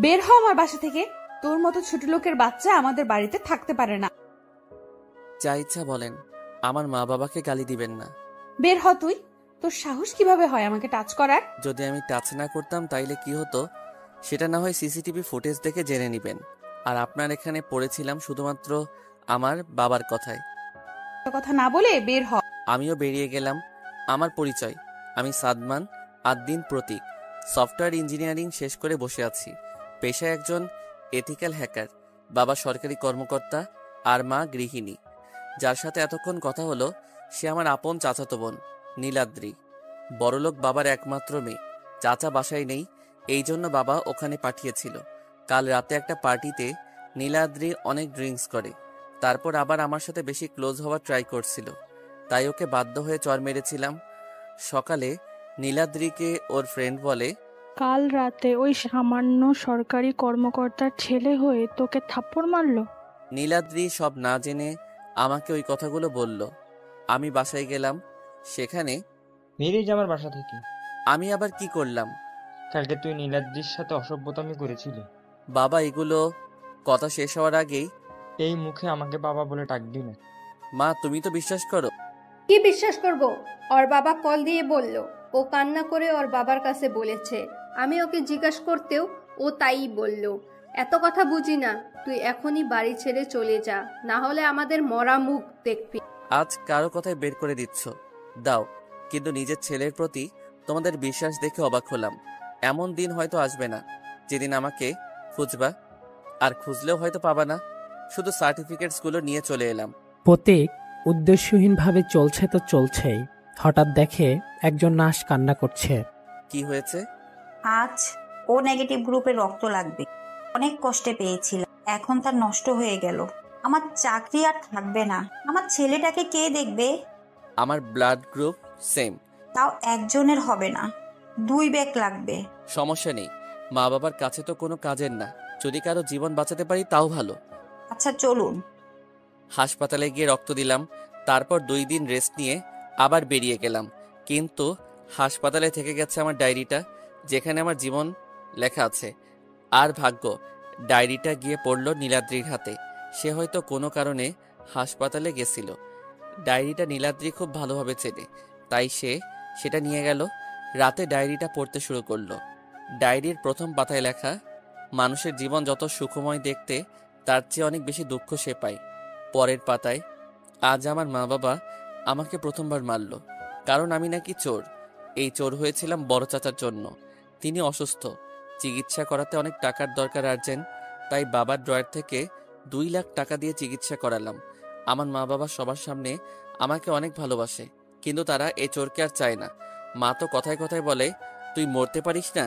বের হ আমার বাসা থেকে। তোর মতো ছোট লোকের বাচ্চা আমাদের বাড়িতে থাকতে পারে না। যা ইচ্ছা বলেন, আমার মা বাবাকে গালি দিবেন না। বের হ তুই। তোর সাহস কিভাবে হয় আমাকে টাচ করার? যদি আমি টাচ না করতাম তাইলে কি হতো সেটা না হয় সিসিটিভি ফুটেজ দেখে জেনে নিবেন। আর আপনার এখানে পড়েছিলাম শুধুমাত্র আমার বাবার কথায়। কথা না বলে বের হ। আমিও বেরিয়ে গেলাম। আমার পরিচয়, আমি সাদমান আদ্দিন প্রতীক। সফটওয়্যার ইঞ্জিনিয়ারিং শেষ করে বসে আছি। পেশায় একজন এথিক্যাল হ্যাকার। বাবা সরকারি কর্মকর্তা আর মা গৃহিণী। যার সাথে এতক্ষণ কথা হলো সে আমার আপন চাচাতো বোন নীলাদ্রি। বড়লোক বাবার একমাত্র মেয়ে। চাচা বাসায় নেই, এই জন্য বাবা ওখানে পাঠিয়েছিল। কাল রাতে একটা পার্টিতে নীলাদ্রি অনেক ড্রিঙ্কস করে, তারপর আবার আমার সাথে বেশি ক্লোজ হওয়ার ট্রাই করছিল, তাই ওকে বাধ্য হয়ে চর মেরেছিলাম। সকালে নীলাদ্রিকে ওর ফ্রেন্ড বলে, কাল রাতে ওই সামান্য সরকারি কর্মকর্তার ছেলে হয়ে তোকে থাপ্পড় মারলো? নীলাদ্রি সব না জেনে আমাকে ওই কথাগুলো বলল। আমি বাসায় গেলাম, সেখানে বেরিয়ে যা আমার বাসা থেকে। আমি আবার কি করলাম? কালকে তুই নীলাদ্রির সাথে অসভ্যতামি করেছিলি। বাবা এগুলো কথা শেষ হওয়ার আগেই, এই মুখে আমাকে বাবা বলে ডাকবি না। মা তুমি তো বিশ্বাস করো? কি বিশ্বাস করব? ওর বাবা কল দিয়ে বলল, ও কান্না করে ওর বাবার কাছে বলেছে। আমি ওকে জিজ্ঞাসা করতেও ও তাই বলল। এত কথা বুঝি না, তুই এখনই বাড়ি ছেড়ে চলে যা, না হলে আমাদের মরা মুখ দেখবি। আজ কারো কথায় বের করে দিচ্ছ, দাও। কিন্তু নিজের ছেলের প্রতি তোমাদের বিশ্বাস দেখে অবাক হলাম। এমন দিন হয়তো আসবে না যেদিন আমাকে খুঁজবা, আর খুঁজলেও হয়তো পাবা না। শুধু সার্টিফিকেটসগুলো নিয়ে চলে এলাম। প্রতীক উদ্দেশ্যহীনভাবে চলছে তো চলছেই। হঠাৎ দেখে একজন নার্স কান্না করছে। কি হয়েছে? আজ ও নেগেটিভ গ্রুপের রক্ত লাগবে। অনেক কষ্টে পেয়েছিলাম, এখন তার নষ্ট হয়ে গেল। আমার চাকরি আর থাকবে না। আমার ছেলেটাকে কে দেখবে? আমার ব্লাড গ্রুপ সেম। তাও একজনের হবে না, 2 ব্যাগ লাগবে। সমস্যা নেই, মা বাবার কাছে তো কোনো কাজের না। যদি কারো জীবন বাঁচাতে পারি তাও ভালো। আচ্ছা চলুন। হাসপাতালে গিয়ে রক্ত দিলাম, তারপর 2 দিন রেস্ট নিয়ে আবার বেরিয়ে গেলাম। কিন্তু হাসপাতালে থেকে গেছে আমার ডায়েরিটা, যেখানে আমার জীবন লেখা আছে। আর ভাগ্য, ডায়েরিটা গিয়ে পড়ল নীলাদ্রির হাতে। সে হয়তো কোনো কারণে হাসপাতালে গেছিল। ডায়েরিটা নীলাদ্রি খুব ভালোভাবে চেনে, তাই সে সেটা নিয়ে গেল। রাতে ডায়েরিটা পড়তে শুরু করলো। ডায়েরির প্রথম পাতায় লেখা, মানুষের জীবন যত সুখময় দেখতে, তার চেয়ে অনেক বেশি দুঃখ সে পায়। পরের পাতায়, আজ আমার মা বাবা আমাকে প্রথমবার মারল, কারণ আমি নাকি চোর। এই চোর হয়েছিলাম বড় চাচার জন্য। তিনি অসুস্থ, চিকিৎসা করাতে অনেক টাকার দরকার আর্জেন্ট, তাই বাবার ড্রয়ার থেকে 2 লাখ টাকা দিয়ে চিকিৎসা করালাম। আমার মা বাবা সবার সামনে আমাকে অনেক ভালোবাসে, কিন্তু তারা এই চোরকে আর চায় না। মা তো কথায় কথায় বলে, তুই মরতে পারিস না,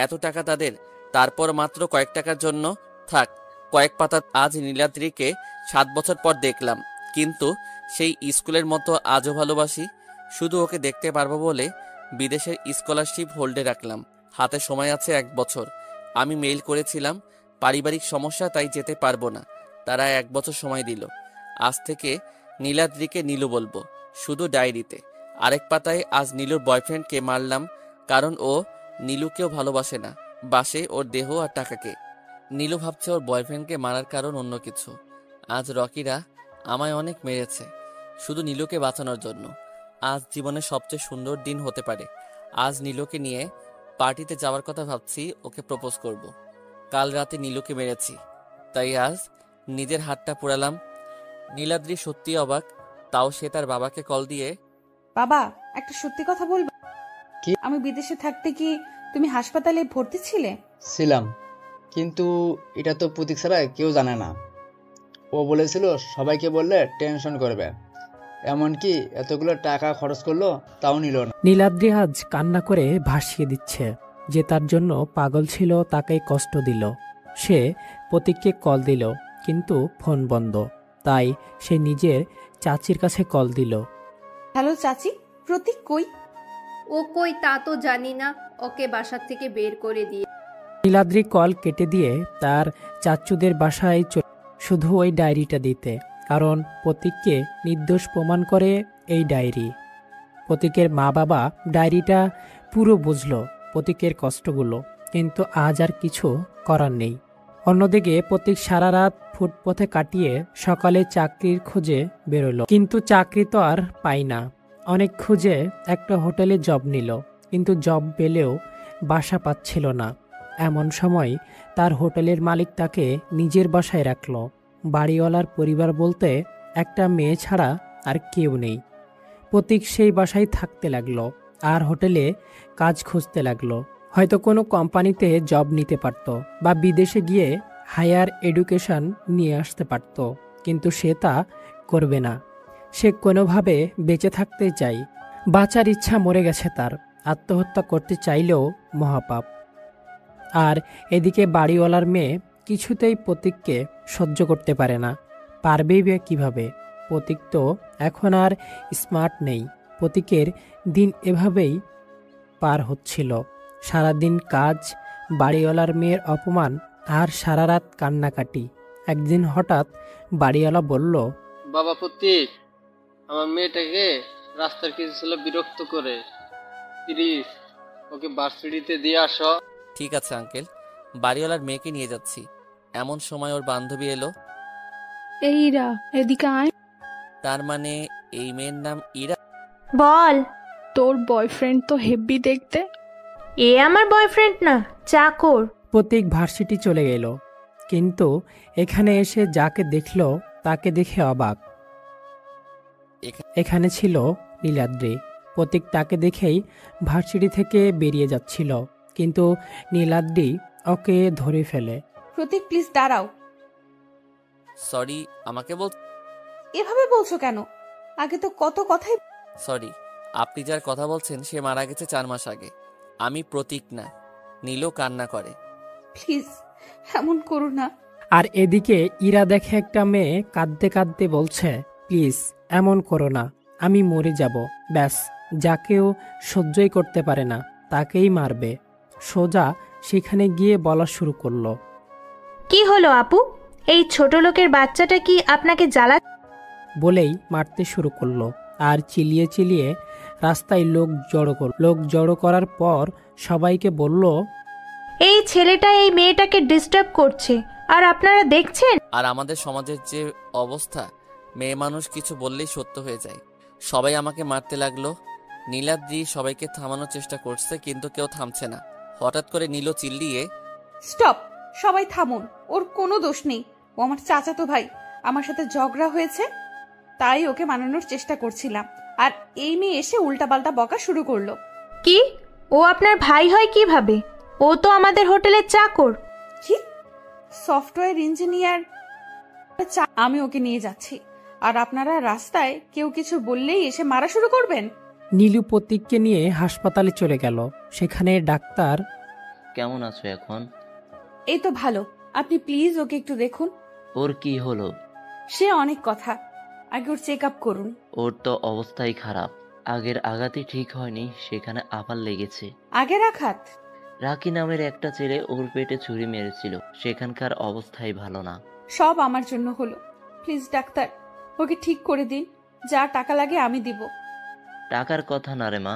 এত টাকা তাদের, তারপর মাত্র কয়েক টাকার জন্য থাক কয়েক পাতা। আজ নীলাদ্রিকে 7 বছর পর দেখলাম, কিন্তু সেই স্কুলের মতো আজও ভালোবাসি। শুধু ওকে দেখতে পারবো বলে বিদেশের স্কলারশিপ হোল্ডে রাখলাম। হাতে সময় আছে 1 বছর। আমি মেইল করেছিলাম, পারিবারিক সমস্যা তাই যেতে পারবো না। তারা 1 বছর সময় দিল। আজ থেকে নীলাদ্রিকে নীলু বলবো, শুধু ডায়েরিতে। আরেক পাতায়, আজ নীলুর বয়ফ্রেন্ডকে মারলাম, কারণ ও নীলুকেও ভালোবাসে না, বাসে ওর দেহ আর টাকাকে। নীলু ভাবছে ওর বয়ফ্রেন্ডকে মারার কারণ অন্য কিছু। আজ রকিরা আমায় অনেক মেরেছে, শুধু নীলুকে বাঁচানোর জন্য। আজ জীবনের সবচেয়ে সুন্দর দিন হতে পারে। আজ নীলুকে নিয়ে পার্টিতে যাওয়ার কথা ভাবছি, ওকে প্রপোজ করব। কাল রাতে নীলুকে মেরেছি, তাই আজ নিজের হাতটা পোড়ালাম। নীলাদ্রি সত্যি অবাক, তাও সে তার বাবাকে কল দিয়ে, বাবা, একটা সত্যি কথা বলবো? কি? আমি বিদেশে থাকতে কি তুমি হাসপাতালে ভর্তি ছিলে? ছিলাম, কিন্তু এটা তো প্রতীক ছাড়া কেউ জানে না। ও বলেছিল সবাইকে বললে টেনশন করবে, এমনকি এতগুলো টাকা খরচ করলো তাও নিল না। নীলাদ্রি আজ কান্না করে ভাসিয়ে দিচ্ছে যে তার জন্য পাগল ছিল, তাকেই কষ্ট দিল। সে প্রতীককে কল দিল, কিন্তু ফোন বন্ধ। তাই সে নিজের চাচির কাছে কল দিল। হ্যালো চাচি, প্রতীক কই? ও কই তা তো জানি না, ওকে বাসা থেকে বের করে দিয়ে। নীলাদ্রি কল কেটে দিয়ে তার চাচুদের বাসায় শুধু ওই ডায়েরিটা দিতে, কারণ প্রতীককে নির্দোষ প্রমাণ করে এই ডায়েরি। প্রতীকের মা বাবা ডায়েরিটা পুরো বুঝলো, প্রতীকের কষ্টগুলো, কিন্তু আজ আর কিছু করার নেই। অন্যদিকে প্রতীক সারা রাত ফুটপথে কাটিয়ে সকালে চাকরির খোঁজে বেরোলো, কিন্তু চাকরি তো আর পাই না। অনেক খুঁজে একটা হোটেলে জব নিল, কিন্তু জব পেলেও বাসা পাচ্ছিল না। এমন সময় তার হোটেলের মালিক তাকে নিজের বাসায় রাখলো। বাড়িওয়ালার পরিবার বলতে একটা মেয়ে ছাড়া আর কেউ নেই। প্রতীক সেই বাসায় থাকতে লাগলো আর হোটেলে কাজ খুঁজতে লাগলো। হয়তো কোনো কোম্পানিতে জব নিতে পারত বা বিদেশে গিয়ে হায়ার এডুকেশন নিয়ে আসতে পারত, কিন্তু সে তা করবে না। সে কোনোভাবে বেঁচে থাকতে চায়। বাঁচার ইচ্ছা মরে গেছে তার। আত্মহত্যা করতে চাইলেও মহাপাপ। আর এদিকে বাড়িওয়ালার মেয়ে কিছুতেই প্রতীককে সহ্য করতে পারে না। পারবেই বা কিভাবে? প্রতীক তো এখন আর স্মার্ট নেই। প্রতীকের দিন এভাবেই পার হচ্ছিল। সারাদিন কাজ, বাড়িওয়ালার মেয়ের অপমান আর সারা রাত কান্নাকাটি। একদিন হঠাৎ বাড়িওয়ালা বলল, বাবা প্রতীক, আমার মেয়েটাকে রাস্তার কিছু ছেলে বিরক্ত করে, প্লিজ ওকে ভার্সিটিতে দিয়ে আসো। ঠিক আছে আঙ্কেল, বাড়িওয়ালার মেয়েকে নিয়ে যাচ্ছি। এমন সময় ওর বান্ধবী এলো। এই ইরা, এদিকে আয়। তার মানে এই মেয়ের নাম ইরা? বল। তোর বয়ফ্রেন্ড তো হেব্বি দেখতে। এ আমার বয়ফ্রেন্ড না, চাকর। প্রতীক ভার্সিটি চলে গেল, কিন্তু এখানে এসে যাকে দেখল তাকে দেখে অবাক। এখানে ছিল নীলাদ্রি। প্রতীক তাকে দেখেই ভার্সিটি থেকে বেরিয়ে যাচ্ছিল, কিন্তু নীলাদ্রি ওকে ধরে ফেলে। প্রতীক প্লিজ দাঁড়াও। সরি, আমাকে বল। এভাবে বলছো কেন? আগে তো কত কথাই। সরি, আপনি যার কথা বলছেন সে মারা গেছে 4 মাস আগে। আমি প্রতীক না। নীলও কান্না করে। প্লিজ এমন করো না। আর এদিকে ইরা দেখে একটা মেয়ে কাঁদতে কাঁদতে বলছে, প্লিজ এমন করো না, আমি মরে যাব। ব্যাস, যাকেও সহ্যই করতে পারে না তাকেই মারবে। সোজা সেখানে গিয়ে বলা শুরু করলো। কি হলো আপু? এই ছোট লোকের বাচ্চাটা কি আপনাকে জ্বালা? বলেই মারতে শুরু করলো আর চিলিয়ে চিলিয়ে রাস্তায় লোক জড়ো করার পর সবাইকে বলল, এই ছেলেটা এই মেয়েটাকে ডিস্টার্ব করছে আর আপনারা দেখছেন। আর আমাদের সমাজের যে অবস্থা, মেয়ে মানুষ কিছু বললেই সত্য হয়ে যায়। সবাই আমাকে মারতে লাগলো। নীলাদ্রি সবাইকে থামানোর চেষ্টা করছে, কিন্তু কেউ থামছে না। হঠাৎ করে নীল চিল্লিয়ে, স্টপ, সবাই থামুন। ওর কোনো দোষ নেই। ও আমার চাচাতো ভাই। আমার সাথে ঝগড়া হয়েছে, তাই ওকে মানানোর চেষ্টা করছিলাম। আর এই মেয়ে এসে উল্টাপাল্টা বকা শুরু করলো। কি? ও আপনার ভাই হয় কিভাবে? ও তো আমাদের হোটেলের চাকর। কি? Software engineer? আমি ওকে নিয়ে যাচ্ছি, আর আপনারা রাস্তায় কেউ কিছু বললেই এসে মারা শুরু করবেন? নীলু প্রতীককে নিয়ে হাসপাতালে চলে গেল। সেখানে ডাক্তার, কেমন আছো এখন? এই তো ভালো। আপনি প্লিজ ওকে একটু দেখুন। ওর কি হলো? সে অনেক কথা, আগে ওর চেক আপ করুন। ওর তো অবস্থাই খারাপ। আগের আঘাতই ঠিক হয়নি, সেখানে আবার লেগেছে। আগের আঘাত? রাকি নামের একটা ছেলে ওর পেটে ছুরি মেরেছিল, সেখানকার অবস্থাই ভালো না। সব আমার জন্য হলো। প্লিজ ডাক্তার, ওকে ঠিক করে দিন। যা টাকা লাগে আমি দিব। টাকার কথা না রে মা,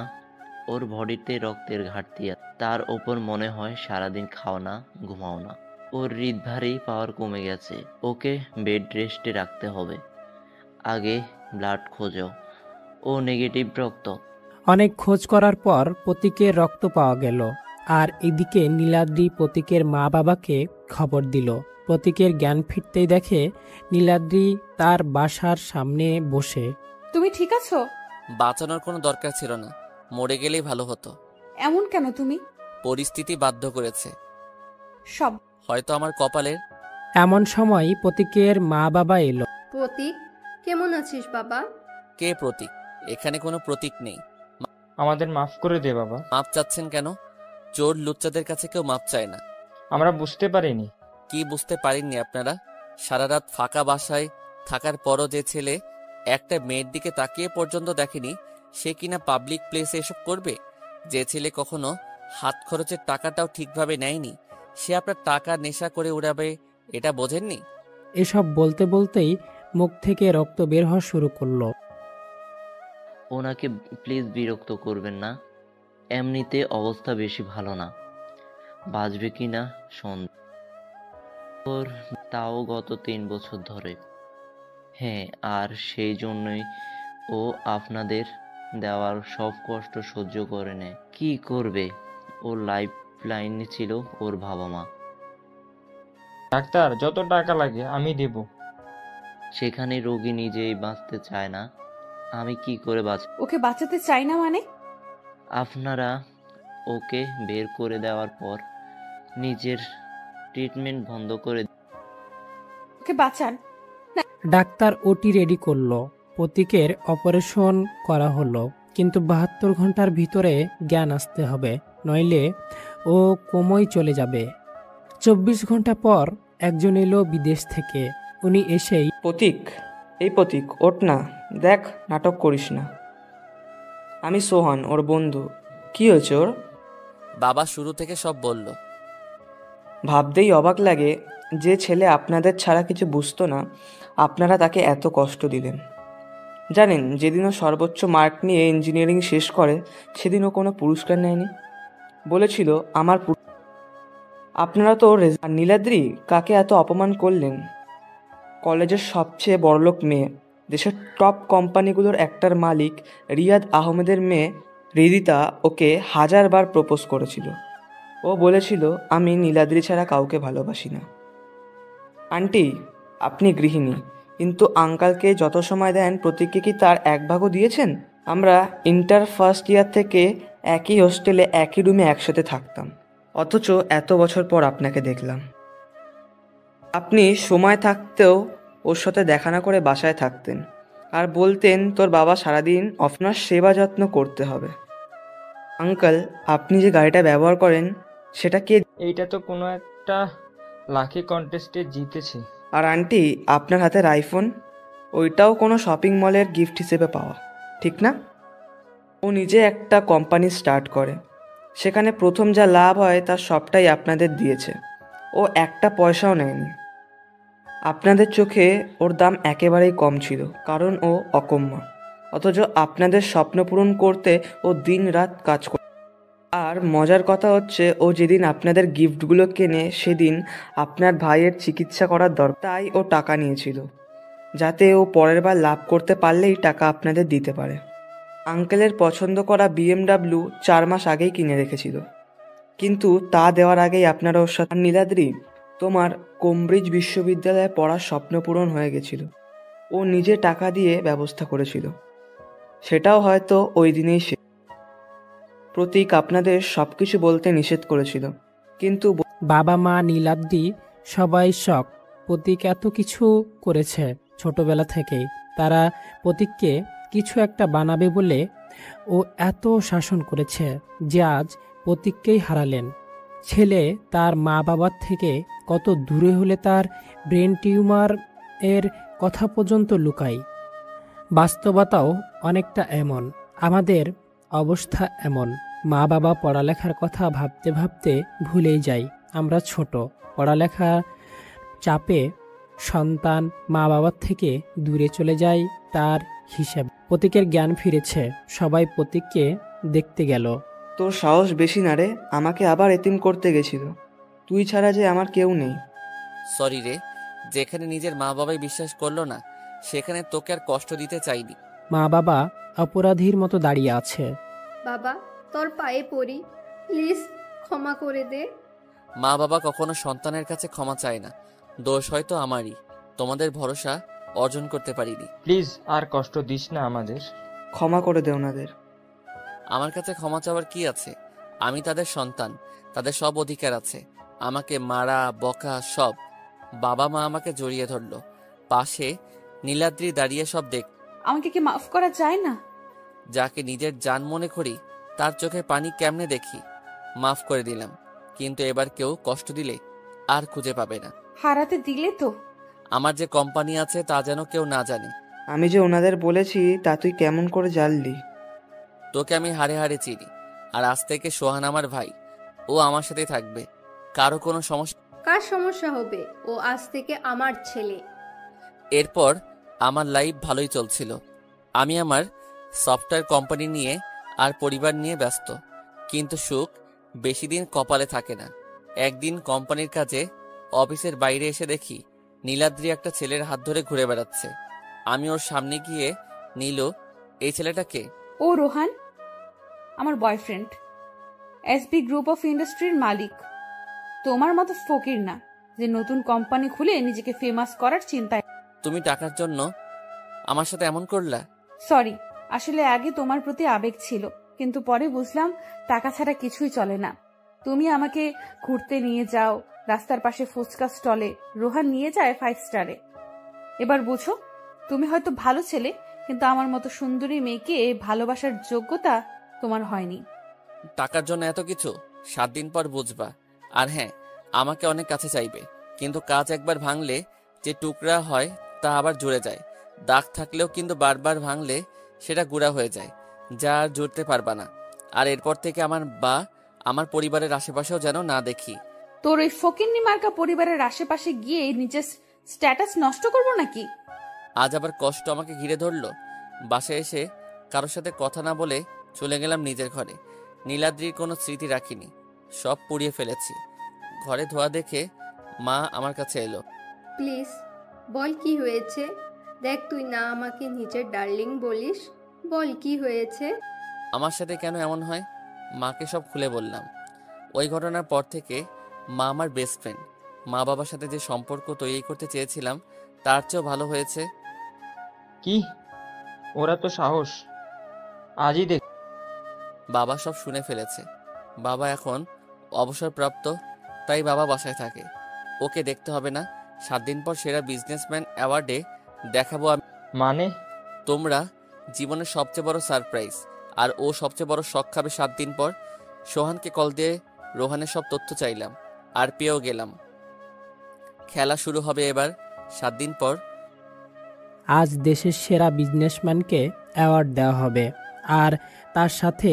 ওর বডিতে রক্তের ঘাটতি আছে। তার ওপর মনে হয় সারাদিন খাও না, ঘুমাও না। ওর হৃদভারেই পাওয়ার কমে গেছে। ওকে বেড রেস্টে রাখতে হবে। আগে ব্লাড খোঁজো, ও নেগেটিভ রক্ত। অনেক খোঁজ করার পর প্রতীকের রক্ত পাওয়া গেল। আর এদিকে নীলাদ্রি প্রতীকের মা বাবাকে খবর দিল। প্রতীকের জ্ঞান ফিরতেই দেখে নীলাদ্রি তার বাসার সামনে বসে। তুমি ঠিক আছো? বাঁচানোর কোনো দরকার ছিল না, মরে গেলেই ভালো হতো। এমন কেন তুমি? পরিস্থিতি বাধ্য করেছে। সব হয়তো আমার কপালের। এমন সময় প্রতীকের মা বাবা এলো। প্রতীক, কেমন আছিস বাবা? কে প্রতীক? এখানে কোনো প্রতীক নেই। আমাদের মাফ করে দে বাবা। মাপ চাচ্ছেন কেন? চোর লুচ্চাদের কাছে কেউ মাপ চায় না। আমরা বুঝতে পারিনি। কি বুঝতে পারেননি আপনারা? সারা রাত ফাঁকা বাসায় থাকার পরও যে ছেলে একটা মেয়ের দিকে তাকিয়ে পর্যন্ত দেখেনি, সে কিনা পাবলিক প্লেসে এসব করবে? যে ছেলে কখনো হাত খরচের টাকাটাও ঠিকভাবে নেয়নি, সে আপনার টাকা নেশা করে উড়াবে, এটা বোঝেননি? এসব বলতে বলতেই মুখ থেকে রক্ত বের হওয়া শুরু করলো। ওনাকে প্লিজ বিরক্ত করবেন না। এমনিতে অবস্থা বেশি ভালো না, বাঁচবে কি না সন্দেহ। ওর তাও গত 3 বছর ধরে। হ্যাঁ, আর সেই জন্যই ও আপনাদের দেওয়ার সব কষ্ট সহ্য করে নেয়। কি করবে, ওর লাইফ লাইনে ছিল ওর বাবা মা। ডাক্তার, যত টাকা লাগে আমি দেব। সেখানে রোগী নিজেই বাঁচতে চায় না, আমি কি করে ওকে বাঁচাতে চাই না মানে? আপনারা ওকে বের করে দেওয়ার পর নিজের ট্রিটমেন্ট বন্ধ করে ওকে বাঁচান। ডাক্তার ওটি রেডি করলো, প্রতীকের অপারেশন করা হলো, কিন্তু 72 ঘন্টার ভিতরে জ্ঞান আসতে হবে, নইলে ও কোমায় চলে যাবে। 24 ঘন্টা পর একজন এলো বিদেশ থেকে। উনি এসেই, প্রতীক, এই প্রতীক, ওঠ না, দেখ নাটক করিস না। আমি সোহান, ওর বন্ধু। কি হয়েছে ওর? বাবা শুরু থেকে সব বলল। ভাবতেই অবাক লাগে, যে ছেলে আপনাদের ছাড়া কিছু বুঝতো না, আপনারা তাকে এত কষ্ট দিলেন। জানেন, যেদিন ও সর্বোচ্চ মার্ক নিয়ে ইঞ্জিনিয়ারিং শেষ করে সেদিন ও কোনো পুরস্কার নেয়নি, বলেছিল আমার আপনারা তো আর নীলাদ্রি কাকে এত অপমান করলেন। কলেজের সবচেয়ে বড়লোক মেয়ে, দেশের টপ কোম্পানিগুলোর একটার মালিক রিয়াদ আহমেদের মেয়ে হৃদিতা ওকে 1000 বার প্রপোজ করেছিল। ও বলেছিল আমি নীলাদ্রি ছাড়া কাউকে ভালোবাসি না। আন্টি, আপনি গৃহিণী, কিন্তু আঙ্কালকে যত সময় দেন প্রতীককে কি তার 1 ভাগও দিয়েছেন? আমরা ইন্টার ফার্স্ট ইয়ার থেকে একই হোস্টেলে একই রুমে একসাথে থাকতাম, অথচ এত বছর পর আপনাকে দেখলাম। আপনি সময় থাকতেও ওর সাথে দেখা না করে বাসায় থাকতেন আর বলতেন তোর বাবা সারাদিন আপনার সেবা যত্ন করতে হবে। আঙ্কেল, আপনি যে গাড়িটা ব্যবহার করেন সেটা কে? এইটা তো কোনো একটা লাকি কন্টেস্টে জিতেছি। আর আন্টি, আপনার হাতের আইফোন, ওইটাও কোনো শপিং মলের গিফট হিসেবে পাওয়া, ঠিক না? ও নিজে একটা কোম্পানি স্টার্ট করে, সেখানে প্রথম যা লাভ হয় তার সবটাই আপনাদের দিয়েছে। ও একটা পয়সাও নেয়নি। আপনাদের চোখে ওর দাম একেবারেই কম ছিল, কারণ ও অকম্মা, অথচ আপনাদের স্বপ্ন পূরণ করতে ও দিন রাত কাজ করে। আর মজার কথা হচ্ছে, ও যেদিন আপনাদের গিফটগুলো কেনে সেদিন আপনার ভাইয়ের চিকিৎসা করার দরকার, তাই ও টাকা নিয়েছিল, যাতে ও পরের বার লাভ করতে পারলেই টাকা আপনাদের দিতে পারে। আঙ্কেলের পছন্দ করা BMW 4 মাস আগেই কিনে রেখেছিল, কিন্তু তা দেওয়ার আগেই আপনারা ওর সাথে। নীলাদ্রি, তোমার কেমব্রিজ বিশ্ববিদ্যালয়ে পড়ার স্বপ্ন পূরণ হয়ে গেছিল। ও নিজে টাকা দিয়ে ব্যবস্থা করেছিল, সেটাও হয়তো ওই দিনেই সে। প্রতীক আপনাদের সবকিছু বলতে নিষেধ করেছিল, কিন্তু বাবা মা নীলাদ্রি সবাই শক। প্রতীক এত কিছু করেছে ছোটবেলা থেকেই। তারা প্রতীককে কিছু একটা বানাবে বলে ও এত শাসন করেছে যে আজ প্রতীককেই হারালেন। ছেলে তার মা বাবার থেকে কত দূরে হলে তার ব্রেন টিউমার এর কথা পর্যন্ত লুকায়। বাস্তবতাও অনেকটা এমন, আমাদের অবস্থা এমন। মা বাবা পড়ালেখার কথা ভাবতে ভাবতে ভুলেই যাই আমরা ছোট। পড়ালেখা চাপে সন্তান মা বাবার থেকে দূরে চলে যায় তার হিসেব। প্রতীকের জ্ঞান ফিরেছে, সবাই প্রতীককে দেখতে গেল। তোর সাহস বেশি না রে, আমাকে আবার এতিম করতে গেছিল। তুই ছাড়া যে আমার কেউ নেই। সরি রে, যেখানে নিজের মা বাবাই বিশ্বাস করলো না সেখানে তোকে আর কষ্ট দিতে চাইনি। মা বাবা অপরাধীর মতো দাঁড়িয়ে আছে। বাবা, তোর পায়ে পড়ি, প্লিজ ক্ষমা করে দে। মা বাবা কখনো সন্তানের কাছে ক্ষমা চায় না, দোষ হয়তো আমারই, তোমাদের ভরসা অর্জন করতে পারিনি। প্লিজ আর কষ্ট দিস না আমাদের। ক্ষমা করে দে ওনাদের। আমার কাছে ক্ষমা চাওয়ার কি আছে? আমি তাদের সন্তান, তাদের সব অধিকার আছে। আমাকে মারা বকা সব। বাবা মা আমাকে জড়িয়ে ধরলো, পাশে নীলাদ্রি দাঁড়িয়ে সব দেখ। আমাকে কি মাফ করা যায় না? যাকে নিজের জান মনে করি তার চোখে পানি কেমনে দেখি? মাফ করে দিলাম, কিন্তু এবার কেউ কষ্ট দিলে আর খুঁজে পাবে না। হারাতে দিলে তো? আমার যে কোম্পানি আছে তা যেন কেউ না জানে। আমি যে ওনাদের বলেছি তা তুই কেমন করে জানলি? তোকে আমি হাড়ে হাড়ে চিনি, আর আজ থেকে সোহান আমার ভাই, ও আমার সাথে থাকবে। কারো কোনো সমস্যা? কার সমস্যা হবে? ও আজ থেকে আমার ছেলে। এরপর আমার লাইফ ভালোই চলছিল। আমি আমার সফটওয়্যার কোম্পানি নিয়ে আর পরিবার নিয়ে ব্যস্ত, কিন্তু সুখ বেশি দিন কপালে থাকে না। একদিন কোম্পানির কাজে অফিসের বাইরে এসে দেখি নীলাদ্রি একটা ছেলের হাত ধরে ঘুরে বেড়াচ্ছে। আমি ওর সামনে গিয়ে, নীলু, এই ছেলেটাকে? ও রোহান, আমার বয়ফ্রেন্ড, এসবি গ্রুপ অফ ইন্ডাস্ট্রির মালিক। তোমার মতো ফকির না যে নতুন কোম্পানি খুলে নিজেকে ফেমাস করার চিন্তায়। তুমি টাকার জন্য আমার সাথে এমন করলা? সরি, আসলে আগে তোমার প্রতি আবেগ ছিল, কিন্তু পরে বুঝলাম টাকা ছাড়া কিছুই চলে না। তুমি আমাকে ঘুরতে নিয়ে যাও, রাস্তার পাশে ফুচকা স্টলে, রোহান নিয়ে যায় 5 স্টারে। এবার বুঝো, তুমি হয়তো ভালো ছেলে, কিন্তু আমার মতো সুন্দরী মেয়েকে ভালোবাসার যোগ্যতা তোমার হয়নি। টাকার জন্য এত কিছু? 7 দিন পর বুঝবা। আর হ্যাঁ, আমাকে অনেক কাছে চাইবে, কিন্তু কাজ একবার ভাঙলে যে টুকরা হয় তা আবার জুড়ে যায়। দাগ থাকলেও কিন্তু বারবার ভাঙলে সেটা গুঁড়া হয়ে যায়, যা আর জুড়তে পারবা না। আর এরপর থেকে আমার পরিবারের আশেপাশেও যেন না দেখি। তোর ওই ফকিন্নি মার্কা পরিবারের আশেপাশে গিয়ে নিজের স্ট্যাটাস নষ্ট করবো নাকি? আজ আবার কষ্ট আমাকে ঘিরে ধরলো। বাসায় এসে কারোর সাথে কথা না বলে চলে গেলাম নিজের ঘরে। নীলাদ্রির কোনো স্মৃতি রাখিনি, সব পুড়িয়ে ফেলেছি। ঘরে ধোয়া দেখে মা আমার কাছে এলো। প্লিজ বল কি হয়েছে। দেখ, তুই না আমাকে নিজের ডার্লিং বলিস, বল কি হয়েছে। আমার সাথে কেন এমন হয়? মাকে সব খুলে বললাম। ওই ঘটনার পর থেকে মা আমার বেস্ট ফ্রেন্ড। মা বাবার সাথে যে সম্পর্ক তৈরি করতে চেয়েছিলাম তার চেয়েও ভালো হয়েছে। কি, ওরা তো সাহস! আজই দেখ। বাবা সব শুনে ফেলেছে। বাবা এখন অবসরপ্রাপ্ত, তাই বাবা বাসায় থাকে। ওকে দেখতে হবে না। 7 দিন পর সেরা বিজনেসম্যান অ্যাওয়ার্ডে দেখাবো আমি। মানে? তোমরা জীবনের সবচেয়ে বড় সারপ্রাইজ, আর ও সবচেয়ে বড় শখ খাবে 7 দিন পর। সোহানকে কল দিয়ে রোহানের সব তথ্য চাইলাম, আর পেয়েও গেলাম। খেলা শুরু হবে এবার 7 দিন পর। আজ দেশের সেরা বিজনেসম্যানকে অ্যাওয়ার্ড দেওয়া হবে, আর তার সাথে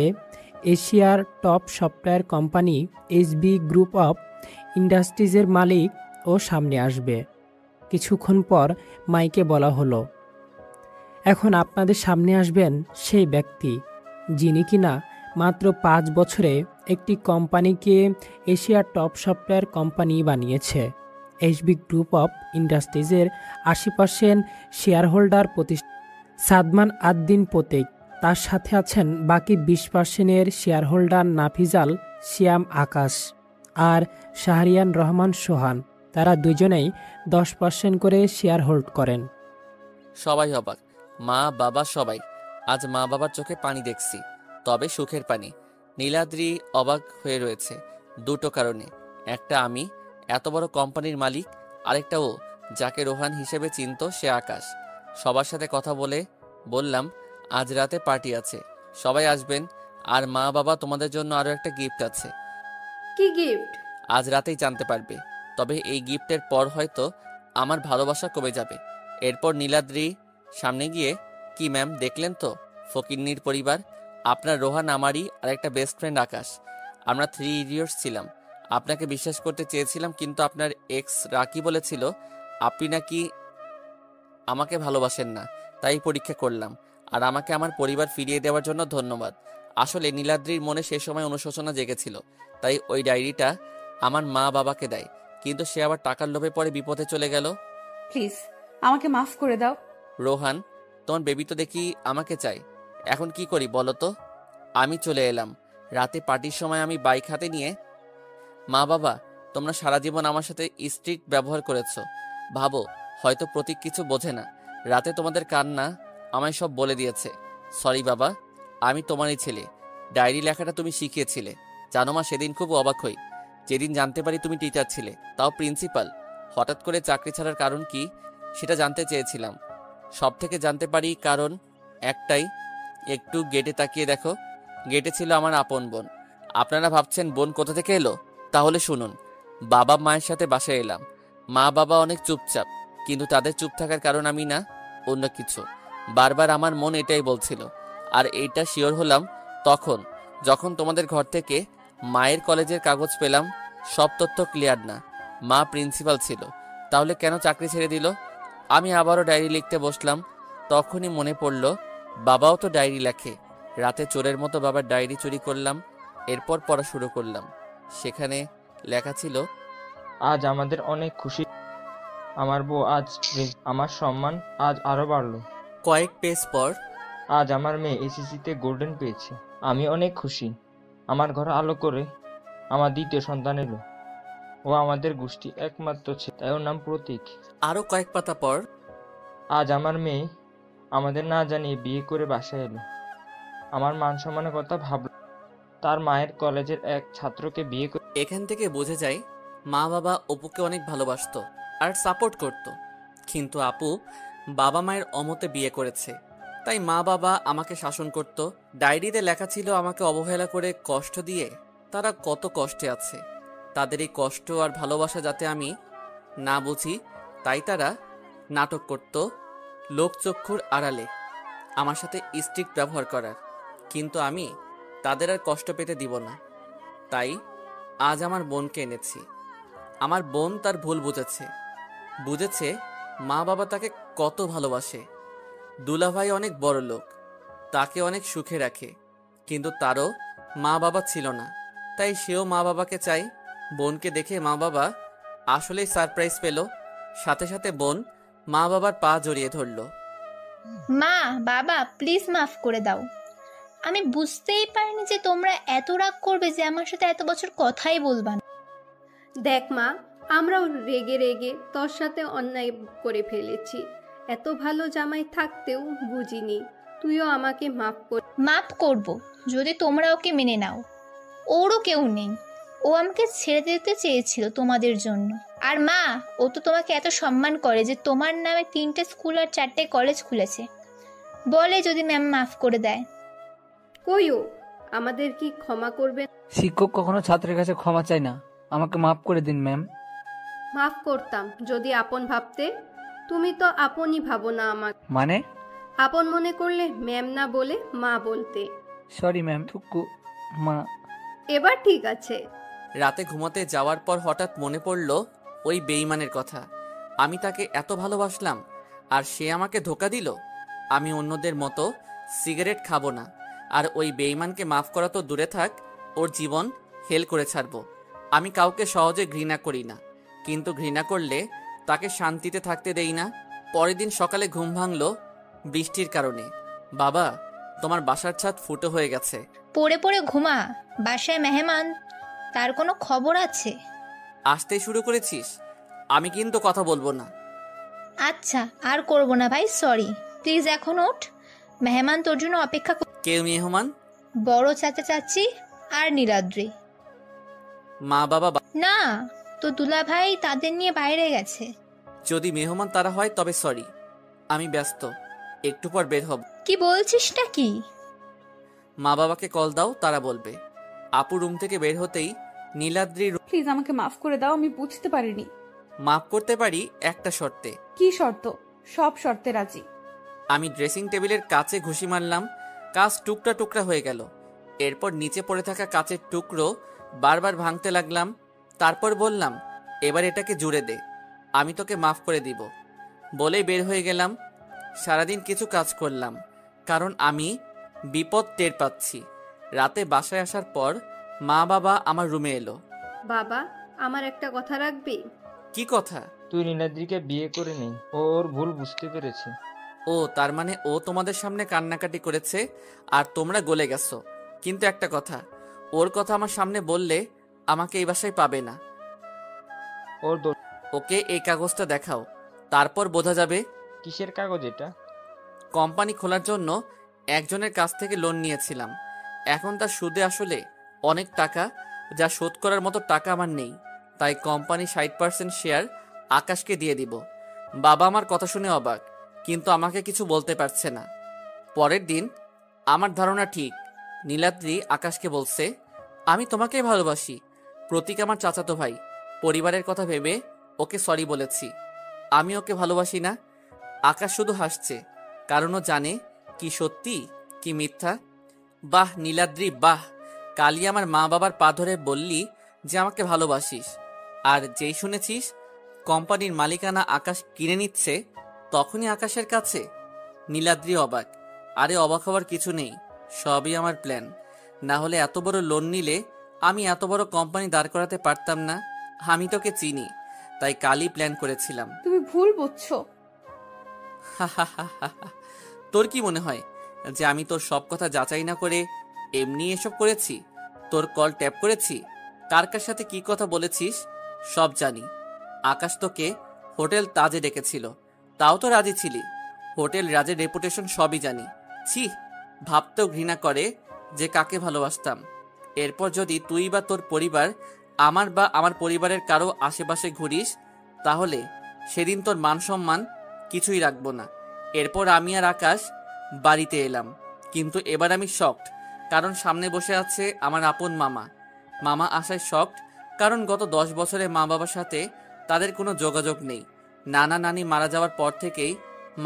এশিয়ার top software company SB group of ইন্ডাস্ট্রিজের মালিক ও সামনে আসবে। কিছুক্ষণ পর মাইকে বলা হলো, এখন আপনাদের সামনে আসবেন সেই ব্যক্তি যিনি কিনা মাত্র 5 বছরে একটি কোম্পানিকে এশিয়ার টপ সফটওয়্যার কোম্পানি বানিয়েছে। এসবি গ্রুপ অফ ইন্ডাস্ট্রিজের 80% শেয়ার হোল্ডার সাদমান আদ্দিন প্রতীক। তার সাথে আছেন বাকি 20%-এর শেয়ার হোল্ডার নাফিজাল সিয়াম আকাশ আর শাহরিয়ান রহমান সোহান। তারা দুজনেই 10% করে শেয়ার হোল্ড করেন। সবাই অবাক, মা বাবা সবাই। আজ মা বাবার চোখে পানি দেখছি, তবে সুখের পানি। নীলাদ্রি অবাক হয়ে রয়েছে দুটো কারণে। একটা, আমি এত বড় কোম্পানির মালিক, আরেকটা ও যাকে রোহান হিসেবে চিনত সে আকাশ। সবার সাথে কথা বলে বললাম, আজ রাতে পার্টি আছে, সবাই আসবেন। আর মা বাবা, তোমাদের জন্য আরো একটা গিফট আছে। কি গিফট? আজ রাতেই জানতে পারবে। তবে এই গিফটের পর হয়তো আমার ভালোবাসা কমে যাবে। এরপর নীলাদ্রি সামনে গিয়ে, কি ম্যাম, দেখলেন তো ফকিন্নির পরিবার? আপনার রোহান আমারই আর একটা বেস্ট ফ্রেন্ড আকাশ। আমরা 3 ইডিয়টস ছিলাম। আপনাকে বিশ্বাস করতে চেয়েছিলাম, কিন্তু আপনার এক্স রাকি বলেছিল আপনি নাকি আমাকে ভালোবাসেন না, তাই পরীক্ষা করলাম। আর আমাকে আমার পরিবার ফিরিয়ে দেওয়ার জন্য ধন্যবাদ। আসলে নীলাদ্রির মনে সে সময় অনুশোচনা জেগেছিল, তাই ওই ডায়েরিটা আমার মা বাবাকে দেয়, কিন্তু সে আবার টাকার লোভে পড়ে বিপদে চলে গেল। প্লিজ আমাকে মাফ করে দাও। রোহান, তোমার বেবি তো দেখি আমাকে চাই, এখন কি করি বলো তো? আমি চলে এলাম। রাতে পার্টির সময় আমি বাইক হাতে নিয়ে, মা বাবা, তোমরা সারা জীবন আমার সাথে স্ট্রিক্ট ব্যবহার করেছো, ভাবো হয়তো প্রতীক কিছু বোঝে না। রাতে তোমাদের কান্না আমায় সব বলে দিয়েছে। সরি বাবা, আমি তোমারই ছেলে। ডায়েরি লেখাটা তুমি শিখিয়েছিলে। জানো মা, সেদিন খুব অবাক হই যেদিন জানতে পারি তুমি টিচার ছিলে, তাও প্রিন্সিপাল। হঠাৎ করে চাকরি ছাড়ার কারণ কি সেটা জানতে চেয়েছিলাম। সব থেকে জানতে পারি কারণ একটাই, একটু গেটে তাকিয়ে দেখো। গেটে ছিল আমার আপন বোন। আপনারা ভাবছেন বোন কোথা থেকে এলো? তাহলে শুনুন। বাবা মায়ের সাথে বাসায় এলাম। মা বাবা অনেক চুপচাপ, কিন্তু তাদের চুপ থাকার কারণ আমি না, অন্য কিছু। বারবার আমার মন এটাই বলছিল। আর এইটা শিওর হলাম তখন, যখন তোমাদের ঘর থেকে মায়ের কলেজের কাগজ পেলাম। সব তথ্য ক্লিয়ার না। মা প্রিন্সিপাল ছিল, তাহলে কেন চাকরি ছেড়ে দিল? আমি আবারও ডায়েরি লিখতে বসলাম। তখনই মনে পড়ল বাবাও তো ডায়েরি লেখে। রাতে চোরের মতো বাবার ডায়েরি চুরি করলাম। এরপর পড়া শুরু করলাম। সেখানে লেখা ছিল, আজ আমাদের অনেক খুশি, আমার বউ আজ আমার সম্মান আজ আরো বাড়লো। কয়েক পেজ পর, আজ আমার মেয়ে এসএসসিতে গোল্ডেন পেয়েছে, আমি অনেক খুশি। আমার ঘর আলো করে আমার দ্বিতীয় সন্তান এলো, ও আমাদের গোষ্ঠী একমাত্র ছেলে, তাই ওর নাম প্রতীক। আরো কয়েক পাতা পর, আজ আমার মেয়ে আমাদের না জানিয়ে বিয়ে করে বাসায় এলো, আমার মান সম্মানের কথা ভাবলো, তার মায়ের কলেজের এক ছাত্রকে বিয়ে করে। এখান থেকে বোঝা যায় মা বাবা অপুকে অনেক ভালোবাসতো আর সাপোর্ট করত। কিন্তু আপু বাবা মায়ের অমতে বিয়ে করেছে, তাই মা বাবা আমাকে শাসন করত। ডায়েরিতে লেখা ছিল আমাকে অবহেলা করে কষ্ট দিয়ে তারা কত কষ্টে আছে। তাদের এই কষ্ট আর ভালোবাসা যাতে আমি না বুঝি, তাই তারা নাটক করত লোকচক্ষুর আড়ালে আমার সাথে স্ট্রিক্ট ব্যবহার করার। কিন্তু আমি তাদের আর কষ্ট পেতে দিব না, তাই আজ আমার বোনকে এনেছি। আমার বোন তার ভুল বুঝেছে মা বাবা তাকে কত ভালোবাসে। দুলাভাই অনেক বড় লোক, তাকে অনেক সুখে রাখে, কিন্তু তারও মা বাবা ছিল না, তাই সেও মা বাবাকে চাই। বোনকে দেখে মা বাবা আসলেই সারপ্রাইজ পেল। সাথে সাথে বোন মা বাবার পা জড়িয়ে ধরল। মা বাবা প্লিজ মাফ করে দাও, আমি বুঝতেই পারিনি যে তোমরা এত রাগ করবে যে আমার সাথে এত বছর কথাই বলবা না। দেখ মা, আমরাও রেগে রেগে তোর সাথে অন্যায় করে ফেলেছি। এত ভালো জামাই থাকতেও বুঝিনি, তুইও আমাকে মাফ করব যদি তোমরা ওকে মেনে নাও। ওরও কেউ নেই, ও আমাকে ছেড়ে দিতে চেয়েছিল তোমাদের জন্য। আর মা, ও তো তোমাকে এত সম্মান করে যে তোমার নামে 3টে স্কুল আর 4টে কলেজ খুলেছে, বলে যদি ম্যাম মাফ করে দেয়। কইও আমাদের কি ক্ষমা করবেন? শিক্ষক কখনো ছাত্রের কাছে ক্ষমা চায় না, আমাকে মাফ করে দিন ম্যাম। মাফ করতাম যদি আপন ভাবতে। তুমি তো আপনই ভাবো না আমাকে। মানে? আপন মনে করলে ম্যাম না বলে মা বলতে। সরি ম্যাম, থুকু মা। এবার ঠিক আছে। রাতে ঘুমাতে যাওয়ার পর হঠাৎ মনে পড়ল ওই বেঈমানের কথা। আমি তাকে এত ভালোবাসলাম আর সে আমাকে ধোঁকা দিল। আমি অন্যদের মতো সিগারেট খাবো না, আর ওই বেঈমানকে মাফ করা তো দূরে থাক, ওর জীবন হেল করে ছাড়বো। আমি কাউকে সহজে ঘৃণা করি না, কিন্তু ঘৃণা করলে তাকে শান্তিতে থাকতে দেই না। পরের দিন সকালে ঘুম ভাঙলো বৃষ্টির কারণে। বাবা, তোমার বাসার ছাদ ফুটো হয়ে গেছে। পড়ে পড়ে ঘুমা, বাসায় মেহমান, তার কোনো খবর আছে? আসতেই শুরু করেছিস, আমি কিন্তু কথা বলবো না। আচ্ছা আর করবো না ভাই, সরি। প্লিজ এখন ওঠ, মেহমান তোর জন্য অপেক্ষা। কেউ মেহমান? বড় চাচা চাচি আর নীলাদ্রি। মা বাবা? না, তো দুলা ভাই তাদের নিয়ে বাইরে গেছে। যদি মেহমান তারা হয় তবে সরি, আমি ব্যস্ত, একটু পর বের হব। কি বলছিসটা কি? মা বাবাকে কল দাও, তারা বলবে। আপু রুম থেকে বের হতেই নীলাদ্রি, প্লিজ আমাকে মাফ করে দাও, আমি বুঝতে পারিনি। মাফ করতে পারি একটা শর্তে। কি শর্ত? সব শর্তে রাজি। আমি ড্রেসিং টেবিলের কাছে ঘুষি মারলাম, কাঁচ টুকরা টুকরা হয়ে গেল। এরপর নিচে পড়ে থাকা কাচের টুকরো বারবার ভাঙতে লাগলাম। তারপর বললাম, এবার এটাকে জুড়ে দে, আমি তোকে মাফ করে দিব। বলেই বের হয়ে গেলাম। সারাদিন কিছু কাজ করলাম, কারণ আমি বিপদ টের পাচ্ছি। রাতে বাসায় আসার পর মা বাবা আমার রুমে এলো। বাবা, আমার একটা কথা রাখবি? কি কথা? তুই নীলাদ্রিকে বিয়ে করে নেই, ওর ভুল বুঝতে পেরেছে। ও, তার মানে ও তোমাদের সামনে কান্নাকাটি করেছে আর তোমরা গলে গেছো। কিন্তু একটা কথা, ওর কথা আমার সামনে বললে আমাকে এই বাসায় পাবে না। ওকে এই কাগজটা দেখাও, তারপর বোঝা যাবে। কিসের কাগজ এটা? কোম্পানি খোলার জন্য একজনের কাছ থেকে লোন নিয়েছিলাম। এখন তার সুদে আসলে অনেক টাকা, যা শোধ করার মতো টাকা আমার নেই। তাই কোম্পানি 60% শেয়ার আকাশকে দিয়ে দিব। বাবা আমার কথা শুনে অবাক, কিন্তু আমাকে কিছু বলতে পারছে না। পরের দিন আমার ধারণা ঠিক, নীলাদ্রি আকাশকে বলছে, আমি তোমাকেই ভালোবাসি। প্রতীক আমার চাচাতো ভাই, পরিবারের কথা ভেবে ওকে সরি বলেছি। আমি ওকে ভালোবাসি না। আকাশ শুধু হাসছে, কারণ ও জানে কি সত্যি কি মিথ্যা। বাহ নীলাদ্রি বাহ, কালই আমার মা বাবার পা ধরে বললি যে আমাকে ভালোবাসিস, আর যেই শুনেছিস কোম্পানির মালিকানা আকাশ কিনে নিচ্ছে, তখনই আকাশের কাছে। নীলাদ্রি অবাক। আরে অবাক হওয়ার কিছু নেই, সবই আমার প্ল্যান। না হলে এত বড় লোন নিলে আমি এত বড় কোম্পানি দাঁড় করাতে পারতাম না। আমি তোকে চিনি, তাই কালই প্ল্যান করেছিলাম। তুমি ভুল বুঝছো। তোর কি মনে হয় যে আমি তোর সব কথা যাচাই না করে এমনি এসব করেছি? তোর কল ট্যাপ করেছি, কার কার সাথে কি কথা বলেছিস সব জানি। আকাশ তোকে হোটেল তাজে ডেকেছিল, তাও তো রাজি ছিলি। হোটেল রাজের রেপুটেশন সবই জানি। ছি, ভাবতেও ঘৃণা করে যে কাকে ভালোবাসতাম। এরপর যদি তুই বা তোর পরিবার আমার বা আমার পরিবারের কারো আশেপাশে ঘুরিস, তাহলে সেদিন তোর মান সম্মান কিছুই রাখবো না। এরপর আমি আর আকাশ বাড়িতে এলাম, কিন্তু এবার আমি শকড, কারণ সামনে বসে আছে আমার আপন মামা। মামা আসায় শকড, কারণ গত 10 বছরে মা বাবার সাথে তাদের কোনো যোগাযোগ নেই। নানা নানি মারা যাওয়ার পর থেকেই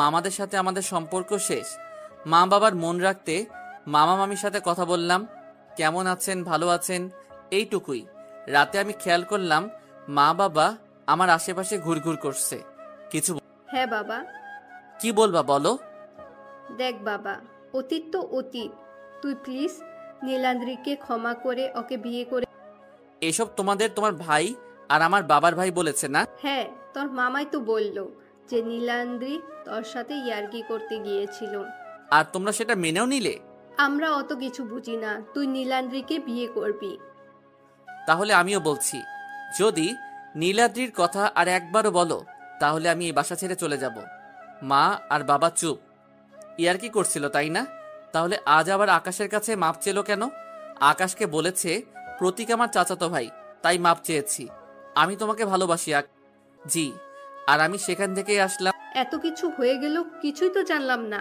মামাদের সাথে আমাদের সম্পর্ক শেষ। মা বাবার মন রাখতে মামা মামির সাথে কথা বললাম, কেমন আছেন, ভালো আছেন, এইটুকুই। রাতে আমি খেয়াল করলাম মা বাবা আমার আশেপাশে ঘুরঘুর করছে। কিছু হ্যাঁ বাবা। কি বলবা বলো? দেখ বাবা, অতীত তো অতীত। তুই প্লিজ নীলাদ্রিকে ক্ষমা করে ওকে বিয়ে করে। এসব তোমার ভাই আর আমার বাবার ভাই বলেছে না? হ্যাঁ, তোর মামাই তো বললো যে নীলাদ্রি তোর সাথে ইয়ার্কি করতে গিয়েছিল। আর তোমরা সেটা মেনেও নিলে? আমরা অত কিছু বুঝি না, তুই নীলাদ্রিকে বিয়ে করবি। তাহলে আমিও বলছি, যদি নীলাদ্রির কথা আর একবারও বলো, তাহলে আমি এই বাসা ছেড়ে চলে যাব। মা আর বাবা চুপ। ইয়ার্কি করছিল তাই না? তাহলে আজ আবার আকাশের কাছে মাপ চেলো কেন? আকাশকে বলেছে প্রতীক আমার চাচাতো ভাই, তাই মাপ চেয়েছি। আমি তোমাকে ভালোবাসি জি, আর আমি সেখান থেকেই আসলাম। এত কিছু হয়ে গেল, কিছুই তো জানলাম না।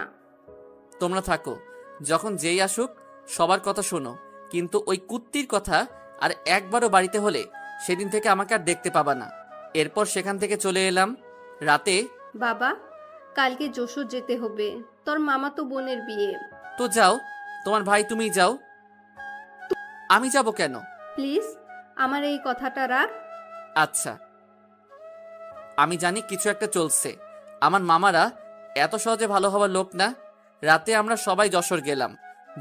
তোমরা থাকো, যখন যেই আসুক সবার কথা শোনো, কিন্তু ওই কুত্তির কথা আর একবারও বাড়িতে হলে সেদিন থেকে আমাকে আর দেখতে পাবা না। এরপর সেখান থেকে চলে এলাম রাতে। বাবা, কালকে যশোর যেতে হবে, তোর মামা তো বোনের বিয়ে। তো যাও, তোমার ভাই তুমি যাও। আমি যাব কেন? প্লিজ আমার এই কথাটা রাখ। আচ্ছা, আমি জানি কিছু একটা চলছে। আমার মামারা এত সহজে ভালো হওয়ার লোক না। রাতে আমরা সবাই যশোর গেলাম,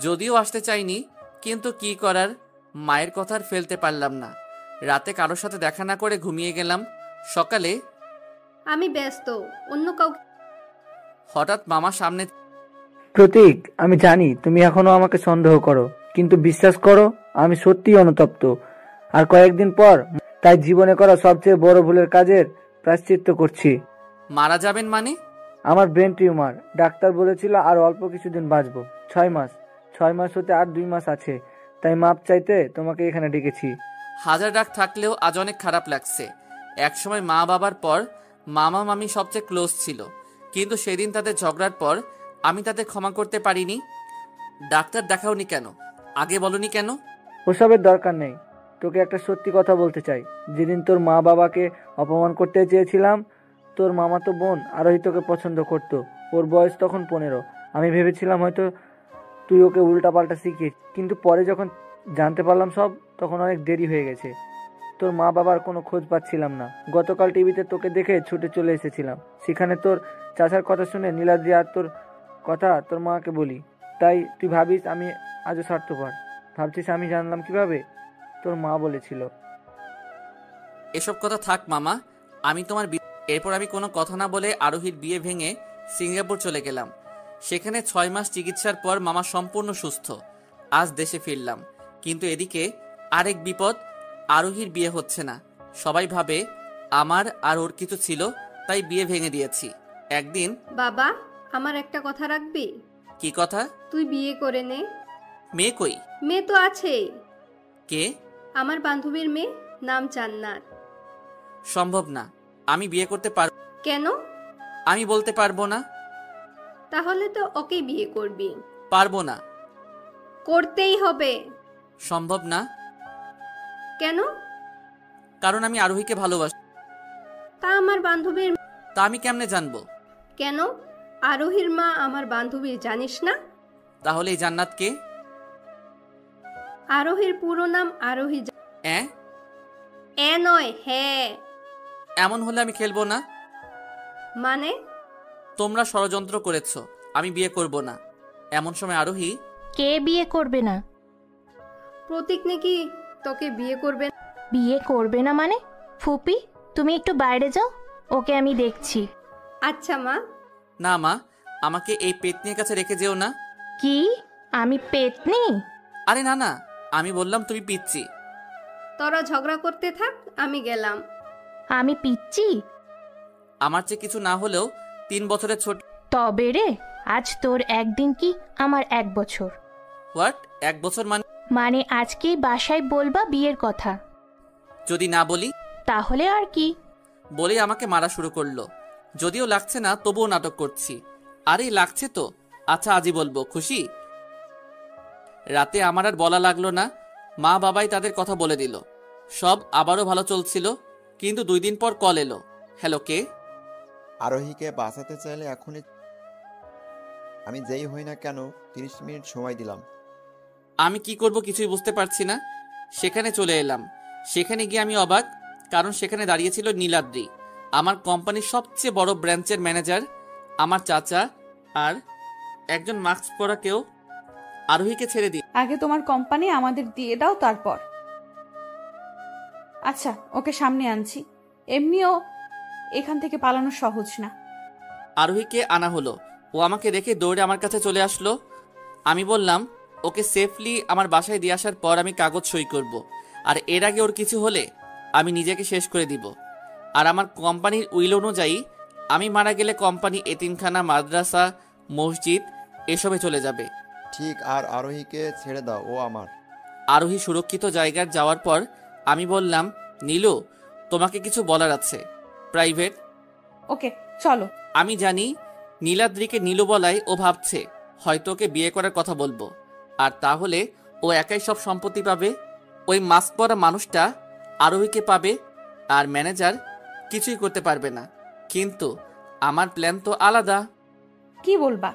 যদিও আসতে চাইনি, কিন্তু কি করার, মায়ের কথা আর ফেলতে পারলাম না। রাতে কারোর সাথে দেখা না করে ঘুমিয়ে গেলাম। সকালে আমি ব্যস্ত, অন্য কাউকে। হঠাৎ মামা সামনে। প্রতীক, আমি জানি তুমি এখনো আমাকে সন্দেহ করো, কিন্তু বিশ্বাস করো আমি সত্যিই অনুতপ্ত। আর কয়েকদিন পর তাই জীবনে করা সবচেয়ে বড় ভুলের কাজের প্রায়শ্চিত্ত করছি। মারা যাবেন মানে? আমার ব্রেন টিউমার, ডাক্তার বলেছিল আর অল্প কিছুদিন বাঁচবো। 6 মাস। 6 মাস হতে আর 2 মাস আছে, তাই মাপ চাইতে তোমাকে এখানে ডেকেছি। হাজার ডাক থাকলেও আজ অনেক খারাপ লাগছে। একসময় মা বাবার পর মামা মামি সবচেয়ে ক্লোজ ছিল, কিন্তু সেদিন তাদের ঝগড়ার পর আমি তাদের ক্ষমা করতে পারিনি। ডাক্তার দেখাওনি কেন? আগে বলনি কেন? ওসবের দরকার নেই, তোকে একটা সত্যি কথা বলতে চাই। যেদিন তোর মা বাবাকে অপমান করতে চেয়েছিলাম, তোর মামাতো বোন আরোহী তোকে পছন্দ করতো। ওর বয়স তখন 15। আমি ভেবেছিলাম হয়তো তুই ওকে উল্টাপাল্টা শিখিস, কিন্তু পরে যখন জানতে পারলাম সব, তখন অনেক দেরি হয়ে গেছে। তোর মা বাবার কোনো খোঁজ পাচ্ছিলাম না। গতকাল টিভিতে তোকে দেখে ছুটে চলে এসেছিলাম। সেখানে তোর চাচার কথা শুনে নীলাদ্রি আর তোর কথা তোর মাকে বলি। তাই তুই ভাবিস আমি আজও স্বার্থপর? ভাবছিস আমি জানলাম কিভাবে? তোর মা বলেছিল। এসব কথা থাক মামা, আমি তোমার। এরপর আমি কোনো কথা না বলে আরোহীর বিয়ে ভেঙে সিঙ্গাপুর চলে গেলাম। সেখানে 6 মাস চিকিৎসার পর মামা সম্পূর্ণ সুস্থ। আজ দেশে ফিরলাম, কিন্তু এদিকে আরেক বিপদ, আরোহীর বিয়ে হচ্ছে না। সবাই ভাবে আমার আর ওর কিছু ছিল, তাই বিয়ে ভেঙে দিয়েছি। একদিন। বাবা, আমার একটা কথা রাখবি? কি কথা? তুই বিয়ে করে নে। মেয়ে কই? মেয়ে তো আছে। কে? আমার বান্ধবীর মেয়ে, নাম জান্নাত। সম্ভব না, আমি বিয়ে করতে পারব। কেন? আমি বলতে পারবো না। তাহলে তো ওকে বিয়ে করবি। পারবো না। করতেই হবে। সম্ভব না। কেন? কারণ আমি আরোহীকে ভালোবাসি। তা আমার বান্ধবীর। তা আমি কেমনে জানবো? কেন? আরোহীর মা আমার বান্ধবী, জানিস না? তাহলে এই জান্নাত কে? আরোহীর পুরো নাম আরোহী। নয়, হ্যাঁ। এমন হলে আমি খেলবো না। মানে? তোমরা ষড়যন্ত্র করেছো, আমি বিয়ে করব না। এমন সময় আরোহী। কে বিয়ে করবে না? প্রতীক নাকি তোকে বিয়ে করবে। বিয়ে করবে না মানে? ফুপি, তুমি একটু বাইরে যাও, ওকে আমি দেখছি। আচ্ছা মা। না মা, আমাকে এই পেতনির কাছে রেখে যেও না। কি? আমি পেতনি? আরে না না, আমি বললাম তুমি পিচ্ছি। তোরা ঝগড়া করতে থাক, আমি গেলাম। আমি পিচ্ছি? আমার চেয়ে কিছু না হলেও 3 বছরের ছোট। তবে রে, আজ তোর একদিন কি আমার 1 বছর। হোয়াট? 1 বছর মানে? মানে আজকেই বাসায় বলবা বিয়ের কথা। যদি না বলি? তাহলে আর কি? বলেই আমাকে মারা শুরু করলো। যদিও লাগছে না, তবুও নাটক করছি। আরে লাগছে তো। আচ্ছা আজই বলবো, খুশি? রাতে আমার আর বলা লাগলো না, মা বাবাই তাদের কথা বলে দিল। সব আবারও ভালো চলছিল, কিন্তু 2 দিন পর কল এলো। হ্যালো, কে? আরোহীকে বাঁচাতে চাইলে এখনই, আমি যেই হই না কেন 30 মিনিট সময় দিলাম। আমি কি করব কিছুই বুঝতে পারছি না। সেখানে চলে এলাম। সেখানে গিয়ে আমি অবাক, কারণ সেখানে দাঁড়িয়েছিল নীলাদ্রি, আমার কোম্পানির সবচেয়ে বড় ব্রাঞ্চের ম্যানেজার, আমার চাচা, আর একজন মাস্ক পরা কেউ। আরোহীকে ছেড়ে দিই। আগে তোমার কোম্পানি আমাদের দিয়ে দাও, তারপর। আচ্ছা, ওকে সামনে আনছি। এমনিও এখান থেকে পালানো সহজ না। আরোহীকে আনা হলো। ও আমাকে দেখে দৌড়ে আমার কাছে চলে আসলো। আমি বললাম, ওকে সেফলি আমার বাসায় দিয়ে আসার পর আমি কাগজ সই করব, আর এর আগে ওর কিছু হলে আমি নিজেকে শেষ করে দিব। আর আমার কোম্পানির উইল অনুযায়ী আমি মারা গেলে কোম্পানি এতিমখানা, মাদ্রাসা, মসজিদ এসবে চলে যাবে। ঠিক, আর আরোহীকে ছেড়ে দাও, ও আমার। আরোহী সুরক্ষিত জায়গায় যাওয়ার পর আমি বললাম, নীলু, তোমাকে কিছু বলার আছে, প্রাইভেট। ওকে, চলো। আমি জানি নীলাদ্রিকে নীলু বলায় ও ভাবছে হয়তো ওকে বিয়ে করার কথা বলবো, আর তাহলে ও একাই সব সম্পত্তি পাবে। ওই মাস্ক পরা মানুষটা আরোহীকে পাবে, আর ম্যানেজার কিছুই করতে পারবে না। কিন্তু আমার প্ল্যান তো আলাদা। কি বলবা?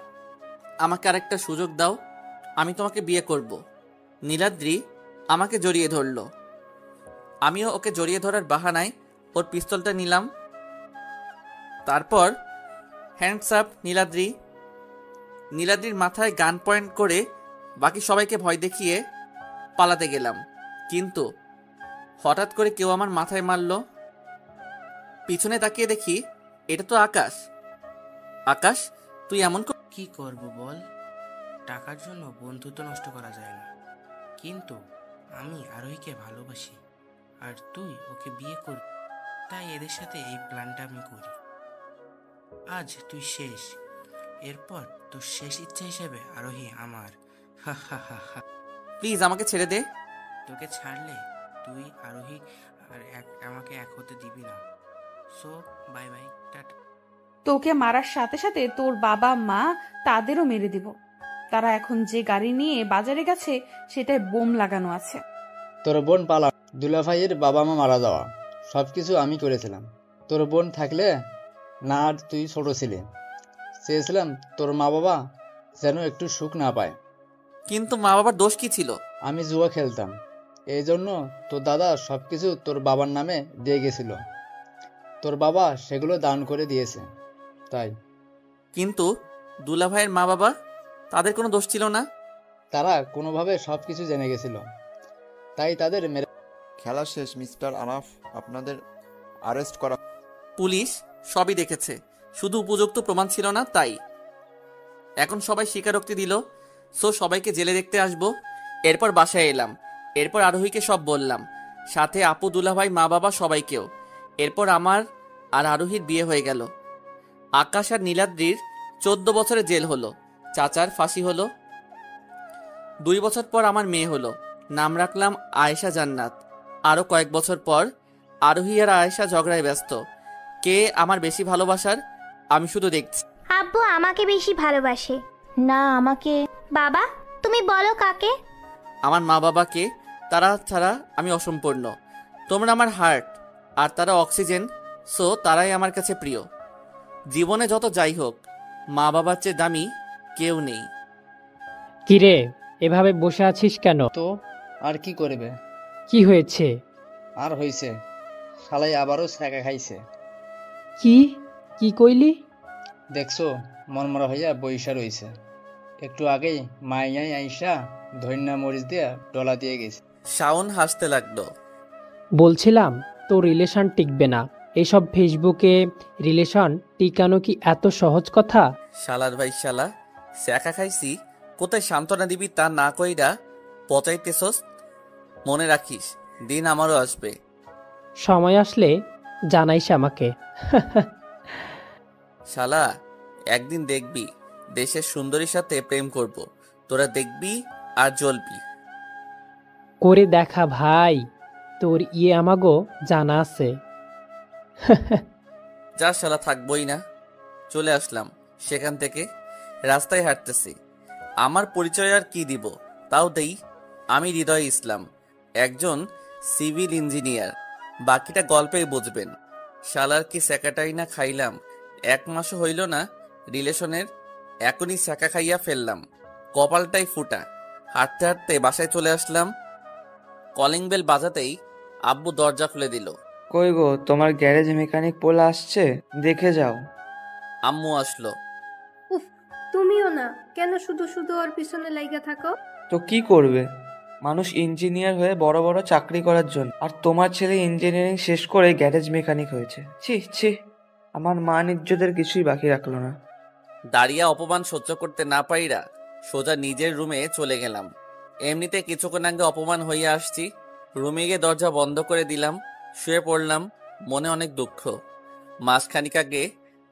আমাকে আরেকটা সুযোগ দাও, আমি তোমাকে বিয়ে করব। নীলাদ্রি আমাকে জড়িয়ে ধরল। আমিও ওকে জড়িয়ে ধরার বাহানায় ওর পিস্তলটা নিলাম। তারপর হ্যান্ডস আপ নীলাদ্রি। নীলাদ্রির মাথায় গান পয়েন্ট করে বাকি সবাইকে ভয় দেখিয়ে পালাতে গেলাম, কিন্তু হঠাৎ করে কেউ আমার মাথায় মারল। পিছনে তাকিয়ে দেখি এটা তো আকাশ। আকাশ, তুই এমন কি করব বল? টাকার জন্য বন্ধুত্ব নষ্ট করা যায় না, কিন্তু আমি আরোহীকে ভালোবাসি, আর তুই ওকে বিয়ে করবি, তাই এদের সাথে এই প্ল্যানটা আমি করি। আজ তুই শেষ, এরপর তোর শেষ ইচ্ছা হিসেবে আরোহী আমার। হা হা হা হা। প্লিজ আমাকে ছেড়ে দে। তোকে ছাড়লে তুই আরোহী আর আমাকে এক হতে দিবি না। So bye bye, tata. তোকে মারার সাথে সাথে তোর বাবা মা তাদেরও মেরে দিব। তারা এখন যে গাড়ি নিয়ে বাজারে গেছে সেটায় বোম লাগানো আছে। তোর বোন পালা, দুলাভাইয়ের বাবা মা মারা যাওয়া, সবকিছু আমি করেছিলাম। তোর বোন থাকলে না, আর তুই ছোট ছিলি, চেয়েছিলাম তোর মা বাবা যেন একটু সুখ না পায়। কিন্তু মা বাবার দোষ কি ছিল? আমি জুয়া খেলতাম, এই জন্য তোর দাদা সবকিছু তোর বাবার নামে দিয়ে গেছিল। তোর বাবা সেগুলো দান করে দিয়েছে, তাই। কিন্তু দুলাভাইয়ের মা বাবা, তাদের কোনো দোষ ছিল না। তারা কোনোভাবে সবকিছু জেনে গেছিল, তাই তাদের মেরে। খেলা শেষ মিস্টার আনাফ, আপনাদের অ্যারেস্ট করা। পুলিশ সবই দেখেছে, শুধু উপযুক্ত প্রমাণ ছিল না, তাই। এখন সবাই স্বীকারোক্তি দিল, সো সবাইকে জেলে দেখতে আসবো। এরপর বাসায় এলাম। এরপর আরোহীকে সব বললাম, সাথে আপু, দুলাভাই, মা বাবা সবাইকেও। এরপর আমার আর আরোহীর বিয়ে হয়ে গেল। আকাশ আর নীলাদ্রির 14 বছরের জেল হলো। চাচার ফাঁসি হলো। 2 বছর পর আমার মেয়ে হলো। নাম রাখলাম আয়েশা জান্নাত। আরো কয়েক বছর পর আরোহী আর আয়েশা ঝগড়ায় ব্যস্ত। কে আমার বেশি ভালোবাসার, আমি শুধু দেখছি। আব্বু আমাকে বেশি ভালোবাসে। না, আমাকে। বাবা, তুমি বলো কাকে? আমার মা বাবাকে, তারা ছাড়া আমি অসম্পূর্ণ। তোমরা আমার হার্ট, আর তারা অক্সিজেন, সো তারাই আমার কাছে প্রিয়। জীবনে যত যাই হোক, মা বাবার চেয়ে দামি কেউ নেই। কিরে, এভাবে বসে আছিস কেন? তো আর কি করবে? কি হয়েছে? আর হইছে, শালাই আবারও ছ্যাঁকা খাইছে। কি কি কইলি? দেখছো, মনমরা হইয়া বইসা রইছে। একটু আগেই মাইয়াই আইসা ধন্যা মরিচ দিয়া ডলা দিয়ে গেছে। শাওন হাসতে লাগলো। বলছিলাম তোর রিলেশন টিকবে না। এসব ফেসবুকে রিলেশন টিকানো কি এত সহজ কথা? শালার ভাই শালা, স্যাকা খাইছি, কোথায় সান্ত্বনা দিবি তা না কইরা পচাইতেছস। মনে রাখিস, দিন আমারও আসবে। সময় আসলে জানাইস আমাকে। শালা, একদিন দেখবি দেশের সুন্দরীর সাথে প্রেম করব, তোরা দেখবি আর জ্বলবি। করে দেখা ভাই, তোর আমাগো জানা আছে। যা শালা, থাকবই না। চলে আসলাম সেখান থেকে। রাস্তায় হাঁটতেছি। আমার পরিচয় আর কি দিব, তাও দেই। আমি হৃদয় ইসলাম, একজন সিভিল ইঞ্জিনিয়ার। বাকিটা গল্পেই বুঝবেন। শালার কি স্যাকাটাই না খাইলাম, 1 মাসও হইল না রিলেশনের, এখনই স্যাকা খাইয়া ফেললাম। কপালটাই ফুটা। হাঁটতে হাঁটতে বাসায় চলে আসলাম। কলিং বেল বাজাতেই আব্বু দরজা খুলে দিল। কই গো, তোমার গ্যারেজ মেকানিক পোলা আসছে, দেখে যাও। আম্মু আসলো। উফ, তুমিও না, কেন শুধু শুধু ওর পিছনে লাইগা থাকো? তো কি করবে, মানুষ ইঞ্জিনিয়ার হয়ে বড় বড় চাকরি করার জন্য, আর তোমার ছেলে ইঞ্জিনিয়ারিং শেষ করে গ্যারেজ মেকানিক হয়েছে। ছি ছি, আমার মান ইজ্জতের কিছুই বাকি রাখলো না। দাঁড়িয়ে অপমান সহ্য করতে না পাইরা সোজা নিজের রুমে চলে গেলাম। এমনিতে কিছুক্ষণ আগে অপমান হইয়া আসছি। রুমে গিয়ে দরজা বন্ধ করে দিলাম, শুয়ে পড়লাম। মনে অনেক দুঃখ। মাসখানিক আগে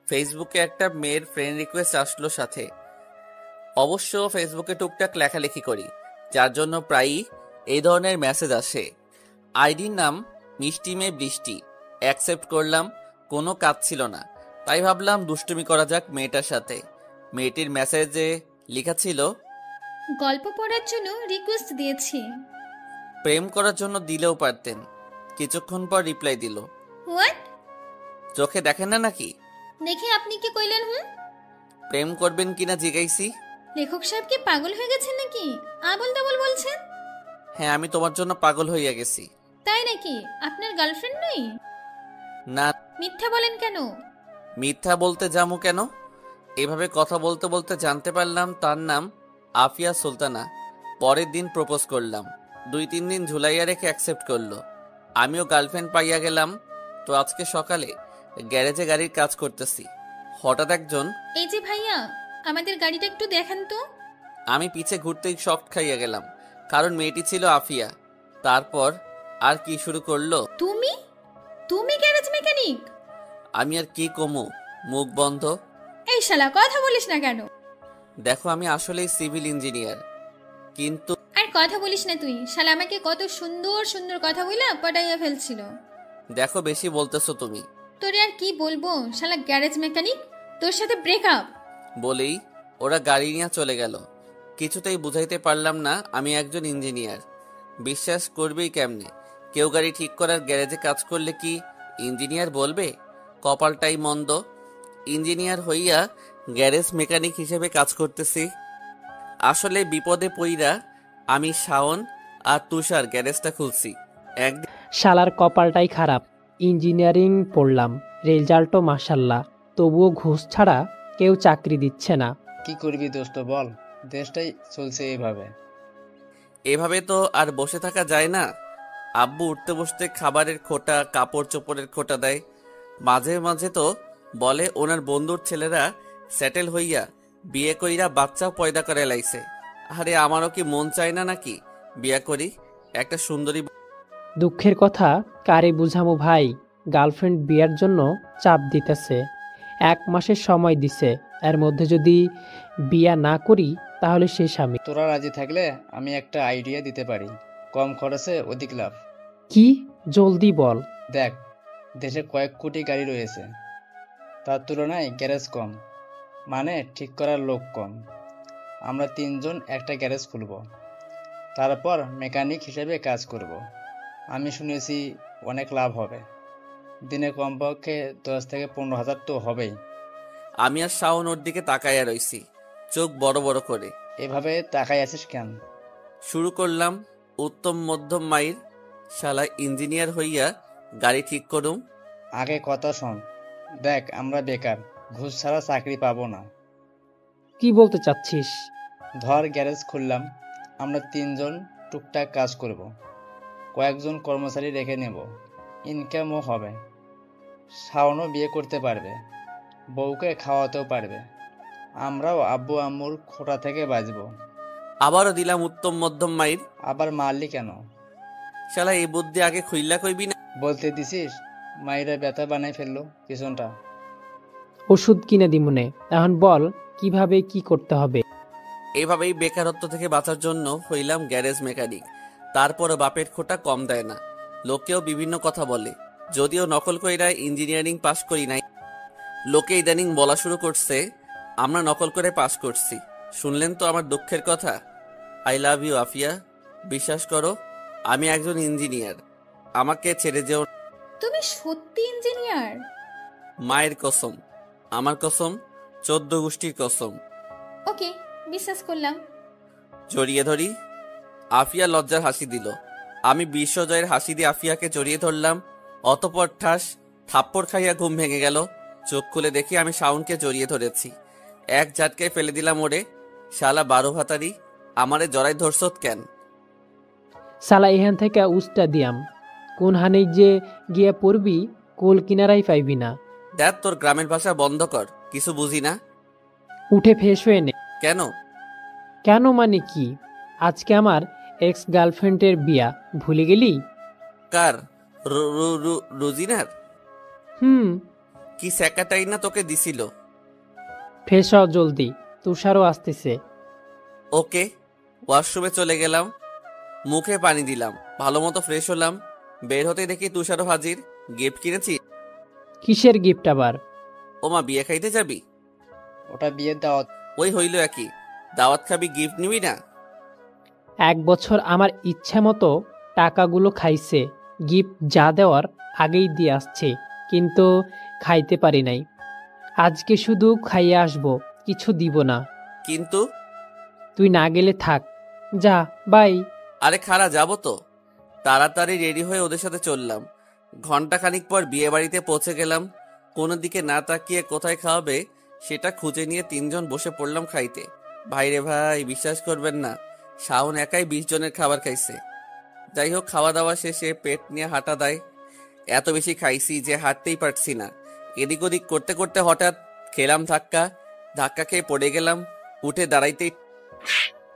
ফেসবুকে একটা মেয়ের ফ্রেন্ড রিকোয়েস্ট আসলো সাথে। অবশ্য ফেসবুকে টুকটাক লেখালেখি করি, যার জন্য প্রায়ই এই ধরনের মেসেজ আসে। আইডির নাম মিষ্টি মেয়ে বৃষ্টি। অ্যাকসেপ্ট করলাম। কোনো কাজ ছিল না, তাই ভাবলাম দুষ্টুমি করা যাক মেয়েটার সাথে। মেয়েটির মেসেজে লেখা ছিল, গল্প পড়ার জন্য রিকোয়েস্ট দিয়েছি। প্রেম করার জন্য দিলেও পারতেন। কিছুক্ষণ পর রিপ্লাই দিল, হোয়াট? চোখে দেখেন না নাকি? দেখে আপনি কি কইলেন? প্রেম করবেন কিনা জিজ্ঞাইছি। লেখক সাহেব কি পাগল হয়ে গেছেন নাকি? আবল তাবল বলছেন। হ্যাঁ, আমি তোমার জন্য পাগল হইয়া গেছি। তাই নাকি? আপনার গার্লফ্রেন্ড নেই? না। মিথ্যা বলেন কেন? মিথ্যা বলতে যামু কেন? এভাবে কথা বলতে বলতে জানতে পারলাম তার নাম আফিয়া সুলতানা। পরের দিন প্রপোজ করলাম। 2-3 দিন ঝুলাইয়া রেখে অ্যাকসেপ্ট করলো। আমিও গার্লফ্রেন্ড পাইয়া গেলাম। তো আজকে সকালে গ্যারেজে গাড়ির কাজ করতেছি, হঠাৎ একজন, এই যে ভাইয়া, আমাদের গাড়িটা একটু দেখেন তো। আমি পিছে ঘুরতেই শক খাইয়া গেলাম, কারণ মেয়েটি ছিল আফিয়া। তারপর আর কি শুরু করলো, তুমি তুমি গ্যারেজ মেকানিক? আমি আর কি কমু, মুখ বন্ধ। এই শালা, কথা বলিস না কেন? দেখো, আমি আসলেই সিভিল ইঞ্জিনিয়ার, কিন্তু আর কথা বলিস না তুই। শালা আমাকে কত সুন্দর সুন্দর কথা বইলা পটাইয়া ফেলছিল। দেখো, বেশি বলতেছো তুমি। তোরে আর কি বলবো, শালা গ্যারেজ মেকানিক, তোর সাথে ব্রেকআপ। বলেই ওরা গাড়ি নিয়ে চলে গেল। কিছুতেই বুঝাইতে পারলাম না আমি একজন ইঞ্জিনিয়ার। বিশ্বাস করবেই কেমনে? কেউ গাড়ি ঠিক করার গ্যারেজে কাজ করলে কি ইঞ্জিনিয়ার বলবে? কপালটাই মন্দ। ইঞ্জিনিয়ার হইয়া গ্যারেজ মেকানিক হিসেবে কাজ করতেছি। আসলে বিপদে পইরা আমি শাওন আর তুষার গ্যারেজটা খুলছি। একদিন শালার কপালটাই খারাপ। ইঞ্জিনিয়ারিং পড়লাম, রেজাল্টও মাশাল্লাহ, তবুও ঘুষ ছাড়া কেউ চাকরি দিচ্ছে না। কি করবি দোস্ত বল, দেশটাই চলছে এইভাবে। এভাবে তো আর বসে থাকা যায় না। আব্বু উঠতে বসতে খাবারের খোটা, কাপড় চোপড়ের খোটা দেয়। মাঝে মাঝে তো বলে ওনার বন্ধুর ছেলেরা সেটেল হইয়া বিয়ে কইরা বাচ্চাও পয়দা করে লাইছে। আরে আমারও কি মন চায় না নাকি বিয়ে করি একটা সুন্দরী? দুঃখের কথা কারে বুঝামো ভাই, গার্লফ্রেন্ড বিয়ের জন্য চাপ দিতেছে। 1 মাসের সময় দিছে, এর মধ্যে যদি বিয়া না করি তাহলে সে স্বামী। তোরা রাজি থাকলে আমি একটা আইডিয়া দিতে পারি, কম খরচে অধিক লাভ। কি? জলদি বল। দেখ, দেশে কয়েক কোটি গাড়ি রয়েছে, তার তুলনায় গ্যারেজ কম, মানে ঠিক করার লোক কম। আমরা 3 জন একটা গ্যারেজ খুলব, তারপর মেকানিক হিসেবে কাজ করব। আমি শুনেছি অনেক লাভ হবে, দিনে কমপক্ষে 10 থেকে 15 হাজার তো হবেই। আমি আর শাওন ওর দিকে তাকাইয়া রইছি, চোখ বড় বড় করে। এভাবে তাকাই আছিস কেন? শুরু করলাম উত্তম মধ্যম মাইর। শালা ইঞ্জিনিয়ার হইয়া গাড়ি ঠিক করুম। আগে কথা শোন। দেখ, আমরা বেকার, ঘুষ ছাড়া চাকরি পাবো না। কি বলতে চাচ্ছিস? ধর গ্যারেজ খুললাম, আমরা 3 জন টুকটাক কাজ করব, কয়েকজন কর্মচারী রেখে নেব, ইনকামও হবে। শাওনও বিয়ে করতে পারবে, বউকে খাওয়াতেও পারবে। আমরাও আব্বু আম্মুর খোটা থেকে বাঁচবো। আবারও দিলাম উত্তম মধ্যম মাইর। আবার মারলি কেন? শালা এই বুদ্ধি আগে খুইল্লা কইবি না। বলতে দিছিস, মাইরা ব্যথা বানাই ফেললো পিছনটা। ওষুধ কিনে দিমুনে, এখন বল কিভাবে কি করতে হবে। এইভাবেই বেকারত্ব থেকে বাঁচার জন্য হইলাম গ্যারেজ মেকানিক। তারপরও বাপের খোটা কম দেয় না। লোকেও বিভিন্ন কথা বলে, যদিও নকল কইরা ইঞ্জিনিয়ারিং পাশ করি নাই। লোকে ইদানিং বলা শুরু করছে আমরা নকল করে পাশ করছি। শুনলেন তো আমার দুঃখের কথা। I love you Afia. বিশ্বাস করো আমি একজন ইঞ্জিনিয়ার, আমাকে ছেড়ে যেও। তুমি সত্যি ইঞ্জিনিয়ার? মায়ের কসম, আমার কসম, 14 গোষ্ঠীর কসম। ওকে, বিশ্বাস করলাম। জড়িয়ে ধরি। আফিয়া লজ্জার হাসি দিল। আমি বিশ্বজয়ের হাসি দিয়ে আফিয়াকে জড়িয়ে ধরলাম। অতপর ঠাস থাপ্পড় খাইয়া ঘুম ভেঙে গেল। চোখ খুলে দেখি আমি শাওনকে জড়িয়ে ধরেছি। এক ঝাটকায় ফেলে দিলাম ওরে। শালা 12 ভাতারি, আমারে জড়াই ধরছত কেন? সালা এখান থেকে উস্টা দিয়াম, কোন হানে যে গিয়া পড়বি কোল কিনারাই পাইবি না। দেখ তোর গ্রামের ভাষা বন্ধ কর, কিছু বুঝি না। উঠে ফ্রেশ হয়ে নে। কেন? কেন মানে কি? আজকে আমার এক্স গার্লফ্রেন্ডের বিয়া, ভুলে গেলি? কার? রুজিনার? কি স্যাকাটাই না তোকে দিছিল? ফ্রেশ হও জলদি, তুষারও আসতেছে। ওকে। ওয়াশরুমে চলে গেলাম, মুখে পানি দিলাম, ভালো মতো ফ্রেশ হলাম। বের হতে দেখি তুষারও হাজির। গিফট কিনেছি। কিসের গিফট আবার? ওমা বিয়ে খাইতে যাবি? ওটা বিয়ের দাওয়াত। ওই হইল একই, দাওয়াত খাবি, গিফট নিবি না? 1 বছর আমার ইচ্ছা মতো টাকাগুলো খাইছে, গিফট যা দেওয়ার আগেই দিয়ে আসছে, কিন্তু খাইতে পারি নাই। আজকে শুধু খাইয়ে আসবো, কিছু দিব না। কিন্তু তুই না গেলে থাক, যা বাই। আরে খারা, যাবো তো। তাড়াতাড়ি রেডি হয়ে ওদের সাথে চললাম। ঘন্টাখানিক পর বিয়ে বাড়িতে পৌঁছে গেলাম। কোনো দিকে না তাকিয়ে কোথায় খাওয়াবে সেটা খুঁজে নিয়ে 3 জন বসে পড়লাম খাইতে। ভাইরে ভাই, বিশ্বাস করবেন না, শাওন একাই 20 জনের খাবার খাইছে। যাই হোক, খাওয়া দাওয়া শেষে পেট নিয়ে হাঁটা দেয়। এত বেশি খাইছি যে হাঁটতেই পারছি না। এদিক ওদিক করতে করতে হঠাৎ খেলাম ধাক্কা খেয়ে পড়ে গেলাম। উঠে দাঁড়াইতেই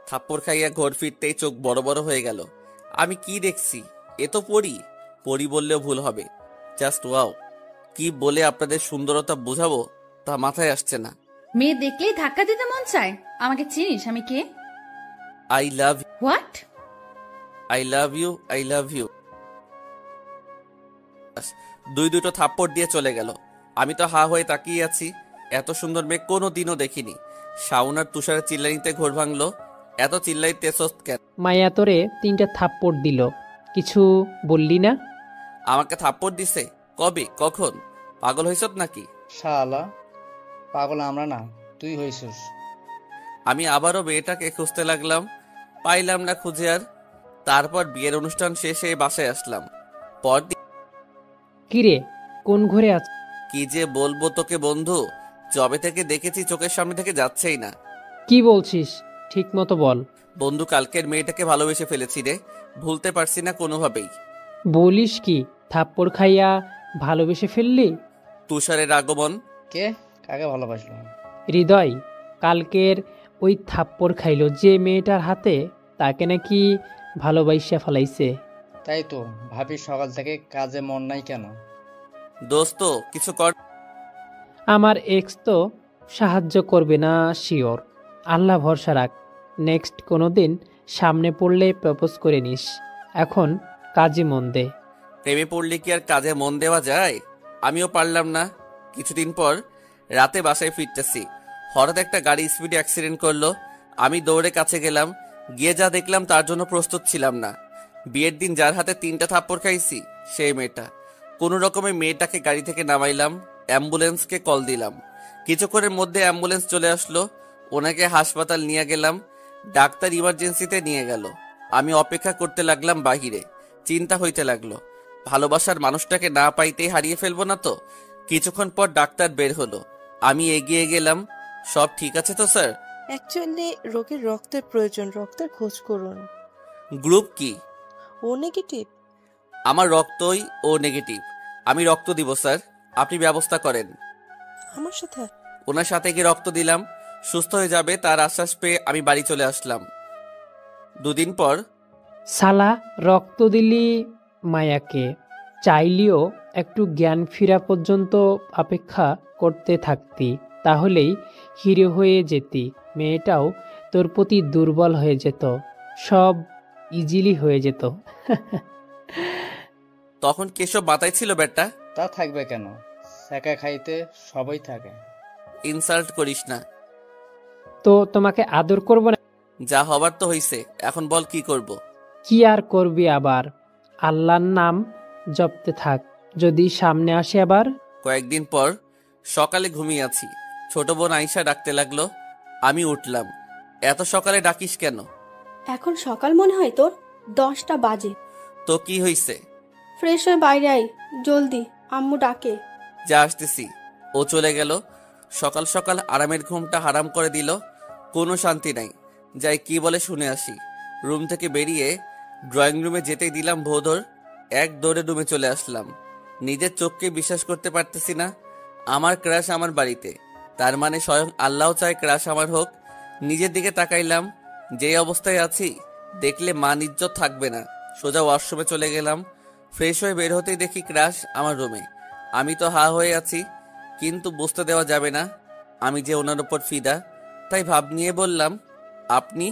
থাপ্পড় খাইয়া ঘর ফিরতেই চোখ বড় বড় হয়ে গেল। আমি কি দেখছি? এ তো পরি বললেও ভুল হবে। Just wow! কি বলে আপনাদের সুন্দরতা বোঝাবো তা মাথায় আসছে না। মেয়ে দেখলেই ধাক্কা দিতে মন চায়। আমাকে চিনিস আমি কে? I love what? I love you, I love you. 2 থাপ্পড় দিয়ে চলে গেল। আমি তো হা হয়ে তাকিয়ে আছি। এত সুন্দর মেয়ে কোনো দিনও দেখিনি। শাওন আর তুষারের চিল্লানিতে ঘোর ভাঙলো। এত চিল্লাইতে কেন? মায়া তোরে 3টা থাপ্পড় দিল, কিছু বললি না? আমাকে থাপ্পড় দিছে? কবে, কখন? পাগল হইছ নাকি? শালা, পাগল আমরা না, তুই হইছিস। আমি আবারও মেয়েটাকে খুঁজতে লাগলাম, পাইলাম না খুঁজে আর। তারপর বিয়ের অনুষ্ঠান শেষে বাসায় আসলাম। পরদিন কিরে, কোন ঘরে আছিস? কি যে বলবো তোকে বন্ধু, যবে থেকে দেখেছি চোখের সামনে থেকে যাচ্ছেই না। কি বলছিস, ঠিক মতো বল। বন্ধু, কালকের মেয়েটাকে ভালোবেসে ফেলেছি রে, ভুলতে পারছি না কোনোভাবেই। বলিস কি, থাপ্পড় খাইয়া ভালোবেসে ফেললি? তুষারের আগমন। কে কাকে ভালোবাসলো? হৃদয় কালকের ওই থাপ্পড় খাইলো যে মেয়েটার হাতে, তাকে নাকি ভালোবাসা ফেলাইছে। তাই তো ভাবি, সকাল থেকে কাজে মন নাই কেন? দোস্ত কিছু কর। আমার এক্স তো সাহায্য করবে না শিওর। আল্লাহ ভরসা রাখ, নেক্সট কোনো দিন সামনে পড়লে প্রপোজ করে নিস। এখন কাজে মন দে। প্রেমে পড়লে কি আর কাজে মন দেওয়া যায়? আমিও পারলাম না। কিছুদিন পর রাতে বাসায় ফিরতেছি, হঠাৎ একটা গাড়ি স্পিডে অ্যাক্সিডেন্ট করলো। আমি দৌড়ে কাছে গেলাম, গিয়ে যা দেখলাম তার জন্য প্রস্তুত ছিলাম না। বিয়ের দিন যার হাতে 3টা থাপ্পড় খাইছি সেই মেয়েটা। কোনো রকমে মেয়েটাকে গাড়ি থেকে নামাইলাম, অ্যাম্বুলেন্সকে কল দিলাম। কিছুক্ষণের মধ্যে অ্যাম্বুলেন্স চলে আসলো। ওনাকে হাসপাতাল নিয়ে গেলাম। ডাক্তার ইমার্জেন্সিতে নিয়ে গেল। আমি অপেক্ষা করতে লাগলাম বাহিরে। চিন্তা হইতে লাগলো, ভালোবাসার মানুষটাকে না পাইতেই হারিয়ে ফেলবো না তো। কিছুক্ষণ পর ডাক্তার বের হলো। আমি এগিয়ে গেলাম। সব ঠিক আছে তো স্যার? অ্যাকচুয়ালি রোগীর রক্তের প্রয়োজন, রক্তের খোঁজ করুন। গ্রুপ কি? ও নেগেটিভ। আমার রক্তই ও নেগেটিভ। আমি রক্ত দিব স্যার, আপনি ব্যবস্থা করেন। আমার সাথে? ওনার সাথে গিয়ে রক্ত দিলাম, সুস্থ হয়ে যাবে তার আশ্বাস পেয়ে আমি বাড়ি চলে আসলাম। 2 দিন পর শালা রক্ত দিলি মায়াকে, চাইলেও একটু জ্ঞান ফেরা পর্যন্ত অপেক্ষা করতে থাকতি, তাহলেই হিরো হয়ে যেতি। মেয়েটাও তোর প্রতি দুর্বল হয়ে যেত, সব ইজিলি হয়ে যেত। তখন কেশব মাথায় ছিল বেটা। তা থাকবে কেন, একা খাইতে সবাই থাকে। ইনসাল্ট করিস না। তো তোমাকে আদর করব না? যা হবার তো হইছে, এখন বল কি করব? কি আর করবি আবার, আল্লাহর নাম জপতে থাক, যদি সামনে আসে আবার। কয়েকদিন পর সকালে ঘুমিয়ে আছি, ছোট বোন আয়শা ডাকতে লাগলো। আমি উঠলাম। এত সকালে ডাকিস কেন? এখন সকাল মনে হয় তোর? 10টা বাজে। তো কি হইছে? ফ্রেশ হয়ে বাইরে আয় জলদি, আম্মু ডাকে। যা আসতেছি। ও চলে গেল। সকাল সকাল আরামের ঘুমটা হারাম করে দিল। কোনো শান্তি নাই। যাই কি বলে শুনে আসি। রুম থেকে বেরিয়ে ড্রয়িং রুমে যেতেই দিলাম ভোদর, এক দৌড়ে রুমে চলে আসলাম। নিজের চোখকে বিশ্বাস করতে পারতেছি না, আমার ক্রাশ আমার বাড়িতে। তার মানে স্বয়ং আল্লাহ চায় ক্রাশ আমার হোক। নিজের দিকে তাকাইলাম, যে অবস্থায় আছি দেখলে মান ইজ্জত থাকবে না। সোজা ওয়াশরুমে চলে গেলাম। ফ্রেশ হয়ে বের হতেই দেখি ক্রাশ আমার রুমে। আমি তো হা হয়ে আছি, কিন্তু বুঝতে দেওয়া যাবে না আমি যে ওনার উপর ফিদা। তাই ভাব নিয়ে বললাম, আপনি?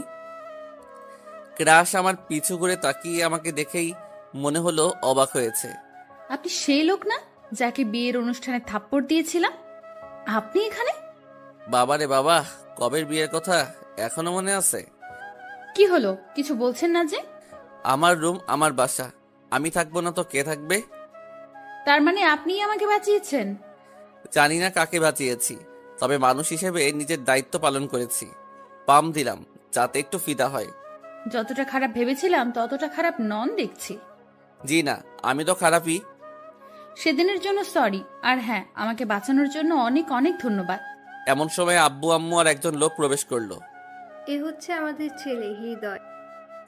ক্রাশ আমার পিছু ঘুরে তাকিয়ে আমাকে দেখেই মনে হলো অবাক হয়েছে। আপনি সেই লোক না যাকে বিয়ের অনুষ্ঠানে থাপ্পড় দিয়েছিলাম? আপনি এখানে? বাবারে বাবা, কবের বিয়ের কথা এখনো মনে আছে? কি হলো, কিছু বলছেন না যে? আমার রুম, আমার বাসা, আমি থাকবো না তো কে থাকবে? তার মানে আপনিই আমাকে বাঁচিয়েছেন? জানি না কাকে বাঁচিয়েছি, তবে মানুষ হিসেবে নিজের দায়িত্ব পালন করেছি। পাম দিলাম যাতে একটু ফিদা হয়। যতটা খারাপ ভেবেছিলাম ততটা খারাপ নন দেখছি। জি না, আমি তো খারাপই। সেদিনের জন্য সরি, আর হ্যাঁ, আমাকে বাঁচানোর জন্য অনেক অনেক ধন্যবাদ। এমন সময় আব্বু আম্মু আর একজন লোক প্রবেশ করলো। এ হচ্ছে আমাদের ছেলে হৃদয়।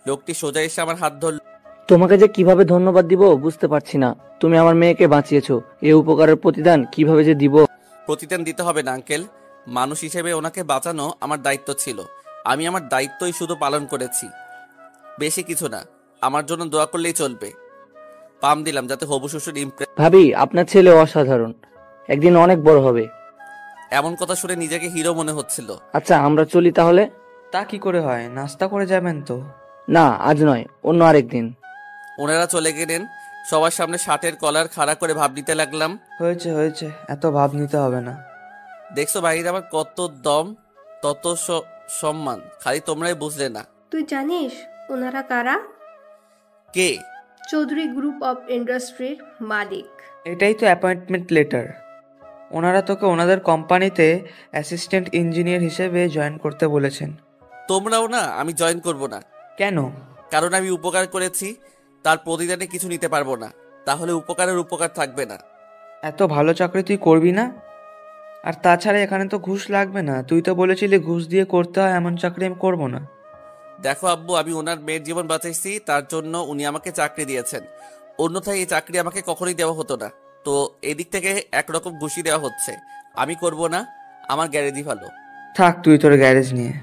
লোকটি সোজা এসে আমার হাত ধরল। তোমাকে যে কিভাবে ধন্যবাদ দিব বুঝতে পারছি না। তুমি আমার মেয়েকে বাঁচিয়েছো, এই উপকারের প্রতিদান কিভাবে যে দিব। প্রতিদান দিতে হবে না আঙ্কেল, মানুষ হিসেবে ওনাকে বাঁচানো আমার দায়িত্ব ছিল। আমি আমার দায়িত্বই শুধু পালন করেছি, বেশি কিছু না। আমার জন্য দোয়া করলেই চলবে। পাম দিলাম যাতে হবু শ্বশুর ইমপ্রেস। ভাবি, আপনার ছেলে অসাধারণ, একদিন অনেক বড় হবে। এমন কথা শুনে নিজেকে হিরো মনে হচ্ছিল। আচ্ছা আমরা চলি তাহলে। তা কি করে হয়, নাস্তা করে যাবেন তো? না আজ নয়, অন্য আরেকদিন। ওনারা চলে গেলেন। সবার সামনে শার্টের কলার খাড়া করে ভাব নিতে লাগলাম। হয়েছে হয়েছে, এত ভাব নিতে হবে না। দেখছো বাইরে আমার কত দম, তত সম্মান, খালি তোমরাই বুঝলে না। তুই জানিস ওনারা কারা? কে? চৌধুরী গ্রুপ অফ ইন্ডাস্ট্রির মালিক। এটাই তো অ্যাপয়েন্টমেন্ট লেটার। ওনারা তোকে ওনাদের কোম্পানিতে অ্যাসিস্ট্যান্ট ইঞ্জিনিয়ার হিসেবে জয়েন করতে বলেছেন। তোমরাও না, আমি জয়েন করব না। কেন? কারণ আমি উপকার করেছি, তার প্রতিদানে কিছু নিতে পারবো না। তাহলে উপকারের উপকার থাকবে না। এত ভালো চাকরি তুই করবি না? আর তাছাড়া এখানে তো ঘুষ লাগবে না। তুই তো বলেছিলি ঘুষ দিয়ে করতে হয়, এমন চাকরি আমি করবো না। দেখো আব্বু, আমি ওনার মেয়ের জীবন বাঁচাইছি, তার জন্য উনি আমাকে চাকরি দিয়েছেন। অন্যথায় এই চাকরি আমাকে কখনোই দেওয়া হতো না। তো এদিক থেকে একরকম ঘুষি দেওয়া হচ্ছে। আমি করব না, আমার গ্যারেজই ভালো। থাক তুই তোর গ্যারেজ নিয়ে,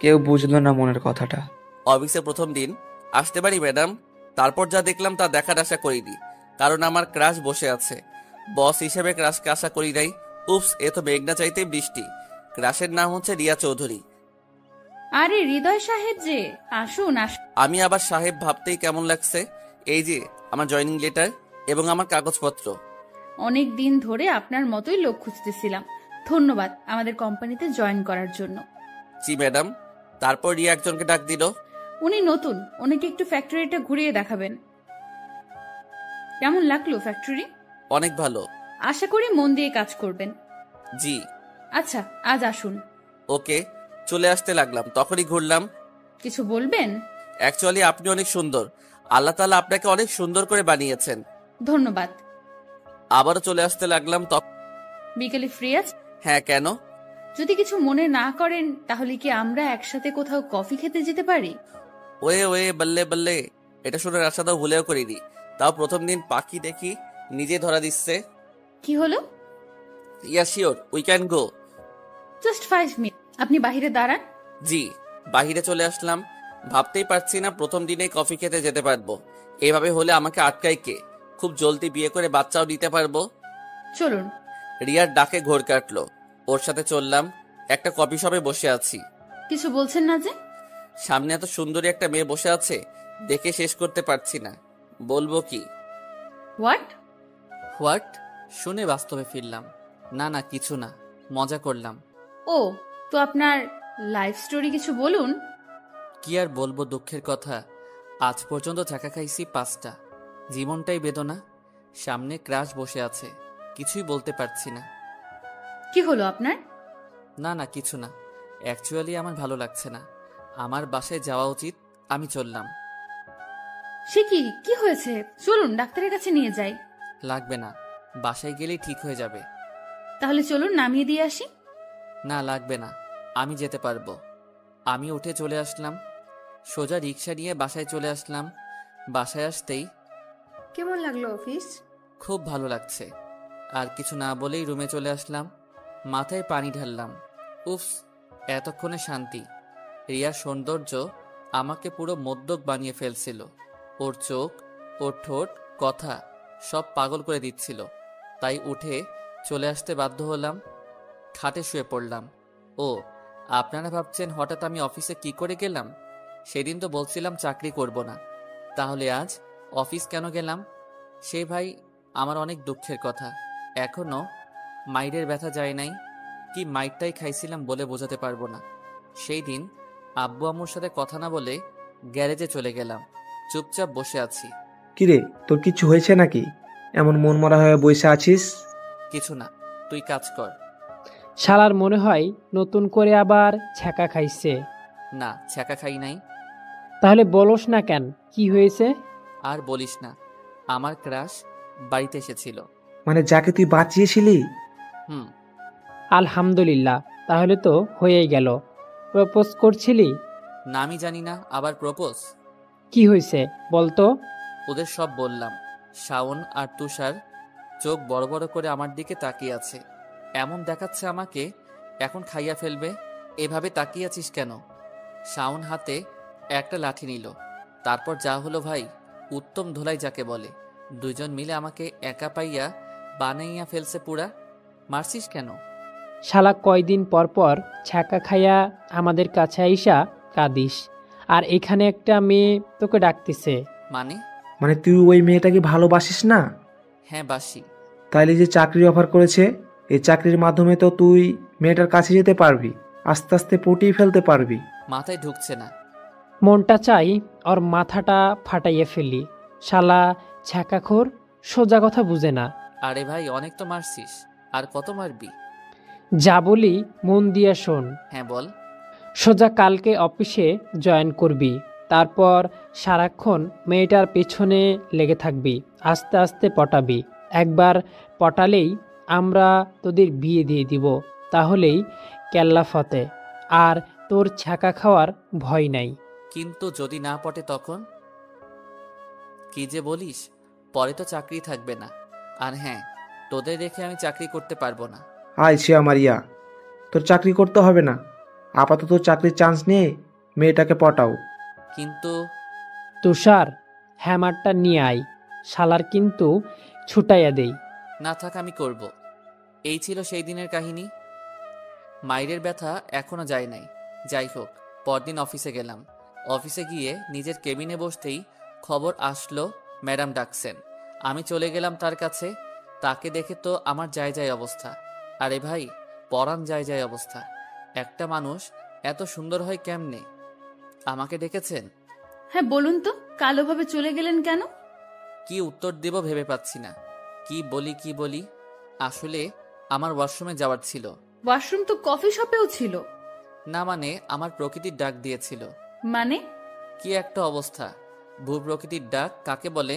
কেউ বুঝলো না মনের কথাটা। অফিসে প্রথম দিন, আসতে পারি ম্যাডাম? তারপর যা দেখলাম তা দেখার আশা করিনি, কারণ আমার ক্রাশ বসে আছে। বস হিসেবে ক্রাশকে আশা করি নাই। উপস, এ তো মেঘনা চাইতে বৃষ্টি। ক্রাশের নাম হচ্ছে রিয়া চৌধুরী। আরে হৃদয় সাহেব যে, আসুন আসুন। আমি আবার সাহেব ভাবতেই কেমন লাগছে। এই যে আমার জয়েনিং লেটার এবং আমার কাগজপত্র। অনেক দিন ধরে আপনার মতোই লোক খুঁজতেছিলাম। ধন্যবাদ আমাদের কোম্পানিতে জয়েন করার জন্য। জি ম্যাডাম। তারপর রিয়া একজনকে ডাক দিল। উনি নতুন, ওনাকে একটু ফ্যাক্টরিটা ঘুরিয়ে দেখাবেন। কেমন লাগলো ফ্যাক্টরি? অনেক ভালো। আশা করি মন দিয়ে কাজ করবেন। জি। আচ্ছা, আজ আসুন। ওকে। চলে আসতে লাগলাম, তখনই ঘুরলাম। কিছু বলবেন? অ্যাকচুয়ালি আপনি অনেক সুন্দর। আল্লাহ তাআলা আপনাকে অনেক সুন্দর করে বানিয়েছেন। ধন্যবাদ। আবারও চলে আসতে লাগলাম। বিকেলে ফ্রি আছে? হ্যাঁ, কেন? যদি কিছু মনে না করেন তাহলে কি আমরা একসাথে কোথাও কফি খেতে যেতে পারি? ওয়ে ওয়ে, বললে বললে, এটা শুনে আশাটাও ভুলেও করিনি। তাও প্রথম দিন পাখি দেখি নিজে ধরা দিচ্ছে। কি হলো? Yeah sure, we can go. Just 5 minute, আপনি বাহিরে দাঁড়ান। জি। বাহিরে চলে আসলাম। ভাবতেই পারছি না প্রথম দিনেই কফি খেতে যেতে পারবো। এভাবে হলে আমাকে আটকায় কে? খুব জলদি বিয়ে করে বাচ্চাও দিতে পারবো। চলুন। রিয়ার ডাকে ঘোর কাটলো, ওর সাথে চললাম। একটা কফি শপে বসে আছি। কিছু বলছেন না যে? সামনে এত সুন্দরী একটা মেয়ে বসে আছে, দেখে শেষ করতে পারছি না। বলবো কি? হোয়াট? শুনে বাস্তবে ফিরলাম। না না, কিছু না, মজা করলাম। ও, তো আপনার লাইফ স্টোরি কিছু বলুন। কি আর বলবো, দুঃখের কথা। আজ পর্যন্ত চাকা খাইছি 5টা। জীবনটাই বেদনা। সামনে ক্রাশ বসে আছে, কিছুই বলতে পারছি না। কি হলো আপনার? না না, কিছু না। অ্যাকচুয়ালি আমার ভালো লাগছে না। আমার বাসায় যাওয়া উচিত। আমি চললাম। সে কি হয়েছে? চলুন ডাক্তারের কাছে নিয়ে যাই। লাগবে না, বাসায় গেলেই ঠিক হয়ে যাবে। তাহলে চলুন নামিয়ে দিয়ে আসি। না লাগবে না, আমি যেতে পারবো। আমি উঠে চলে আসলাম। সোজা রিক্সা নিয়ে বাসায় চলে আসলাম। বাসায় আসতেই কেমন লাগলো অফিস? খুব ভালো লাগছে। আর কিছু না বলেই রুমে চলে আসলাম। মাথায় পানি ঢাললাম। উফস, এতক্ষণে শান্তি। রিয়ার সৌন্দর্য আমাকে পুরো মদ্যপ বানিয়ে ফেলছিল। ওর চোখ, ওর ঠোঁট, কথা সব পাগল করে দিচ্ছিল। তাই উঠে চলে আসতে বাধ্য হলাম। খাটে শুয়ে পড়লাম। ও, আপনারা ভাবছেন হঠাৎ আমি অফিসে কি করে গেলাম? সেদিন তো বলছিলাম চাকরি করব না, তাহলে আজ অফিস কেন গেলাম? সে ভাই আমার অনেক দুঃখের কথা। এখনো মাইরের ব্যথা যায় নাই। কি মাইরটাই খাইছিলাম বলে বোঝাতে পারবো না। সেই দিন আব্বু আম্মুর সাথে কথা না বলে গ্যারেজে চলে গেলাম। চুপচাপ বসে আছি। কিরে, তোর কিছু হয়েছে নাকি? এমন মন মরা হয়ে বসে আছিস? কিছু না, তুই কাজ কর। শালার মনে হয় নতুন করে আবার ছ্যাঁকা খাইছে। না, ছ্যাঁকা খাই নাই। তাহলে বলোস না কেন, কি হয়েছে? আর বলিস না, আমার ক্রাশ বাড়িতে এসেছিল। মানে যাকে তুই বাঁচিয়েছিলি? হুম। আলহামদুলিল্লাহ, তাহলে তো হয়েই গেল। প্রপোজ করছিলি? না, আমি জানি না। আবার প্রপোজ? কি হয়েছে বলতো? ওদের সব বললাম। শাওন আর তুষার চোখ বড় বড় করে আমার দিকে তাকিয়ে আছে। এমন দেখাচ্ছে আমাকে এখন খাইয়া ফেলবে। এভাবে তাকিয়ে আছিস কেন? শাওন হাতে একটা লাঠি নিল। তারপর যা হলো ভাই, উত্তম ধোলাই যাকে বলে। দুজন মিলে আমাকে একা পাইয়া বানাইয়া ফেলছে পুরা। মারছিস কেন? শালা কয়দিন পর পর ছ্যাঁকা খাইয়া আমাদের কাছে আইসা কাঁদিস, আর এখানে একটা মেয়ে তোকে ডাকতেছে। মানে তুই ওই মেয়েটাকে ভালোবাসিস না? হ্যাঁ, বাসি। তাইলে যে চাকরি অফার করেছে, এই চাকরির মাধ্যমে তো তুই মেয়েটার কাছে যেতে পারবি, আস্তে আস্তে পটিয়ে ফেলতে পারবি। মাথায় ঢুকছে না। মনটা চাই ওর মাথাটা ফাটাইয়ে ফেলি। শালা ছ্যাঁকাখোর, সোজা কথা বুঝে না। আরে ভাই, অনেক তো মারছিস, আর কত মারবি? যা বলি মন দিয়া শোন। হ্যাঁ বল। সোজা কালকে অফিসে জয়েন করবি। তারপর সারাক্ষণ মেয়েটার পেছনে লেগে থাকবি, আস্তে আস্তে পটাবি। একবার পটালেই আমরা তোদের বিয়ে দিয়ে দিব, তাহলেই কেল্লা ফতে। আর তোর ছ্যাঁকা খাওয়ার ভয় নাই। কিন্তু যদি না পটে তখন? কি যে বলিস, পরে তো চাকরি থাকবে না। আর হ্যাঁ, তোদের রেখে আমি চাকরি করতে পারবো না। আয় শিয়া মারিয়া, তোর চাকরি করতে হবে না। আপাতত চাকরির চান্স নিয়ে মেয়েটাকে পটাও। কিন্তু তুষার, হ্যামারটা নিয়ে আয়, শালার কিন্তু ছুটাইয়া দেই। না থাক, আমি করব। এই ছিল সেই দিনের কাহিনী। মাইরের ব্যথা এখনো যায় নাই। যাই হোক, পরদিন অফিসে গেলাম। অফিসে গিয়ে নিজের কেবিনে বসতেই খবর আসলো ম্যাডাম ডাকছেন। আমি চলে গেলাম তার কাছে। তাকে দেখে তো আমার যায় যায় অবস্থা। আরে ভাই, পরাণ যায় যায় অবস্থা। একটা মানুষ এত সুন্দর হয় কেমনে? আমাকে ডেকেছেন? হ্যাঁ বলুন তো, কালোভাবে চলে গেলেন কেন? কি উত্তর দেব ভেবে পাচ্ছি না। কি বলি। আসলে আমার ওয়াশরুমে যাওয়ার ছিল। ওয়াশরুম তো কফি শপেও ছিল। না মানে, আমার প্রকৃতির ডাক দিয়েছিল। মানে? কি একটা অবস্থা। ভূ প্রকৃতির ডাক কাকে বলে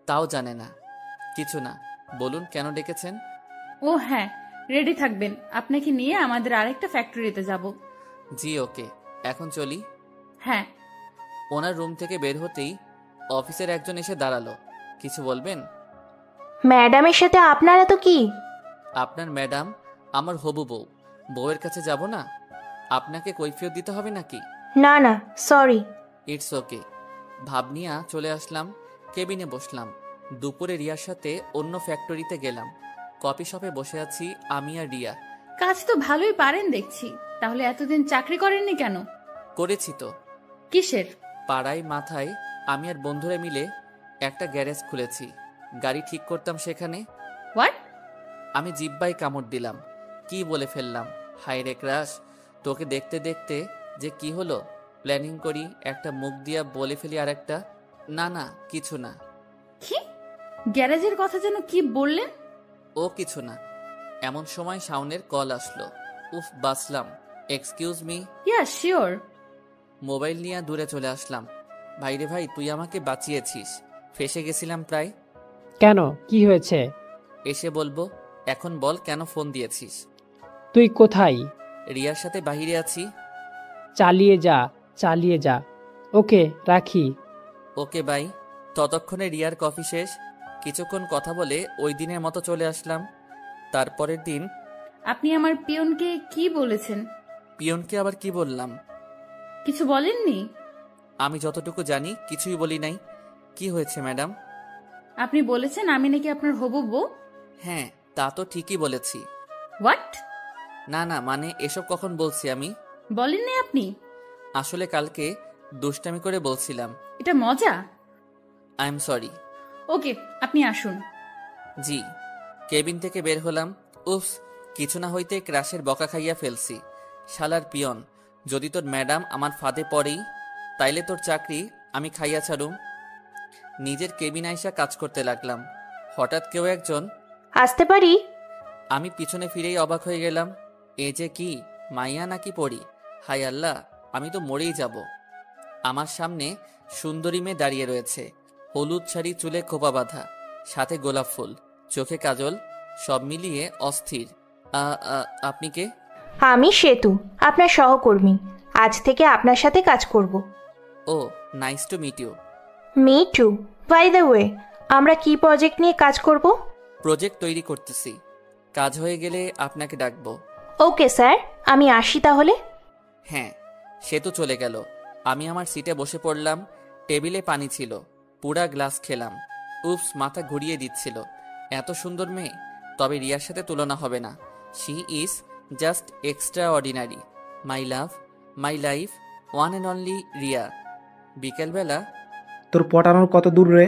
তাও জানে না। কিছু না, বলুন কেন ডেকেছেন? ও হ্যাঁ, রেডি থাকবেন, আপনাকে নিয়ে আমাদের আরেকটা ফ্যাক্টরিতে যাব। জি ওকে, এখন চলি। হ্যাঁ। ওনার রুম থেকে বের হতেই অফিসের একজন এসে দাঁড়ালো। কিছু বলবেন? ম্যাডামের সাথে আপনার এত কি? আপনার ম্যাডাম আমার হবু বউ, বউয়ের কাছে যাব না? আপনাকে কৈফিয়ত দিতে হবে নাকি? না না, সরি। It's okay. ভাবনিয়া চলে আসলাম, কেবিনে বসলাম। দুপুরে রিয়ার সাথে অন্য ফ্যাক্টরিতে গেলাম। কফি শপে বসে আছি আমি আর রিয়া। কাজ তো ভালোই পারেন দেখছি, তাহলে এতদিন চাকরি করেননি কেন? করেছি তো। কিসের? পাড়ায় মাথায় আমি আর বন্ধুরা মিলে একটা গ্যারেজ খুলেছি, গাড়ি ঠিক করতাম সেখানে। হোয়াট? আমি জিব্বায় কামড় দিলাম, কি বলে ফেললাম। হায় রে ক্রাশ, তোকে দেখতে দেখতে যে কি হলো। প্ল্যানিং করি, একটা মুখ দিয়া বলে ফেলি আর একটা। না না, কিছু না। কি গ্যারেজের কথা যেন কি বললেন? ও কিছু না। এমন সময় শাওনের কল আসলো। উফ, বাসলাম। Excuse me. Yeah sure. Mobile নিয়ে দূরে চলে আসলাম। ভাইরে ভাই, তুই আমাকে বাঁচিয়েছিস, ফেসে গেছিলাম প্রায়। কেন, কি হয়েছে? এসে বলবো। এখন বল, কেন ফোন দিয়েছিস? তুই কোথায়? রিয়ার সাথে বাহিরে আছি। চালিয়ে যা, চালিয়ে যা। ওকে, রাখি। Okay bye. ততক্ষণে রিয়ার কফি শেষ। কিছুক্ষণ কথা বলে ওই দিনের মতো চলে আসলাম। তারপরের দিন। আপনি আমার পিয়নকে কি বলেছেন? পিয়নকে আবার কি বললাম? কিছু বলেননি? আমি যতটুকু জানি কিছুই বলি নাই। কি হয়েছে ম্যাডাম? আপনি বলেছেন আমি নাকি আপনার হবু বউ? হ্যাঁ, তা তো ঠিকই বলেছি। হোয়াট? না না, মানে এসব কখন বলছি আমি? বলেননি আপনি? আসলে কালকে দুষ্টামি করে বলছিলাম। এটা মজা। I am sorry. ওকে, আপনি আসুন। জি। কেবিন থেকে বের হলাম। উফ, কিছু না হইতে ক্রাশের বকা খাইয়া ফেলছি। শালার পিয়ন, যদি তোর ম্যাডাম আমার ফাঁদে পড়েই, তাইলে তোর চাকরি আমি খাইয়া ছাড়ুম। নিজের কেবিন আইসা কাজ করতে লাগলাম। হঠাৎ কেউ একজন, আসতে পারি? আমি পিছনে ফিরেই অবাক হয়ে গেলাম। এ যে কি, মাইয়া নাকি পড়ি? হাই আল্লাহ, আমি তো মরেই যাব। আমার সামনে সুন্দরী মেয়ে দাঁড়িয়ে রয়েছে। হলুদ শাড়ি, চুলে খোপা বাঁধা, সাথে গোলাপ ফুল, চোখে কাজল, সব মিলিয়ে অস্থির। আপনি কে? আমি সেতু, আপনার সহকর্মী। আজ থেকে আপনার সাথে কাজ করব। ও, nice to meet you. Me too. By the way, আমরা কি প্রজেক্ট নিয়ে কাজ করব? প্রজেক্ট তৈরি করতেছি, কাজ হয়ে গেলে আপনাকে ডাকবো। ওকে স্যার, আমি আসি তাহলে। হ্যাঁ। সেতু চলে গেল। আমি আমার সিটে বসে পড়লাম। টেবিলে পানি ছিল, পুরা গ্লাস খেলাম। উপস, মাথা ঘুরিয়ে দিচ্ছিল। এত সুন্দর মেয়ে, তবে রিয়ার সাথে তুলনা হবে না। She is just extra ordinary. My love, my life, one and only Riya. বিকেলবেলা। তোর পটানোর কত দূর রে?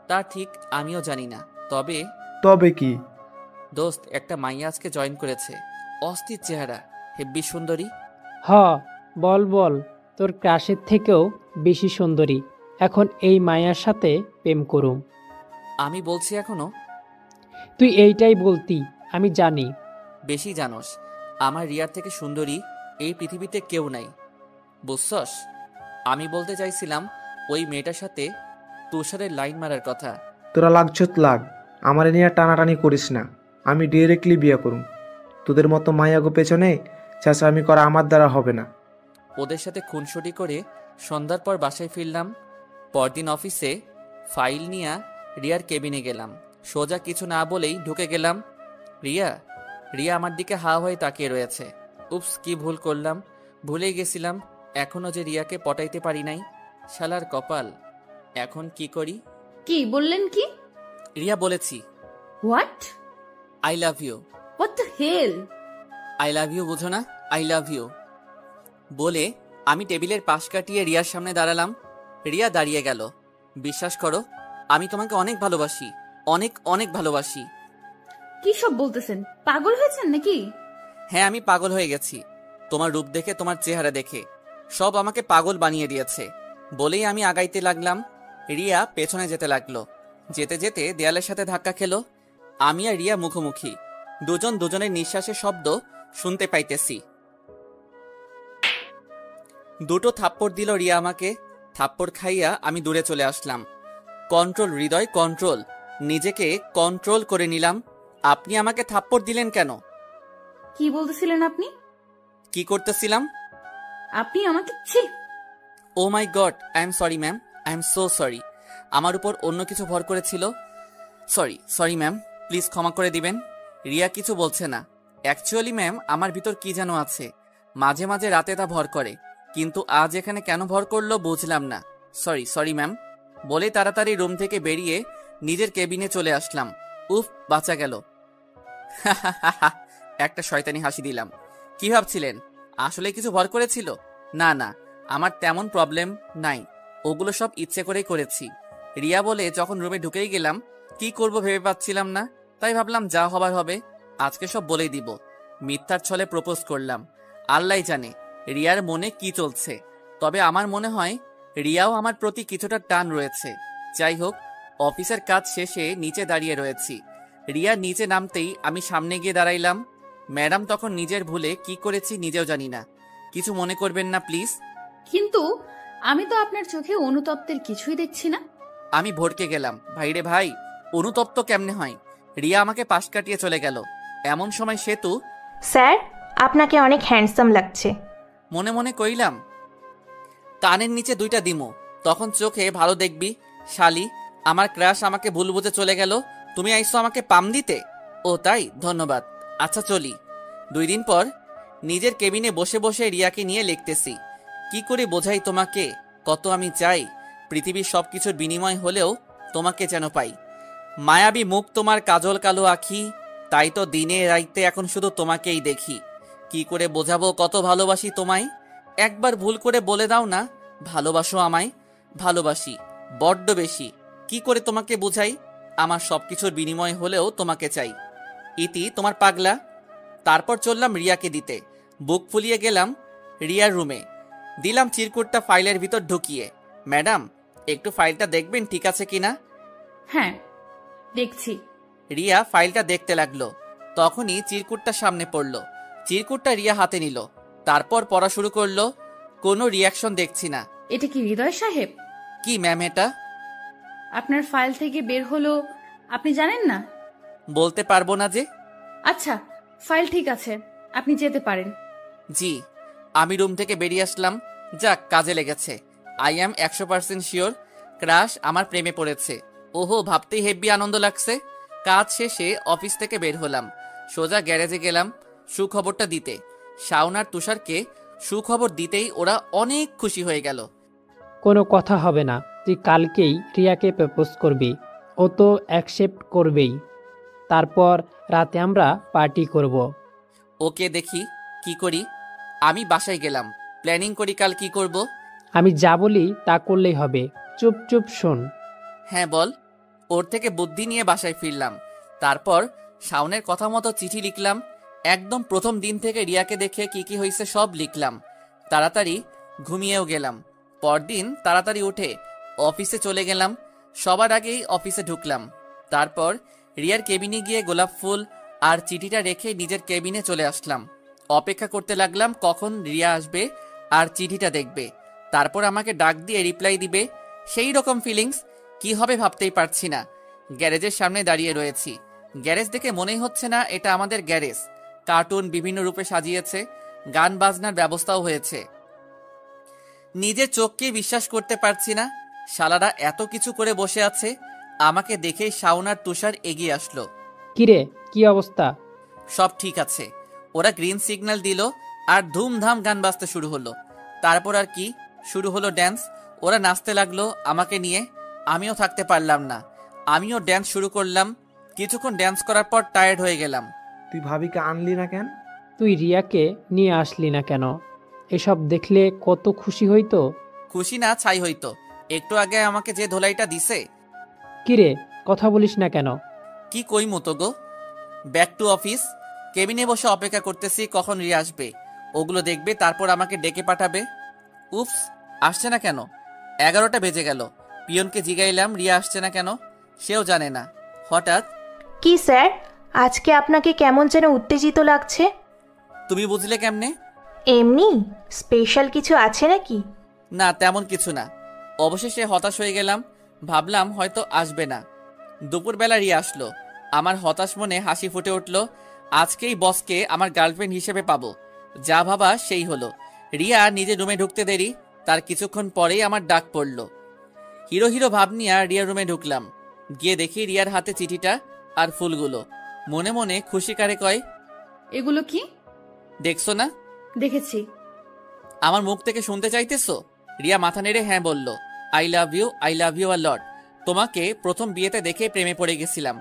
তা ঠিক আমিও জানি না, তবে তবে কি? দোস্ত, একটা মাইয়া আজকে জয়েন করেছে। অস্থির চেহারা, হেব্বি সুন্দরী। হ, বল বল, তোর ক্রাশের থেকেও বেশি সুন্দরী। এখন এই মায়ার সাথে প্রেম করুম। আমি বলছি এখনো? তুই এইটাই বলতি, আমি জানি। বেশি জানোস, আমার রিয়ার থেকে সুন্দরী এই পৃথিবীতে কেউ নাই, বুঝছস? আমি বলতে চাইছিলাম ওই মেয়েটার সাথে তুষারের লাইন মারার কথা। তোরা লাগছত লাগ, আমার নিয়ে টানাটানি করিস না। আমি ডিরেক্টলি বিয়ে করুম। তোদের মতো মায়াগো পেছনে চেঁচামি করা আমার দ্বারা হবে না। ওদের সাথে খুনসুটি করে সন্ধ্যার পর বাসায় ফিরলাম। পরদিন অফিসে ফাইল নিয়ে রিয়ার কেবিনে গেলাম। সোজা কিছু না বলেই ঢুকে গেলাম। রিয়া রিয়া আমার দিকে হা হয়ে তাকিয়ে রয়েছে। উপস, কি ভুল করলাম, ভুলেই গেছিলাম এখনো যে রিয়াকে পটাইতে পারি নাই। শালার কপাল, এখন কি করি? কি বললেন? কি রিয়া বলেছি। What? I love you. What the hell? I love you বুঝো না? আই লাভ ইউ বলে আমি টেবিলের পাশ কাটিয়ে রিয়ার সামনে দাঁড়ালাম। রিয়া দাঁড়িয়ে গেল। বিশ্বাস করো, আমি তোমাকে অনেক ভালোবাসি, অনেক অনেক ভালোবাসি। কি সব বলতেছেন? পাগল হয়েছেন নাকি? হ্যাঁ, আমি পাগল হয়ে গেছি। তোমার রূপ দেখে, তোমার চেহারা দেখে, সব আমাকে পাগল বানিয়ে দিয়েছে। বলেই আমি আগাইতে লাগলাম। রিয়া পেছনে যেতে লাগলো। যেতে যেতে দেয়ালের সাথে ধাক্কা খেলো। আমি আর রিয়া মুখোমুখি, দুজন দুজনের নিঃশ্বাসের শব্দ শুনতে পাইতেছি। দুটো থাপ্পড় দিল রিয়া আমাকে। থাপ্পড় খাইয়া আমি দূরে চলে আসলাম। কন্ট্রোল হৃদয়, কন্ট্রোল। নিজেকে কন্ট্রোল করে নিলাম। আপনি আমাকে থাপ্পড় দিলেন কেন? কি বলতেছিলেন আপনি? কি করতেছিলাম? আপনি আমাকে ছি। Oh my God, I am sorry ma'am, I am so sorry. আমার উপর অন্য কিছু ভর করেছিল। সরি ম্যাম, প্লিজ ক্ষমা করে দিবেন। রিয়া কিছু বলছে না। অ্যাকচুয়ালি ম্যাম, আমার ভিতর কি যেন আছে, মাঝে মাঝে রাতে তা ভর করে, কিন্তু আজ এখানে কেন ভর করলো বুঝলাম না। সরি ম্যাম বলে তাড়াতাড়ি রুম থেকে বেরিয়ে নিজের কেবিনে চলে আসলাম। উফ, বাঁচা গেল। একটা শয়তানি হাসি দিলাম। কি ভাবছিলেন আসলে কিছু ভর করেছিল? না, আমার তেমন প্রবলেম নাই, ওগুলো সব ইচ্ছে করেই করেছি। রিয়া বলে যখন রুমে ঢুকেই গেলাম, কি করব ভেবে পাচ্ছিলাম না, তাই ভাবলাম যা হবার হবে, আজকে সব বলেই দিব। মিথ্যার ছলে প্রপোজ করলাম। আল্লাহ জানে রিয়ার মনে কি চলছে, তবে আমার মনে হয় রিয়াও আমার প্রতি কিছুটা টান রয়েছে। যাই হোক, অফিসের কাজ শেষে নিচে দাঁড়িয়ে রয়েছি। রিয়া নিচে নামতেই আমি সামনে গিয়ে দাঁড়াইলাম। ম্যাডাম তখন নিজের ভুলে কি করেছি নিজেও জানি না, কিছু মনে করবেন না প্লিজ। কিন্তু আমি তো আপনার চোখে অনুতপ্তের কিছুই দেখছি না। আমি ভড়কে গেলাম। ভাইরে ভাই, অনুতপ্ত কেমনে হয়? রিয়া আমাকে পাশ কাটিয়ে চলে গেল। এমন সময় সেতু, স্যার আপনাকে অনেক হ্যান্ডসাম লাগছে। মনে মনে কইলাম, কানের নিচে 2টা দিমো, তখন চোখে ভালো দেখবি। শালি, আমার ক্রাশ আমাকে ভুল বুঝে চলে গেল, তুমি আইসো আমাকে পাম দিতে। ও তাই, ধন্যবাদ। আচ্ছা চলি। 2 দিন পর নিজের কেবিনে বসে বসে রিয়াকে নিয়ে লিখতেছি। কি করে বোঝাই তোমাকে কত আমি চাই, পৃথিবীর সবকিছুর বিনিময় হলেও তোমাকে যেন পাই। মায়াবী মুখ তোমার, কাজল কালো আখি, তাই তো দিনে রাইতে এখন শুধু তোমাকেই দেখি। কি করে বোঝাবো কত ভালোবাসি তোমায়, একবার ভুল করে বলে দাও না ভালোবাসো আমায়। ভালোবাসি বড্ড বেশি, কি করে তোমাকে বোঝাই, আমার সবকিছুর বিনিময় হলেও তোমাকে চাই। ইতি তোমার পাগলা। তারপর চললাম রিয়াকে দিতে। বুক ফুলিয়ে গেলাম রিয়ার রুমে, দিলাম চিরকুটটা ফাইলের ভিতর ঢুকিয়ে। ম্যাডাম, একটু ফাইলটা দেখবেন ঠিক আছে কিনা? হ্যাঁ দেখছি। রিয়া ফাইলটা দেখতে লাগলো, তখনই চিরকুটটা সামনে পড়লো। চিরকুটটা রিয়া হাতে নিল, তারপর পড়া শুরু করলো। কোনো রিয়াকশন দেখছি না। এটা কি হৃদয় সাহেব? কি ম্যাম এটা? আপনার ফাইল থেকে বের হলো, আপনি জানেন না? বলতে পারবো না যে। আচ্ছা, ফাইল ঠিক আছে, আপনি যেতে পারেন। জি। আমি রুম থেকে বেরিয়ে আসলাম। যাক, কাজে লেগেছে। আই অ্যাম 100% শিওর ক্রাশ আমার প্রেমে পড়েছে। ওহো, ভাবতেই হেব্বি আনন্দ লাগছে। কাজ শেষে অফিস থেকে বের হলাম, সোজা গ্যারেজে গেলাম সুখবরটা দিতে। শাওন আর তুষারকে সুখবর দিতেই ওরা অনেক খুশি হয়ে গেল। কোনো কথা হবে না, তুই কালকেই রিয়াকে প্রপোজ করবি, ও তো অ্যাকসেপ্ট করবেই। তারপর রাতে আমরা পার্টি করব। ওকে, দেখি কি করি। আমি বাসায় গেলাম, প্ল্যানিং করি কাল কি করব। আমি যা বলি তা করলেই হবে, চুপ চুপ শোন। হ্যাঁ বল। ওর থেকে বুদ্ধি নিয়ে বাসায় ফিরলাম। তারপর শাওনের কথা মতো চিঠি লিখলাম। একদম প্রথম দিন থেকে রিয়াকে দেখে কি কি হয়েছে সব লিখলাম। তাড়াতাড়ি ঘুমিয়েও গেলাম। পরদিন তাড়াতাড়ি উঠে অফিসে চলে গেলাম। সবার আগেই অফিসে ঢুকলাম। তারপর রিয়ার কেবিনে গিয়ে গোলাপ ফুল আর চিঠিটা রেখে নিজের কেবিনে চলে আসলাম। অপেক্ষা করতে লাগলাম কখন রিয়া আসবে আর চিঠিটা দেখবে, তারপর আমাকে ডাক দিয়ে রিপ্লাই দিবে। সেই রকম ফিলিংস কি হবে ভাবতেই পারছি না। গ্যারেজের সামনে দাঁড়িয়ে রয়েছি। গ্যারেজ দেখে মনেই হচ্ছে না এটা আমাদের গ্যারেজ। কার্টুন বিভিন্ন রূপে সাজিয়েছে, গান বাজনার ব্যবস্থাও হয়েছে। নিজের চোখকে বিশ্বাস করতে পারছি না, শালারা এত কিছু করে বসে আছে। আমাকে দেখেই শাওন আর তুষার এগিয়ে আসলো। কিরে, কি অবস্থা? সব ঠিক আছে। ওরা গ্রিন সিগন্যাল দিল আর ধুমধাম গান বাজতে শুরু হলো। তারপর আর কি, শুরু হলো ড্যান্স। ওরা নাচতে লাগলো আমাকে নিয়ে, আমিও থাকতে পারলাম না, আমিও ড্যান্স শুরু করলাম। কিছুক্ষণ ড্যান্স করার পর টায়ার্ড হয়ে গেলাম। তুই ভাবিকে আনলি না কেন? তুই রিয়াকে নিয়ে আসলি না কেন? এসব দেখলে কত খুশি হইতো। খুশি না ছাই হইতো। একটু আগে আমাকে যে ধোলাইটা দিছে। কিরে, কথা বলিস না কেন? কি কই মতো গো। Back to office. কেবিনে বসে অপেক্ষা করতেছি কখন রিয়া আসবে, ওগুলো দেখবে, তারপর আমাকে ডেকে পাঠাবে। উপস, আসছে না কেন? 11টা বেজে গেল। পিয়নকে জিগাইলাম রিয়া আসছে না কেন, সেও জানে না। হঠাৎ, কি স্যার, আজকে আপনাকে কেমন যেন উত্তেজিত লাগছে। তুমি বুঝলে কেমনে? এমনি স্পেশাল কিছু আছে নাকি? না, তেমন কিছু না। অবশেষে হতাশ হয়ে গেলাম, ভাবলাম হয়তো আসবে না। দুপুরবেলা রিয়া আসলো। আমার হতাশ মনে হাসি ফুটে উঠল। আজকেই বসকে আমার গার্লফ্রেন্ড হিসেবে পাবো, যা ভাবা সেই হলো। রিয়া নিজের রুমে ঢুকতে দেরি, তার কিছুক্ষণ পরেই আমার ডাক পড়ল। হিরো হিরো ভাব নিয়ে রিয়ার রুমে ঢুকলাম। গিয়ে দেখি রিয়ার হাতে চিঠিটা আর ফুলগুলো। মনে মনে খুশি কারে কয়, এগুলো কি? দেখছো না? দেখেছি। আমার মুখ থেকে শুনতে চাইতেছো? রিয়া মাথা নেড়ে হ্যাঁ বলল। আই লাভ ইউ আ লট। তোমাকে প্রথম বিয়েতে দেখে প্রেমে পড়ে গেছিলাম।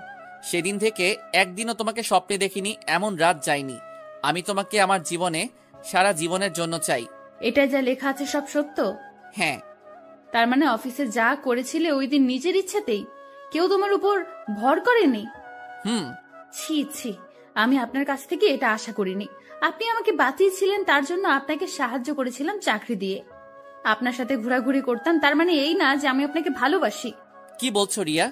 সেদিন থেকে একদিনও তোমাকে স্বপ্নে দেখিনি, এমন রাত যায়নি। আমি তোমাকে আমার জীবনে সারা জীবনের জন্য চাই। এটা যা লেখা আছে সব সত্য? হ্যাঁ। তার মানে অফিসে যা করেছিলে ওই দিন নিজের ইচ্ছেতেই? কেউ তোমার উপর ভর করেনি? ছি ছি, আমি আপনার কাছ থেকে এটা আশা করিনি। আপনি আমাকে বাঁচিয়েছিলেন, তার জন্য আপনাকে সাহায্য করেছিলাম চাকরি দিয়ে। আপনার সাথে ঘোরাঘুরি করতাম, তার মানে এই না যে আমি আপনাকে ভালোবাসি। কি বলছো রিয়া?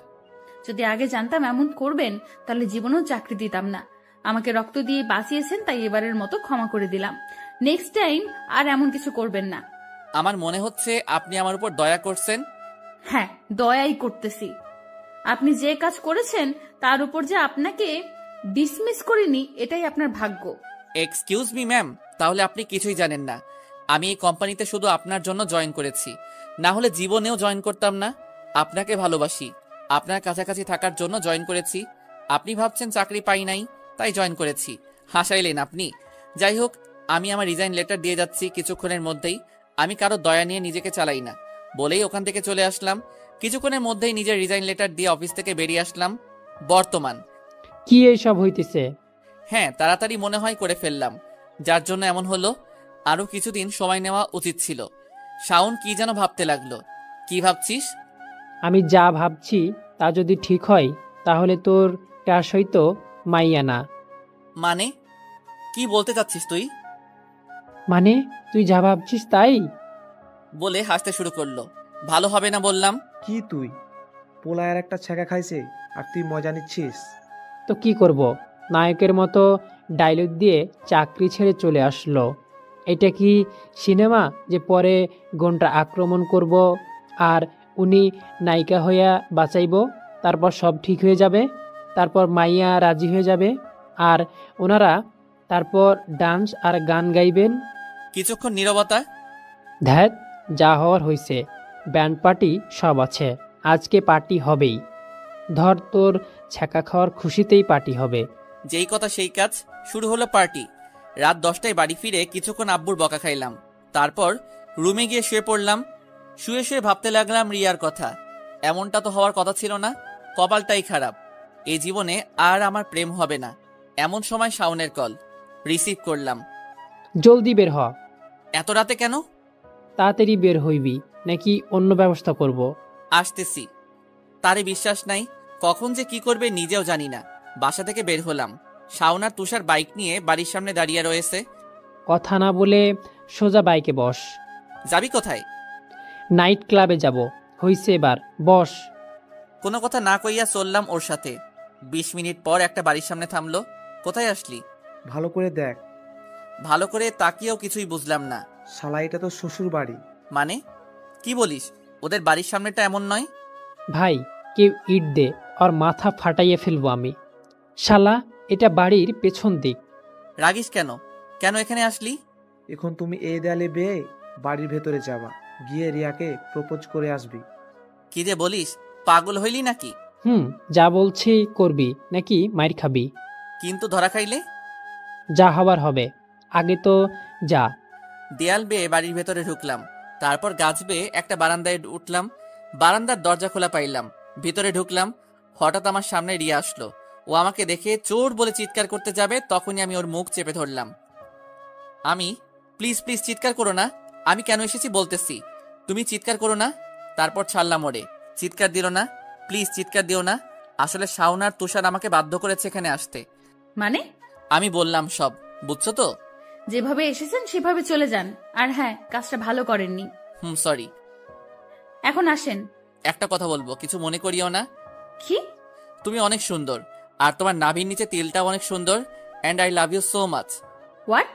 যদি আগে জানতাম এমন করবেন তাহলে জীবনেও চাকরি দিতাম না। আমাকে রক্ত দিয়ে বাঁচিয়েছেন, তাই এবারের মতো ক্ষমা করে দিলাম। নেক্সট টাইম আর এমন কিছু করবেন না। আমার মনে হচ্ছে আপনি আমার উপর দয়া করছেন। হ্যাঁ, দয়াই করতেছি। আপনি যে কাজ করেছেন তার উপর যে আপনাকে ডিসমিস করিনি, এটাই আপনার ভাগ্য। এক্সকিউজ মি ম্যাম, তাহলে আপনি কিছুই জানেন না। আমি এই কোম্পানিতে শুধু আপনার জন্য জয়েন করেছি, না হলে জীবনেও জয়েন করতাম না। আপনাকে ভালোবাসি, আপনার কাছাকাছি থাকার জন্য জয়েন করেছি। আপনি ভাবছেন চাকরি পাই নাই তাই জয়েন করেছি, হাসাইলেন আপনি। যাই হোক, আমি আমার রিজাইন লেটার দিয়ে যাচ্ছি কিছুক্ষণের মধ্যেই। আমি কারো দয়া নিয়ে নিজেকে চালাই না বলেই ওখান থেকে চলে আসলাম। কিছুক্ষণের মধ্যেই নিজের রিজাইন লেটার দিয়ে অফিস থেকে বেরিয়ে আসলাম। বর্তমান কি এইসব হইতেছে? হ্যাঁ, তাড়াতাড়ি মনে হয় করে ফেললাম, যার জন্য এমন হলো। আরো কিছুদিন সময় নেওয়া উচিত ছিল। শাওন কি যেন ভাবতে লাগলো। কি ভাবছিস? আমি যা ভাবছি তা যদি ঠিক হয় তাহলে তোর ক্রাশ হইতো মাইয়া না। মানে কি বলতে চাচ্ছিস তুই? মানে তুই যা ভাবছিস তাই বলে হাসতে শুরু করলো। ভালো হবে না বললাম। কি তুই পোলায়ের একটা ছেঁকা খাইছে আর তুই মজা নিচ্ছিস? তো কি করব, নায়কের মতো ডায়লগ দিয়ে চাকরি ছেড়ে চলে আসলো। এটা কি সিনেমা যে পরে গনটা আক্রমণ করব আর উনি নায়িকা হইয়া বাঁচাইব, তারপর সব ঠিক হয়ে যাবে, তারপর মাইয়া রাজি হয়ে যাবে আর ওনারা তারপর ডান্স আর গান গাইবেন। কিছুক্ষণ নীরবতা। ধ্যাত, যা হওয়ার হয়েছে। ব্যান্ড পার্টি সব আছে, আজকে পার্টি হবেই। ধর তোর ছ্যাঁকা খাওয়ার খুশিতেই পার্টি হবে। যেই কথা সেই কাজ, শুরু হলো পার্টি। রাত 10টায় বাড়ি ফিরে কিছুক্ষণ আব্বুর বকা খাইলাম। তারপর রুমে গিয়ে শুয়ে পড়লাম। শুয়ে শুয়ে ভাবতে লাগলাম রিয়ার কথা। এমনটা তো হওয়ার কথা ছিল না, কপালটাই খারাপ। এই জীবনে আর আমার প্রেম হবে না। এমন সময় শাওনের কল রিসিভ করলাম। জলদি বের হ। এত রাতে কেন? তাড়াতাড়ি বের হইবি নাকি অন্য ব্যবস্থা করব? আসতেছি। তারে বিশ্বাস নাই, কখন যে কি করবে নিজেও জানি না। বাসা থেকে বের হলাম। শাওন আর তুষার বাইক নিয়ে বাড়ির সামনে দাঁড়িয়ে রয়েছে। কথা না বলে সোজা বাইকে বস। যাবি কোথায়? নাইট ক্লাবে যাব। হইছে এবার বস। কোনো কথা না কইয়া চললাম ওর সাথে। 20 মিনিট পর একটা বাড়ির সামনে থামলো। কোথায় আসলি? ভালো করে দেখ। ভালো করে তাকিয়েও কিছুই বুঝলাম না। শালা, এটা তো শ্বশুর বাড়ি। মানে কি বলিস? ওদের বাড়ির সামনেটা এমন নয়। ভাই, কেউ ইট দে, আর মাথা ফাটাইয়ে ফেলবো আমি। শালা, এটা বাড়ির পেছন দিক। রাগিস কেন? কেন এখানে আসলি? এখন তুমি এই দেয়ালে বেয়ে বাড়ির ভেতরে যাবা, গিয়ে রিয়াকে প্রপোজ করে আসবি। কি যে বলিস, পাগল হইলি নাকি? যা বলছি করবি নাকি মাইর খাবি? কিন্তু ধরা খাইলে? যা হবার হবে, আগে তো যা। দেয়াল বেয়ে বাড়ির ভেতরে ঢুকলাম। তারপর গাছ বেয়ে একটা বারান্দায় উঠলাম। বারান্দার দরজা খোলা পাইলাম। ভিতরে ঢুকলাম। হঠাৎ আমার সামনে রিয়া আসলো। ও আমাকে দেখে চোর বলে চিৎকার করতে যাবে, তখনই আমি ওর মুখ চেপে ধরলাম। প্লিজ প্লিজ চিৎকার করো না, আমি কেন এসেছি বলতেছি, তুমি চিৎকার করো না। তারপর ছাড়লাম ওরে। চিৎকার দিল না, প্লিজ চিৎকার দিও না। আসলে শাওন আর তুষার আমাকে বাধ্য করেছে এখানে আসতে। মানে? আমি বললাম সব, বুঝছো তো? যেভাবে এসেছেন সেভাবে চলে যান। আর হ্যাঁ, কাজটা ভালো করেননি। সরি। এখন আসেন। একটা কথা বলবো, কিছু মনে করিও না। কি? তুমি অনেক সুন্দর, আর তোমার নাভির নিচে তিলটাও অনেক সুন্দর। And I love you so much. What?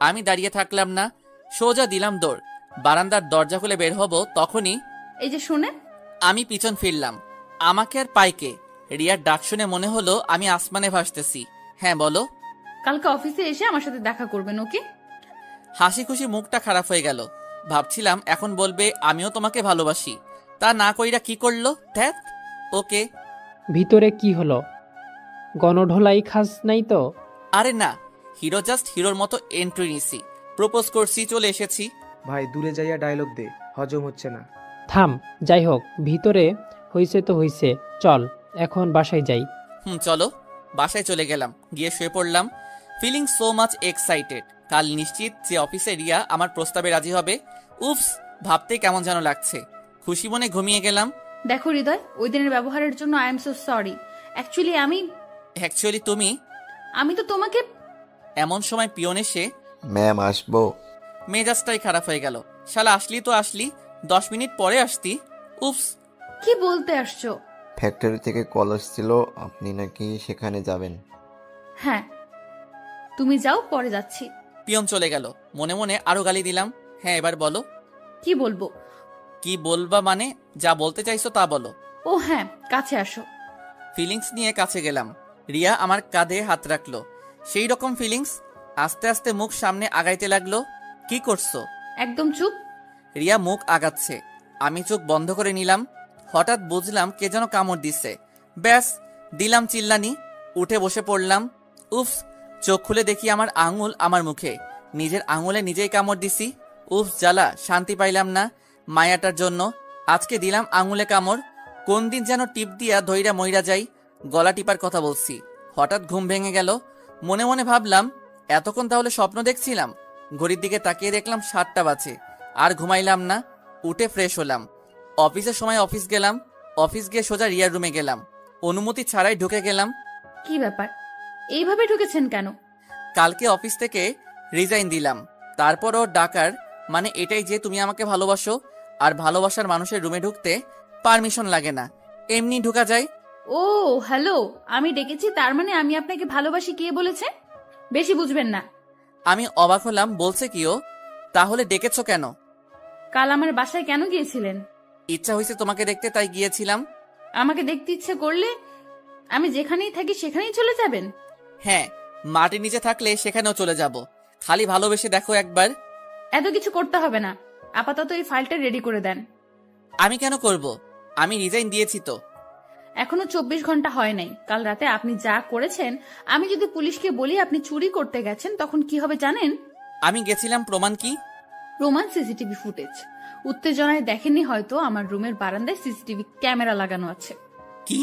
আমি দাঁড়িয়ে থাকলাম না, সোজা দিলাম দৌড়। বারান্দার দরজা খুলে বের হব, তখনই এই যে শুনে আমি পিছন ফিরলাম। আমাকে আর পাইকে। রিয়ার ডাক শুনে মনে হলো আমি আসমানে ভাসতেছি। হ্যাঁ বলো। কালকে অফিসে এসে আমার সাথে দেখা করবেন, ওকে? হাসি খুশি মুখটা খারাপ হয়ে গেল। ভাবছিলাম এখন বলবে আমিও তোমাকে ভালোবাসি। তা না কইরা কি করলো? ধ্যাত। ওকে। ভিতরে কি হলো? গণঢোলাই খাস নাই তো? আরে না, হিরো জাস্ট হিরোর মতো এন্ট্রি নিছি, প্রপোজ করছি, চলে এসেছি। ভাই দূরে যাইয়া ডায়লগ দে, হজম হচ্ছে না। থাম, যাই হোক ভিতরে হইছে তো হইছে, চল এখন বাসায় যাই। চলো। বাসায় চলে গেলাম, গিয়ে শুয়ে পড়লাম। Feeling so much excited. কাল নিশ্চিত যে অফিসে রিয়া আমার প্রস্তাবে রাজি হবে। উফস, ভাবতেই কেমন যেন লাগছে। খুশি মনে ঘুমিয়ে গেলাম। দেখো হৃদয়, ওই দিনের ব্যবহারের জন্য I am so sorry. Actually আমি তো তোমাকে। এমন সময় পিয়ন এসে, ম্যাম আসবো? মেজাজটাই খারাপ হয়ে গেল। শালা আসলি তো আসলি, 10 মিনিট পরে আসতি। উফস। কি বলতে আসছো? ফ্যাক্টরি থেকে কল আসছিল, আপনি নাকি সেখানে যাবেন। হ্যাঁ, তুমি যাও, পরে যাচ্ছি। পিয়ন চলে গেল। মনে মনে আরো গালি দিলাম। হ্যাঁ, এবার বলো। কি বলবো? কি বলবা মানে? যা বলতে চাইছো তা বলো। ও হ্যাঁ, কাছে আসো। ফিলিংস নিয়ে কাছে গেলাম। রিয়া আমার কাঁধে হাত রাখলো। সেই রকম ফিলিংস। আস্তে আস্তে মুখ সামনে আগাইতে লাগলো। কি করছো? একদম চুপ। রিয়া মুখ আগাচ্ছে, আমি চোখ বন্ধ করে নিলাম। হঠাৎ বুঝলাম কে যেন কামড় দিচ্ছে। ব্যাস, দিলাম চিল্লানি। উঠে বসে পড়লাম। উফস, চোখ খুলে দেখি আমার আঙুল আমার মুখে। নিজের আঙুলে নিজেই কামড় দিছি। উফ জ্বালা, শান্তি পাইলাম না। মায়াটার জন্য আজকে দিলাম আঙুলে কামড়। কোন দিন যেন টিপ দিয়া ধইরা মইরা যাই। গলা টিপার কথা বলছি। হঠাৎ ঘুম ভেঙে গেল। মনে মনে ভাবলাম, এতক্ষণ তাহলে স্বপ্ন দেখছিলাম। ঘড়ির দিকে তাকিয়ে দেখলাম 7টা বাজে। আর ঘুমাইলাম না। উঠে ফ্রেশ হলাম। অফিসের সময় অফিস গেলাম। অফিস গিয়ে সোজা রিয়ার রুমে গেলাম। অনুমতি ছাড়াই ঢুকে গেলাম। কি ব্যাপার, এইভাবে ঢুকেছেন কেন? কালকে অফিস থেকে রিজাইন দিলাম। তারপর ওর ডাকার মানে এটাই যে তুমি আমাকে ভালোবাসো, আর ভালোবাসার মানুষের রুমে ঢুকতে পারমিশন লাগে না, এমনি ঢুকা যায়। ও হ্যালো, আমি ডেকেছি, তার মানে আমি আপনাকে ভালোবাসি। কে বলেছে? বেশি বুঝবেন না। আমি অবাক হলাম। বলছে কি ও? তাহলে ডেকেছো কেন? কাল আমার বাসায় কেন গিয়েছিলেন? ইচ্ছা হয়েছে তোমাকে দেখতে, তাই গিয়েছিলাম। আমাকে দেখতে ইচ্ছে করলে আমি যেখানেই থাকি সেখানেই চলে যাবেন? হ্যাঁ, মাটির নিচে থাকলে সেখানেও চলে যাব। খালি ভালোবেসে দেখো একবার। এত কিছু করতে হবে না, আপাতত এই ফাইলটা রেডি করে দেন। আমি কেন করব? আমি রিজাইন দিয়েছি তো। এখনো 24 ঘন্টা হয় নাই। কাল রাতে আপনি যা করেছেন, আমি যদি পুলিশকে বলি আপনি চুরি করতে গেছেন, তখন কি হবে জানেন? আমি গেছিলাম, প্রমাণ কি? প্রমাণ সিসিটিভি ফুটেজ। উত্তেজনায় দেখেননি হয়তো, আমার রুমের বারান্দায় সিসিটিভি ক্যামেরা লাগানো আছে। কি?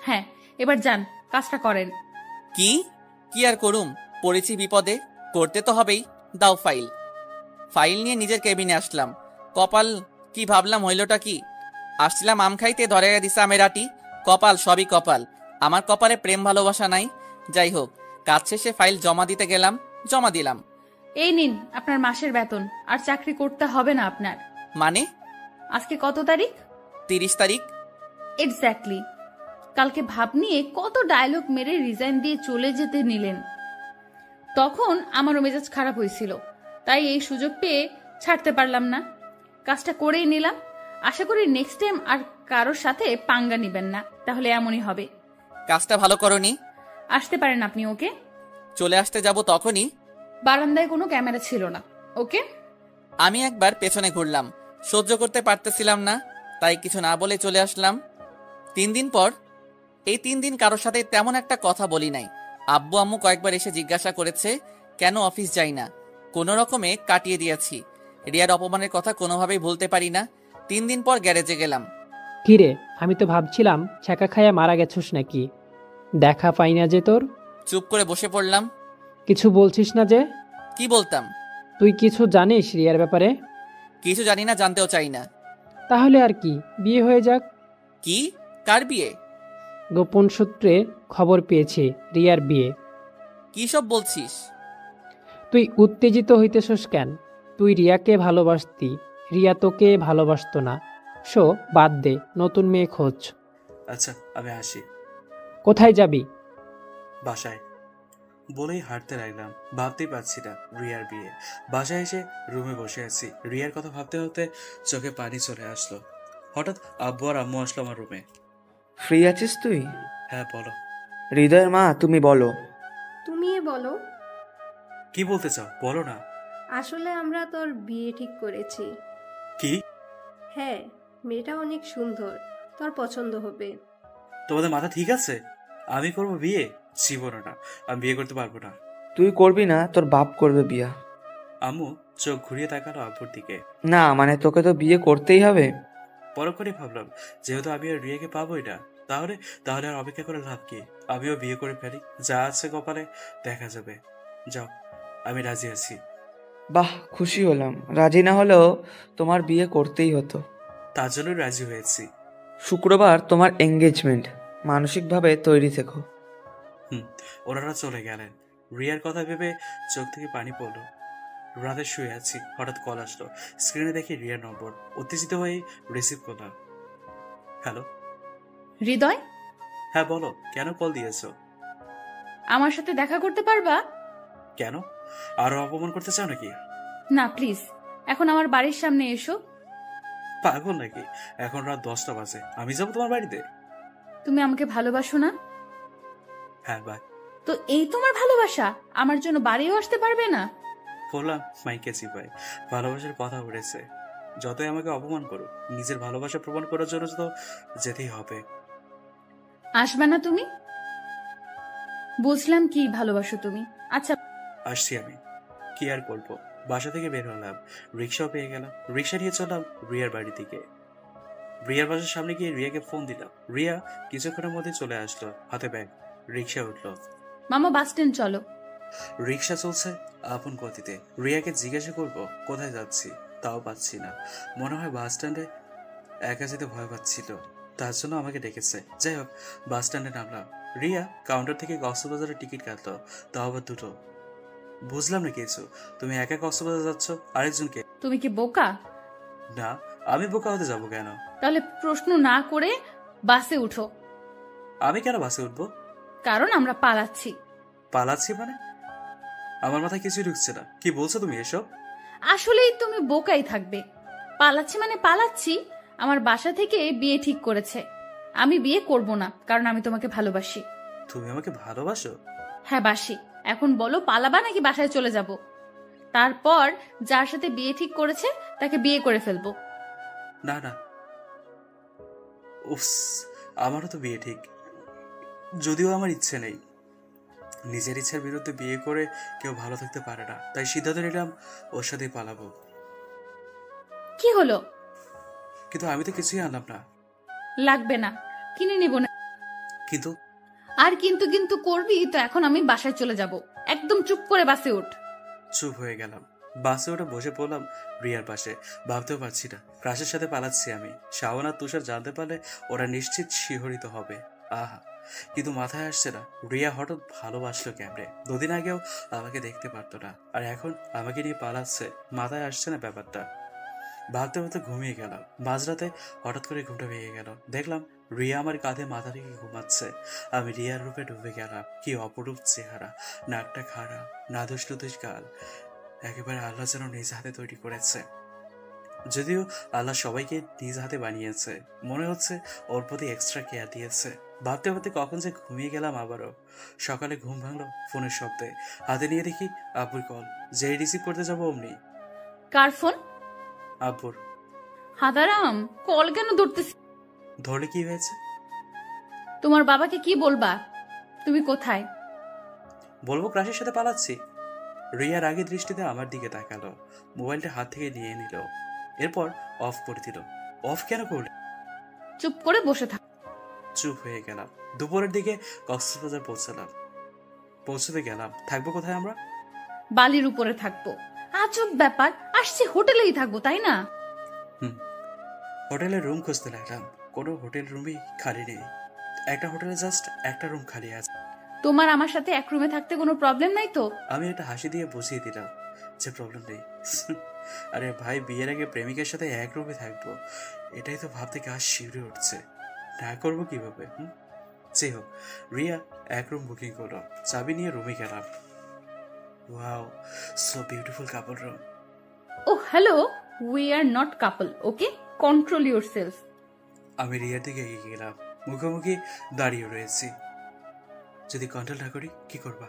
হ্যাঁ, এবার যান, কাজটা করেন। কি? কি আর করুম? পড়েছি বিপদে, করতে তো হবেই। দাও ফাইল। ফাইল নিয়ে নিজের কেবিনে আসলাম। কপাল, কি ভাবলাম হইলটা কি? আসছিলাম আম খাইতে, ধরে দিছে আমের আটি। কপাল, সবই কপাল। আমার কপালে প্রেম ভালোবাসা নাই। যাই হোক, কাজ শেষে ফাইল জমা দিতে গেলাম। জমা দিলাম। এই নিন আপনার মাসের বেতন, আর চাকরি করতে হবে না আপনার। মানে? আজকে কত তারিখ? 30 তারিখ। এক্স্যাক্টলি। কালকে ভাব নিয়ে কত ডায়লগ মেরে রিজাইন দিয়ে চলে যেতে নিলেন। তখন আমারও মেজাজ খারাপ হয়েছিল, তাই এই সুযোগ পেয়ে ছাড়তে পারলাম না। কাজটা করেই নিলাম। আশা করি নেক্সট টাইম আর কারোর সাথে পাঙ্গা নিবেন না, তাহলে এমনই হবে। কাজটা ভালো করনি। আসতে পারেন আপনি। ওকে। চলে আসতে যাব তখনই বারান্দায় কোনো ক্যামেরা ছিল না। ওকে। আমি একবার পেছনে ঘুরলাম। সহ্য করতে পারতেছিলাম না, তাই কিছু না বলে চলে আসলাম। 3 দিন পর। এই 3 দিন কারোর সাথে তেমন একটা কথা বলি নাই। আব্বু আম্মু কয়েকবার এসে জিজ্ঞাসা করেছে কেন অফিস যাই না। কোনো রকমে কাটিয়ে দিয়েছি। রিয়ার অপমানের কথা কোনোভাবেই ভুলতে পারি না। 3 দিন পর গ্যারেজে গেলাম। কিরে, আমি তো ভাবছিলাম ছ্যাঁকা খাইয়া মারা গেছস নাকি, দেখা পাই না যে তোর। চুপ করে বসে পড়লাম। কিছু বলছিস না যে? কি বলতাম? তুই কিছু জানিস রিয়ার ব্যাপারে? কিছু জানি না, জানতেও চাই না। তাহলে আর কি, বিয়ে হয়ে যাক। কি? কার বিয়ে? গোপন সূত্রে খবর পেয়েছি রিয়ার বিয়ে। কি সব বলছিস? তুই উত্তেজিত হইতেছস কেন? তুই রিয়াকে ভালোবাসতি, রিয়া তোকে ভালোবাসতো না। শো বাদ দে, নতুন মেয়ে খোঁজ। আচ্ছা, আমি আসি। কোথায় যাবি? বাসায়। বলেই হাঁটতে লাগলাম। ভাবতেই পারছি না রিয়ার বিয়ে। বাসায় এসে রুমে বসে আছি। রিয়ার কথা ভাবতে ভাবতে চোখে পানি চলে আসলো। হঠাৎ আব্বু আর আম্মু আসলো আমার রুমে। ফ্রি আছিস তুই? হ্যাঁ, বলো। হৃদয়ের মা, তুমি বলো। তুমি বলো। কি বলতে চাও, বলো না। আসলে আমরা তোর বিয়ে ঠিক করেছি। কি? হ্যাঁ, মেয়েটা অনেক সুন্দর, তোর পছন্দ হবে। তোমাদের মাথা ঠিক আছে? আমি করব বিয়ে? জীবনও না, আমি বিয়ে করতে পারবো না। তুই করবি না, তোর বাপ করবে বিয়া। আম্মু চোখ ঘুরিয়ে তাকালো আব্বুর দিকে। না মানে তোকে তো বিয়ে করতেই হবে। পরক্ষণে ভাবলাম, যেহেতু আমি আর রিয়াকে পাবোই না, তাহলে তাহলে আর অপেক্ষা করে লাভ কি? আমিও বিয়ে করে ফেলি, যা আছে কপালে দেখা যাবে। যাও, আমি রাজি আছি। বাহ, খুশি হলাম। রাজি না হলেও তোমার বিয়ে করতেই হতো। তার জন্য রাজি হয়েছি। শুক্রবার তোমার এঙ্গেজমেন্ট, মানসিকভাবে তৈরি থেকো। ওনারা চলে গেলেন। রিয়ার কথা ভেবে চোখ থেকে পানি পড়লো। রাতে শুয়ে আছি, হঠাৎ কল আসলো। স্ক্রিনে দেখি রিয়ার নম্বর। উত্তেজিত হয়ে রিসিভ করলাম। হ্যালো। হৃদয়, হ্যাঁ বলো, কেন কল দিয়েছো? আমার সাথে দেখা করতে পারবা? কেন, আরো অপমান করতে চাও নাকি? না প্লিজ, এখন আমার বাড়ির সামনে এসো। পাগল নাকি? এখন রাত 10টা বাজে, আমি যাবো তোমার বাড়িতে? তুমি আমাকে ভালোবাসো না? হ্যাঁ বাই। তো এই তোমার ভালোবাসা, আমার জন্য বাড়িও আসতে পারবে না? বললাম মাইকে চিপাই, ভালোবাসার কথা উঠেছে। যতই আমাকে অপমান করো, নিজের ভালোবাসা প্রমাণ করার জন্য তো যেতেই হবে। আসবে না তুমি? বুঝলাম কি ভালোবাসো তুমি। আচ্ছা আসছি আমি, কি আর করবো। বাসা থেকে বের হলাম, রিক্সাও পেয়ে গেলাম। রিক্সা নিয়ে চললাম রিয়ার বাড়ি দিকে। রিয়ার বাসার সামনে গিয়ে রিয়াকে ফোন দিলাম। রিয়া কিছুক্ষণের মধ্যে চলে আসলো, হাতে ব্যাগ। রিক্সা উঠলো। মামা বাস স্ট্যান্ড চলো। রিক্সা চলছে আপন গতিতে। রিয়াকে জিজ্ঞাসা করব কোথায় যাচ্ছি, তাও পাচ্ছি না। মনে হয় বাস স্ট্যান্ডে একা যেতে ভয় পাচ্ছিল, তার জন্য আমাকে ডেকেছে। যাই হোক, বাস স্ট্যান্ডে নামলাম। রিয়া কাউন্টার থেকে কক্সবাজারের টিকিট কাটলো, তাও আবার দুটো। বুঝলাম না কিছু। তুমি একা কক্সবাজার যাচ্ছ, আরেকজনকে? তুমি কি বোকা? না, আমি বোকা হতে যাবো কেন? তাহলে প্রশ্ন না করে বাসে উঠো। আমি কেন বাসে উঠবো? কারণ আমরা পালাচ্ছি। পালাচ্ছি মানে? আমার মাথায় কিছুই ঢুকছে না, কি বলছো তুমি এসব? আসলেই তুমি বোকাই থাকবে। পালাচ্ছি মানে পালাচ্ছি। আমার বাসা থেকে বিয়ে ঠিক করেছে। আমি বিয়ে করব না, কারণ আমি তোমাকে ভালোবাসি। তুমি আমাকে ভালোবাসো? হ্যাঁ বাসি। এখন বলো, পালাবা নাকি বাসায় চলে যাব? তারপর যার সাথে বিয়ে ঠিক করেছে তাকে বিয়ে করে ফেলবো। না না, উফস, আমারও তো বিয়ে ঠিক, যদিও আমার ইচ্ছে নেই। নিজের ইচ্ছার বিরুদ্ধে বিয়ে করে কেউ ভালো থাকতে পারে না, তাই সিদ্ধান্ত নিলাম ওর সাথেই পালাবো। কি হলো? কিন্তু আমি তো কিছুই আনলাম না। লাগবে না, কিনে নিব না। কিন্তু আর কিন্তু কিন্তু করবি তো। এখন আমি বাসায় চলে যাব। একদম চুপ করে বাসে উঠ। চুপ হয়ে গেলাম। বাসে ওটা বসে পড়লাম রিয়ার পাশে। ভাবতেও পারছি না ক্রাশের সাথে পালাচ্ছি আমি। শাওন আর তুষার জানতে পারলে ওরা নিশ্চিত শিহরিত হবে। আহা, কিন্তু মাথায় আসছে না রিয়া হঠাৎ ভালোবাসলো কেমনে। দুদিন আগেও আমাকে দেখতে পারতো না, আর এখন আমাকে নিয়ে পালাচ্ছে। মাথায় আসছে না ব্যাপারটা। ভাবতে ভাবতে ঘুমিয়ে গেলাম। মাঝরাতে হঠাৎ করে ঘুমটা ভেঙে গেল। দেখলাম রিয়া আমার কাঁধে মাথা রেখে ঘুমাচ্ছে। আমি রিয়ার রূপে ডুবে গেলাম। কি অপরূপ চেহারা, নাকটা খারাপ, নাদুস নুদুস গাল, একেবারে আল্লাহ যেন নিজ হাতে তৈরি করেছে। যদিও আল্লাহ সবাইকে নিজ হাতে বানিয়েছে, মনে হচ্ছে ওর প্রতি এক্সট্রা কেয়ার দিয়েছে। ভাবতে ভাবতে কখন যে ঘুমিয়ে গেলাম। আবারও সকালে ঘুম ভাঙলো ফোনের শব্দে। হাতে নিয়ে দেখি আব্বুর কল। যেই রিসিভ করতে যাবো অমনি। কার ফোন? আব্বুর। হাদারাম, কল কেন ধরতেছি? ধরলে কি হয়েছে? তোমার বাবাকে কি বলবা? তুমি কোথায়? বলবো ক্রাশের সাথে পালাচ্ছি। রিয়ার আগে দৃষ্টিতে আমার দিকে তাকালো, মোবাইলটা হাত থেকে নিয়ে নিল, এরপর অফ করে দিল। অফ কেন করলে? চুপ করে বসে থাক। চুপ হয়ে গেলাম। দুপুরের দিকে কক্সবাজার পৌঁছালাম। পৌঁছতে গেলাম। থাকবো কোথায় আমরা? বালির উপরে থাকবো। আজব ব্যাপার, আসছি হোটেলেই থাকবো, তাই না? হোটেলের রুম খুঁজতে লাগলাম, কোনো হোটেল রুমই খালি নেই। একটা হোটেলে জাস্ট একটা রুম খালি আছে। তোমার আমার সাথে এক রুমে থাকতে কোনো প্রবলেম নাই তো? আমি একটা হাসি দিয়ে বুঝিয়ে দিলাম যে প্রবলেম নেই। আরে ভাই, বিয়ের আগে প্রেমিকের সাথে এক রুমে থাকবো, এটাই তো ভাবতে গা শিউরে উঠছে। না করবো কিভাবে? যাই হোক, রিয়া এক রুম বুকিং করলো। চাবি নিয়ে রুমে গেলাম। Wow, so beautiful couple room. Oh hello, we are not couple, okay? Control yourself. আমি রিয়ার দিকে এগিয়ে গেলাম। মুখোমুখি দাঁড়িয়ে রয়েছি। যদি কন্ট্রোল না করি কি করবা?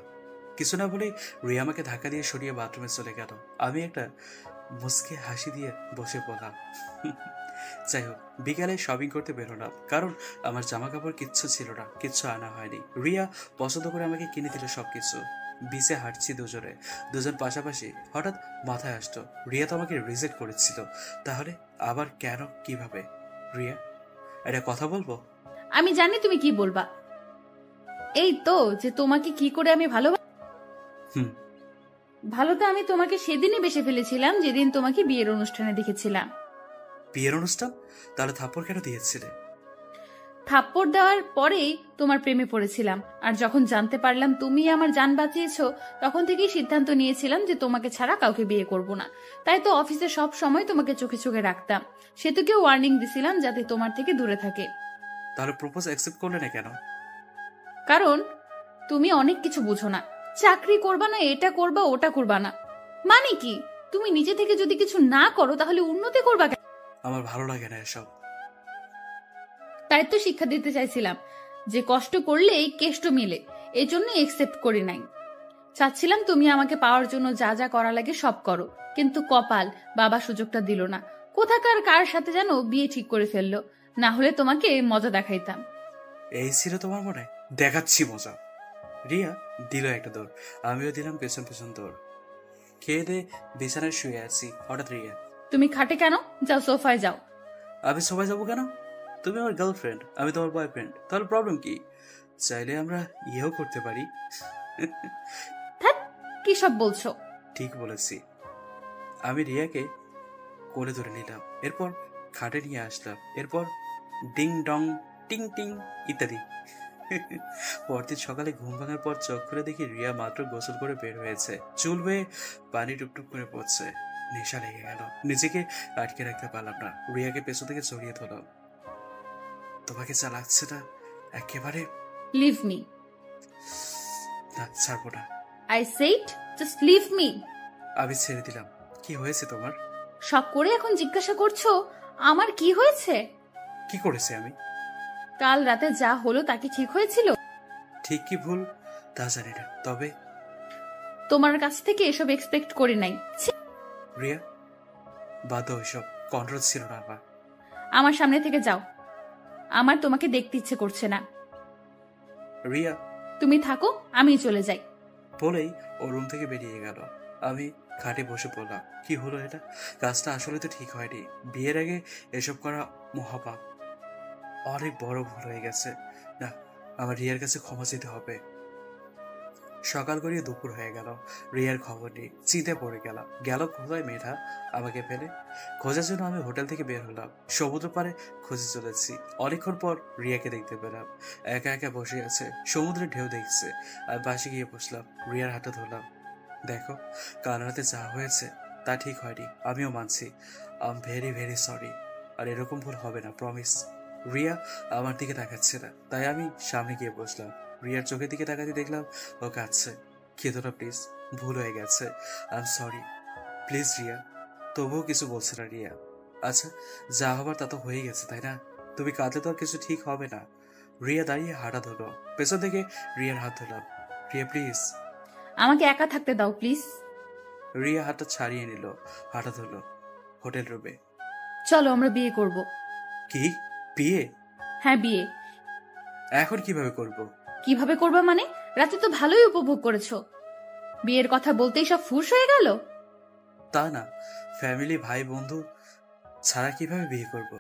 কিছু না বলেই রিয়া আমাকে ধাক্কা দিয়ে সরিয়ে বাথরুমে চলে গেল। আমি একটা মুচকে হাসি দিয়ে বসে পড়লাম। যাই হোক, বিকালে শপিং করতে বেরোলাম, কারণ আমার জামা কাপড় কিচ্ছু ছিল না, কিচ্ছু আনা হয়নি। রিয়া পছন্দ করে আমাকে কিনে দিল সবকিছু। বিচে হাঁটছি দুজন পাশাপাশি। হঠাৎ মাথায় আসতো, রিয়া তো আমাকে রিজেক্ট করেছিল, তাহলে আবার কেন, কিভাবে? রিয়া, এটা কথা বলবো? আমি জানি তুমি কি বলবা। এই তো যে তোমাকে কি করে আমি ভালো তো আমি তোমাকে সেদিনই বেসে ফেলেছিলাম যেদিন তোমাকে বিয়ের অনুষ্ঠানে দেখেছিলাম। বিয়ের অনুষ্ঠান? তাহলে থাপ্পড় কেন দিয়েছিলে? থাপ্পড় দেওয়ার পরেই তোমার প্রেমে পড়েছিলাম, আর যখন জানতে পারলাম তুমি আমার জান বাঁচিয়েছো, তখন থেকেই সিদ্ধান্ত নিয়েছিলাম যে তোমাকে ছাড়া কাউকে বিয়ে করব না। তাই তো অফিসে সব সময় তোমাকে চোখে চোখে রাখতাম। সেতুকেও ওয়ার্নিং দিছিলাম যাতে তোমার থেকে দূরে থাকে। তাহলে প্রপোজ অ্যাকসেপ্ট করলে না কেন? কারণ তুমি অনেক কিছু বুঝো না। চাকরি করবা না, এটা করবা, ওটা করবা না, মানে কি? তুমি নিজে থেকে যদি কিছু না করো তাহলে উন্নতি করবা কেন? আমার ভালো লাগে না এসব। তাই তো শিক্ষা দিতে চাইছিলাম যে কষ্ট করলেই কেষ্ট মিলে, এই জন্য একসেপ্ট করি নাই। চাচ্ছিলাম তুমি আমাকে পাওয়ার জন্য যা যা করা লাগে সব করো, কিন্তু কপাল, বাবা সুযোগটা দিল না। কোথাকার কার সাথে যেন বিয়ে ঠিক করে ফেললো, না হলে তোমাকে মজা দেখাইতাম। এই ছিল তোমার মনে? দেখাচ্ছি মজা। রিয়া দিল একটা দৌড়, আমিও দিলাম পেছন পেছন দৌড়। খেয়ে দে বিছানায় শুয়ে আছি, হঠাৎ রিয়া, তুমি খাটে কেন? যাও সোফায় যাও। আমি সবাই যাবো কেন? তুমি আমার গার্লফ্রেন্ড, আমি তোমার বয়ফ্রেন্ড, তাহলে প্রবলেম কি? চাইলে আমরা ইয়েও করতে পারি। কি সব বলছো? ঠিক বলেছি। আমি রিয়াকে কোলে ধরে নিলাম, এরপর খাটে নিয়ে আসলাম, এরপর ডিং ডং টিং টিং ইত্যাদি। পরদিন সকালে ঘুম ভাঙার পর চোখ খুলে দেখি রিয়া মাত্র গোসল করে বের হয়েছে, চুল বেয়ে পানি টুপটুপ করে পড়ছে। নেশা লেগে গেল, নিজেকে আটকে রাখতে পারলাম না। রিয়াকে পেছন থেকে জড়িয়ে ধরলাম। তোমাকে যা লাগছে না একেবারে। Leave me. না, ছাড়বো না। I said just leave me. আমি ছেড়ে দিলাম। কি হয়েছে তোমার? শখ করে এখন জিজ্ঞাসা করছো আমার কি হয়েছে? কি করেছে আমি? কাল রাতে যা হলো তা কি ঠিক হয়েছিল? ঠিক কি ভুল তা জানি না, তবে তোমার কাছ থেকে এসব এক্সপেক্ট করি নাই। রিয়া, বাদ ওইসব, কন্ট্রোল ছিল না আমার। আমার সামনে থেকে যাও, আমার তোমাকে দেখতে ইচ্ছে করছে না। রিয়া, তুমি থাকো, আমি চলে যাই। বলেই ও রুম থেকে বেরিয়ে গেল। আমি খাটে বসে পড়লাম। কি হলো এটা? কাজটা আসলে তো ঠিক হয়নি। বিয়ের আগে এসব করা মহাপাপ, অনেক বড় ভুল হয়ে গেছে। না, আমার রিয়ার কাছে ক্ষমা চেতে হবে। সকাল গড়িয়ে দুপুর হয়ে গেল, রিয়ার খবর নেই। চিন্তায় পড়ে গেলাম, গেল কোথায় মেয়েটা আমাকে ফেলে। খোঁজার জন্য আমি হোটেল থেকে বের হলাম, সমুদ্র পাড়ে খুঁজে চলেছি। অনেকক্ষণ পর রিয়াকে দেখতে পেলাম, একা একা বসে আছে, সমুদ্রের ঢেউ দেখছে। আমি পাশে গিয়ে বসলাম, রিয়ার হাতটা ধরলাম। দেখো, কাল রাতে যা হয়েছে তা ঠিক হয়নি, আমিও মানছি। I am very very sorry. আর এরকম ভুল হবে না, প্রমিস। রিয়া আমার দিকে তাকাচ্ছে না, তাই আমি সামনে গিয়ে বসলাম। রিয়ার চোখের দিকে তাকাতে দেখলাম ও কাঁদছে। খেতো না প্লিজ, ভুল হয়ে গেছে, I am sorry please. Riya তবুও কিছু বলছে না। রিয়া, আচ্ছা যা হবার তা তো হয়ে গেছে, তাই না? তুমি কাঁদলে তো আর কিছু ঠিক হবে না। রিয়া দাঁড়িয়ে হাঁটা ধরলো, পেছন থেকে রিয়ার হাত ধরলাম। রিয়া প্লিজ, আমাকে একা থাকতে দাও প্লিজ। রিয়া হাতটা ছাড়িয়ে নিল, হাঁটা ধরলো হোটেল রুমে। চলো আমরা বিয়ে করব। কি বিয়ে? হ্যাঁ বিয়ে। এখন কিভাবে করব? কিভাবে করবা মানে? রাতে তো ভালোই উপভোগ করেছো, বিয়ের কথা বলতেই সব ফুস হয়ে গেল। তা না, ফ্যামিলি ভাই বন্ধু ছাড়া কিভাবে বিয়ে করব?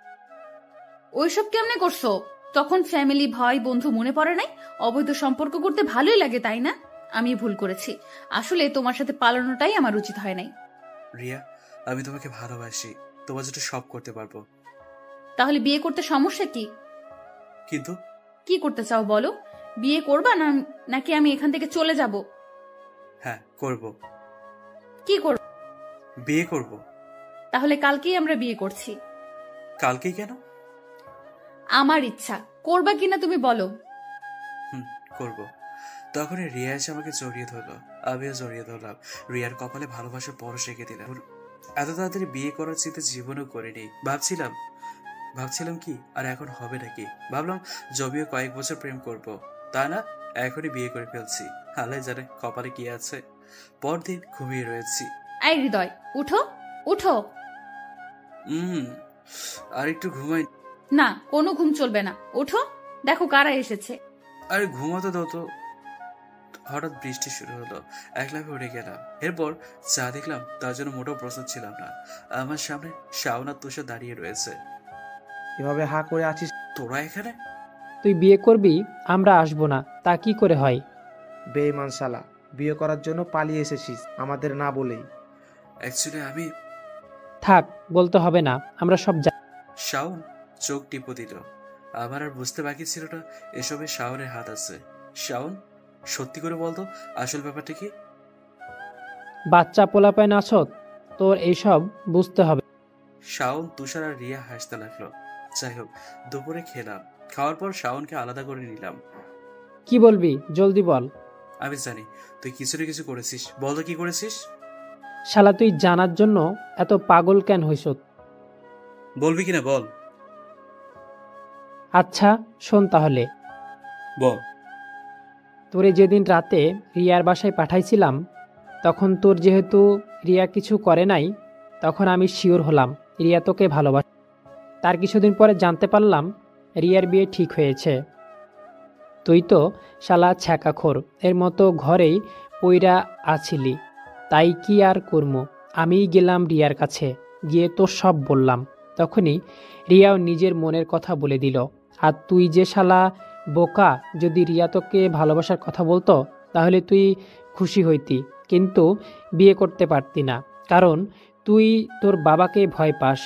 ওইসব কেমনে করছো? তখন ফ্যামিলি ভাই বন্ধু মনে পড়ে নাই? অবৈধ সম্পর্ক করতে ভালোই লাগে তাই না? আমি ভুল করেছি, আসলে তোমার সাথে পালানোটাই আমার উচিত হয় নাই। রিয়া, আমি তোমাকে ভালোবাসি, তোমার জন্য সব করতে পারবো। তাহলে বিয়ে করতে সমস্যা কি? কিন্তু কি করতে চাও বলো? বিয়ে করবা না নাকি আমি এখান থেকে চলে যাব? হ্যাঁ করব। কি করব? বিয়ে করব। তাহলে কালকেই আমরা বিয়ে করছি। কালকেই কেন? আমার ইচ্ছা, করবা কিনা তুমি বলো। করব। তখনই রিয়া এসে আমাকে জড়িয়ে ধরলো, আমিও জড়িয়ে ধরলাম। রিয়ার কপালে ভালোবাসার পরশ রেখে দিলাম। এত তাড়াতাড়ি বিয়ে করার চিন্তা জীবনেও করিনি। ভাবছিলাম কি আর এখন হবে নাকি। ভাবলাম জমিও কয়েক বছর প্রেম করব, তা না এখনই বিয়ে করে ফেলছি। আল্লাহ জানে কপালে কি আছে। পরদিন ঘুমিয়ে রয়েছি। এই হৃদয়, উঠো উঠো। আর একটু ঘুমাই। না, কোনো ঘুম চলবে না, ওঠো, দেখো কারা এসেছে। আরে ঘুমাতে দাও তো। হঠাৎ বৃষ্টি শুরু হলো, এক লাফে উঠে গেলাম। এরপর যা দেখলাম তার জন্য মোটেও প্রস্তুত ছিলাম না। আমার সামনে শাওন আর তুষার দাঁড়িয়ে রয়েছে। এভাবে হা করে আছিস? তোরা এখানে? তুই বিয়ে করবি, আমরা আসবো না, তা কি করে হয়? বেঈমান শালা, বিয়ে করার জন্য পালিয়ে এসেছিস আমাদের না বলেই। অ্যাকচুয়ালি আমি। থাক, বলতে হবে না, আমরা সব জানি। শাওন চোখ টিপো দিল। আমার আর বুঝতে বাকি ছিল না এসবে শাওনের হাত আছে। শাওন, সত্যি করে বলতো আসল ব্যাপারটা কি? বাচ্চা পোলাপায় নাছত, তোর এইসব বুঝতে হবে। শাওন, তুষার আর রিয়া হাসতে লাগলো। যাই হোক, দুপুরে খেলাম। খাওয়ার পর শাওনকে আলাদা করে নিলাম। কি বলবি, জলদি বল। আমি জানি তুই কিছু না কিছু করেছিস, বল তো কি করেছিস। শালা, তুই জানার জন্য এত পাগল কেন হইস? বলবি কিনা বল। আচ্ছা শোন তাহলে। বল। তোরে যেদিন রাতে রিয়ার বাসায় পাঠাইছিলাম, তখন তোর যেহেতু রিয়া কিছু করে নাই, তখন আমি শিওর হলাম রিয়া তোকে ভালোবাসে। তার কিছুদিন পরে জানতে পারলাম রিয়ার বিয়ে ঠিক হয়েছে। তুই তো শালা ছ্যাঁকাখোর এর মতো ঘরেই পইরা আছিলি, তাই কি আর করবো, আমিই গেলাম রিয়ার কাছে, গিয়ে তো সব বললাম। তখনই রিয়াও নিজের মনের কথা বলে দিল। আর তুই যে শালা বোকা, যদি রিয়া তোকে ভালোবাসার কথা বলতো তাহলে তুই খুশি হইতি, কিন্তু বিয়ে করতে পারতি না, কারণ তুই তোর বাবাকে ভয় পাস।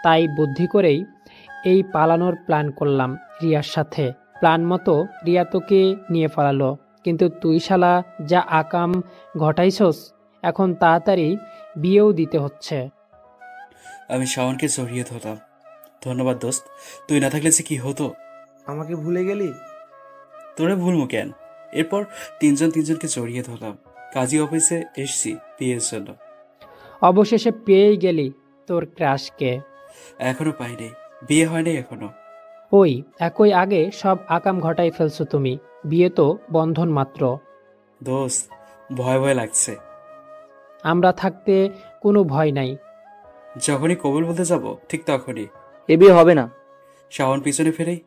তাই বুদ্ধি করেই এই পালানোর প্ল্যান করলাম রিয়ার সাথে। প্ল্যান মতো রিয়া তোকে নিয়ে পালালো, কিন্তু তুই শালা যা আকাম ঘটাইছস, এখন তাড়াতাড়ি বিয়েও দিতে হচ্ছে। আমি শাওনকে জড়িয়ে ধরলাম। ধন্যবাদ দোস্ত, তুই না থাকলে যে কি হতো। আমাকে ভুলে গেলি? তোরে ভুলবো কেন। এরপর তিনজনকে জড়িয়ে ধরলাম। কাজী অফিসে এসছি বিয়ের জন্য। অবশেষে পেয়েই গেলি তোর ক্রাশকে। এখনো পাইনি, বিয়ে হয়নি এখনো। ওই একই আগে সব আকাম ঘটাই ফেলছো তুমি, বিয়ে তো বন্ধন মাত্র। দোস্ত, ভয় ভয় লাগছে। আমরা থাকতে কোনো ভয় নাই। যখনই কবুল বলতে যাব ঠিক তখনই এ বিয়ে হবে না। শাওন পিছনে ফিরেই,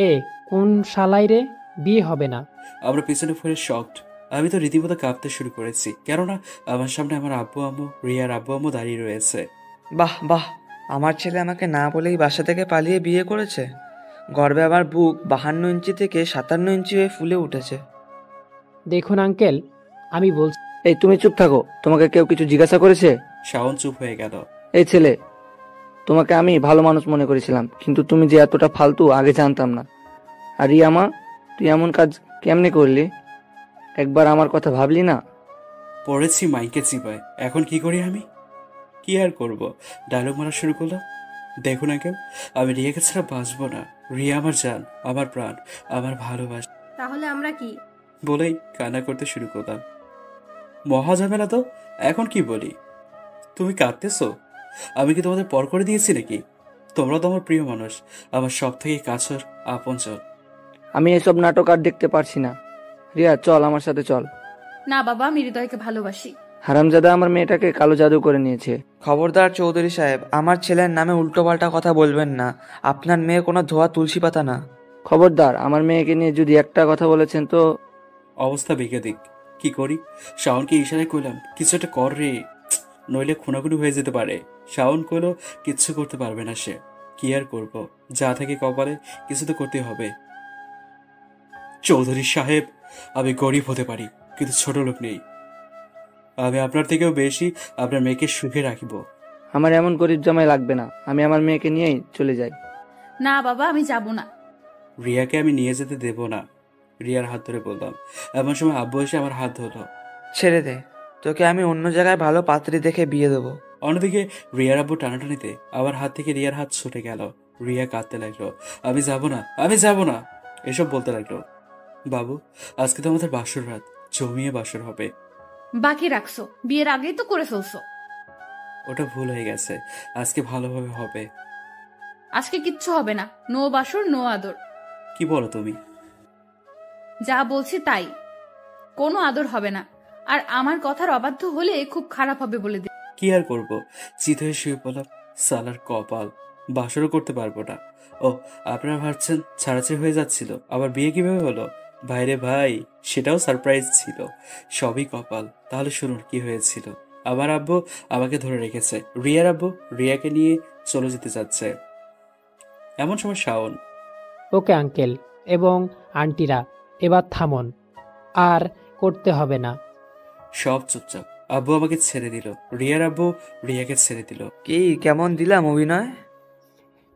এ কোন শালাই রে, বিয়ে হবে না? আমরা পিছনে ফিরে শকড। আমি তো রীতিমতো কাঁপতে শুরু করেছি, কেননা আমার সামনে আমার আব্বু আম্মু, রিয়ার আব্বু আম্মু দাঁড়িয়ে রয়েছে। বাহ বাহ, আমার ছেলে আমাকে না বলেই বাসা থেকে পালিয়ে বিয়ে করেছে। গর্বে আমার বুক 52 ইঞ্চি থেকে 57 ইঞ্চি হয়ে ফুলে উঠেছে। দেখুন আঙ্কেল, আমি বলছি। এই তুমি চুপ থাকো, তোমাকে কেউ কিছু জিজ্ঞাসা করেছে? শাওন চুপ হয়ে গেল। এই ছেলে, তোমাকে আমি ভালো মানুষ মনে করেছিলাম, কিন্তু তুমি যে এতটা ফালতু আগে জানতাম না। আর রিয়া মা, তুই এমন কাজ কেমনে করলি? একবার আমার কথা ভাবলি না? পড়েছি মাইকে চিপায়, এখন কি করি আমি? কি আর করব, ডায়লগ মারা শুরু করলাম। দেখুন আঙ্কেল, আমি রিয়াকে ছাড়া বাঁচবো না। রিয়া আমার জান, আমার প্রাণ, আমার ভালোবাসা। তাহলে আমরা কি? বলেই কান্না করতে শুরু করলাম। মহা ঝামেলা তো, এখন কি বলি? তুমি কাঁদতেছো? আমি কি তোমাদের পর করে দিয়েছি নাকি? তোমরা তো আমার প্রিয় মানুষ, আমার সব থেকে কাছের আপনজন। আমি এসব নাটক আর দেখতে পারছি না। রিয়া চল, আমার সাথে চল। না বাবা, আমি হৃদয়কে ভালোবাসি। হারামজাদা আমার মেয়েটাকে কালো জাদু করে নিয়েছে। খবরদার চৌধুরী সাহেব, আমার ছেলের নামে উল্টোপাল্টা কথা বলবেন না। আপনার মেয়ে কোনো ধোয়া তুলসী পাতা না। খবরদার, আমার মেয়েকে নিয়ে যদি একটা কথা বলেছেন তো। অবস্থা বেঁকে দিক, কি করি? শাওনকে ইশারায় কইলাম কিছু একটা কর রে, নইলে খুনাখুনি হয়ে যেতে পারে। শাওন কইলো কিচ্ছু করতে পারবে না সে। কি আর করব, যা থেকে কপালে কিছু তো করতে হবে। চৌধুরী সাহেব, আমি গরিব হতে পারি, কিন্তু ছোট লোক নেই। আমি আপনার থেকেও বেশি আপনার মেয়েকে সুখে রাখিব। আমার এমন গরিব জামাই লাগবে না, আমি আমার মেয়েকে নিয়েই চলে যাই। না বাবা, আমি যাব না। রিয়াকে আমি নিয়ে যেতে দেব না। রিয়ার হাত ধরে বললাম। এমন সময় আব্বু এসে আমার হাত ধরলো। ছেড়ে দে, তোকে আমি অন্য জায়গায় ভালো পাত্রী দেখে বিয়ে দেবো। অন্যদিকে রিয়ার আব্বু টানাটানিতে আমার হাত থেকে রিয়ার হাত ছুটে গেল। রিয়া কাঁদতে লাগলো, আমি যাব না, আমি যাব না, এসব বলতে লাগলো। বাবু, আজকে তো আমাদের বাসর রাত, জমিয়ে বাসর হবে। বাকি রাখছো, বিয়ের আগেই তো করে ফেলছো। ওটা ভুল হয়ে গেছে, আজকে ভালোভাবে হবে। আজকে কিচ্ছু হবে না, নো বাসর নো আদর। কি বলো তুমি? যা বলছি তাই, কোনো আদর হবে না। আর আমার কথার অবাধ্য হলে খুব খারাপ হবে বলে দিই। কি আর করবো, চিত হয়ে শুয়ে পড়লাম। সালার কপাল, বাসরও করতে পারবো না। ও, আপনারা ভাবছেন ছাড়াছাড়ি হয়ে যাচ্ছিল, আবার বিয়ে কিভাবে হলো? ভাইরে ভাই, সেটাও সারপ্রাইজ ছিল। সবই কপাল। তাহলে শুনুন কি হয়েছিল। আমার আব্বু আমাকে ধরে রেখেছে, রিয়ার আব্বু রিয়াকে নিয়ে চলে যেতে চাচ্ছে। এমন সময় শাওন। ওকে আঙ্কেল এবং আন্টিরা, এবার থামুন, আর করতে হবে না। সব চুপচাপ। আব্বু আমাকে ছেড়ে দিল, রিয়ার আব্বু রিয়াকে ছেড়ে দিল। কি কেমন দিলাম অভিনয়?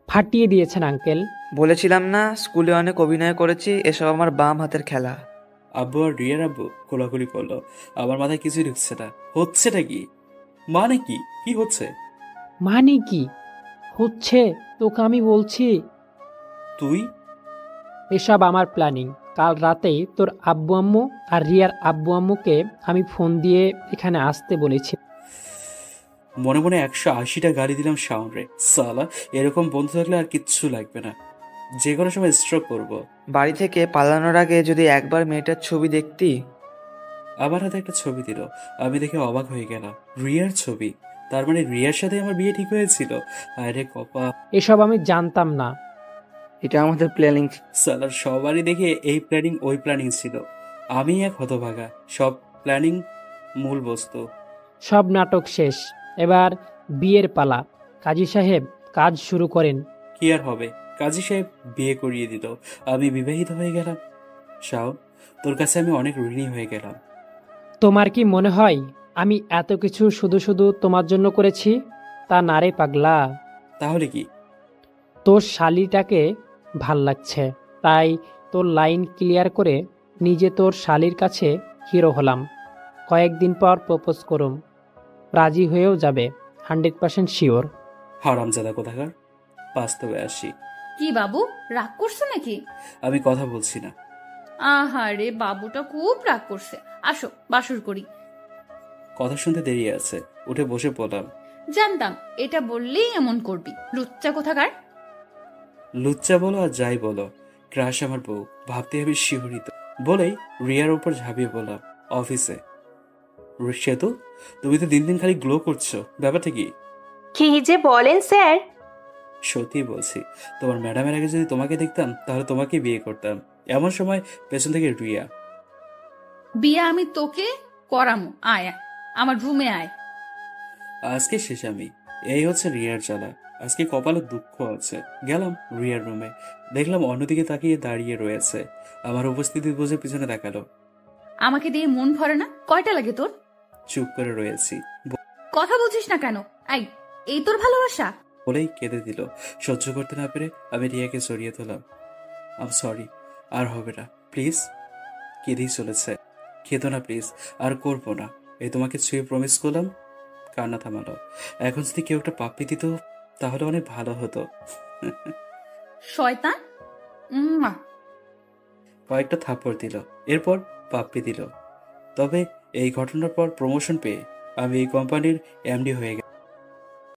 ফাটিয়ে দিয়েছেন আঙ্কেল। বলেছিলাম না স্কুলে অনেক অভিনয় করেছি, এসব আমার বাম হাতের খেলা। আব্বু আর রিয়ার আব্বু কোলাকুলি করলো। আমার মাথায় কিছুই ঢুকছে না। হচ্ছেটা কি? মানে কি? কি হচ্ছে? মানে কি হচ্ছে তোকে আমি বলছি। তুই? এসব আমার প্ল্যানিং। কাল রাতেই তোর আব্বু আম্মু আর রিয়ার আব্বু আম্মুকে আমি ফোন দিয়ে এখানে আসতে বলেছি। মনে মনে 180টা গালি দিলাম শাওন রে। সালা, এরকম বন্ধু থাকলে আর কিচ্ছু লাগবে না, যে কোনো সময় স্ট্রোক করবো। বাড়ি থেকে পালানোর আগে যদি একবার মেয়েটার ছবি দেখতি। আমার হাতে একটা ছবি দিল, আমি দেখে অবাক হয়ে গেলাম। রিয়ার ছবি? তার মানে রিয়ার সাথে আমার বিয়ে ঠিক হয়েছিল। আরে কপা, এসব আমি জানতাম না। এটা আমাদের প্ল্যানিং। সালার সবারই দেখে এই প্ল্যানিং ওই প্ল্যানিং ছিল, আমি এক হতভাগা। সব প্ল্যানিং মূল বস্তু। সব নাটক শেষ, এবার বিয়ের পালা। কাজী সাহেব কাজ শুরু করেন। কি আর হবে, কাজী সাহেব বিয়ে করিয়ে দিল, আমি বিবাহিত হয়ে গেলাম। শাওন, তোর কাছে আমি অনেক ঋণী হয়ে গেলাম। তোমার কি মনে হয় আমি এত কিছু শুধু শুধু তোমার জন্য করেছি? তা না রে পাগলা। তাহলে কি? তোর শালিটাকে ভাল লাগছে, তাই তোর লাইন ক্লিয়ার করে নিজে তোর শালির কাছে হিরো হলাম। কয়েকদিন পর প্রপোজ করুম, রাজি হয়েও যাবে, 100% শিওর। হারামজাদা কোথাকার। বাস্তবে আসি। কি বাবু, রাগ করছো নাকি? আমি কথা বলছি না। আহারে, বাবুটা খুব রাগ করছে। আসো বাসর করি। কথা শুনতে দেরি আছে, উঠে বসে পড়লাম। জানতাম এটা বললেই এমন করবি, লুচ্চা কোথাকার। লুচ্চা বলো আর যাই বলো, ক্রাশ আমার বউ, ভাবতে আমি শিহরিত। বলেই রিয়ার উপর ঝাঁপিয়ে পড়লাম। অফিসে। সেতু, তুমি তো দিন দিন খালি গ্লো করছো, ব্যাপারটা কি? কি যে বলেন স্যার? সত্যি বলছি, তোমার ম্যাডামের আগে যদি তোমাকে দেখতাম তাহলে তোমাকে বিয়ে করতাম। এমন সময় পেছন থেকে রিয়া। বিয়ে আমি তোকে করামু, আয় আমার রুমে আয়। আজকে শেষ আমি। এই হচ্ছে রিয়ার জ্বালা। আজকে কপালে দুঃখ আছে। গেলাম রিয়ার রুমে, দেখলাম অন্যদিকে তাকিয়ে দাঁড়িয়ে রয়েছে। আমার উপস্থিতি বুঝে পিছনে তাকালো। আমাকে দিয়ে মন ভরে না? কয়টা লাগে তোর? চুপ করে রয়েছি। কথা বলছিস না কেন? এই তোর ভালোবাসা? বলেই কেঁদে দিল। সহ্য করতে না পেরে আমি রিয়াকে জড়িয়ে তোলাম। আম সরি, আর হবে না প্লিজ। কেঁদেই চলেছে। খেতো না প্লিজ, আর করবো না। এই তোমাকে ছুঁয়ে প্রমিস করলাম। কান্না থামালো। এখন যদি কেউ একটা পাপ্পি দিত তাহলে অনেক ভালো হতো। শয়তান। কয়েকটা থাপ্পড় দিল, এরপর পাপ্পি দিল। তবে এই ঘটনার পর প্রমোশন পেয়ে আমি এই কোম্পানির এমডি হয়ে গেলাম।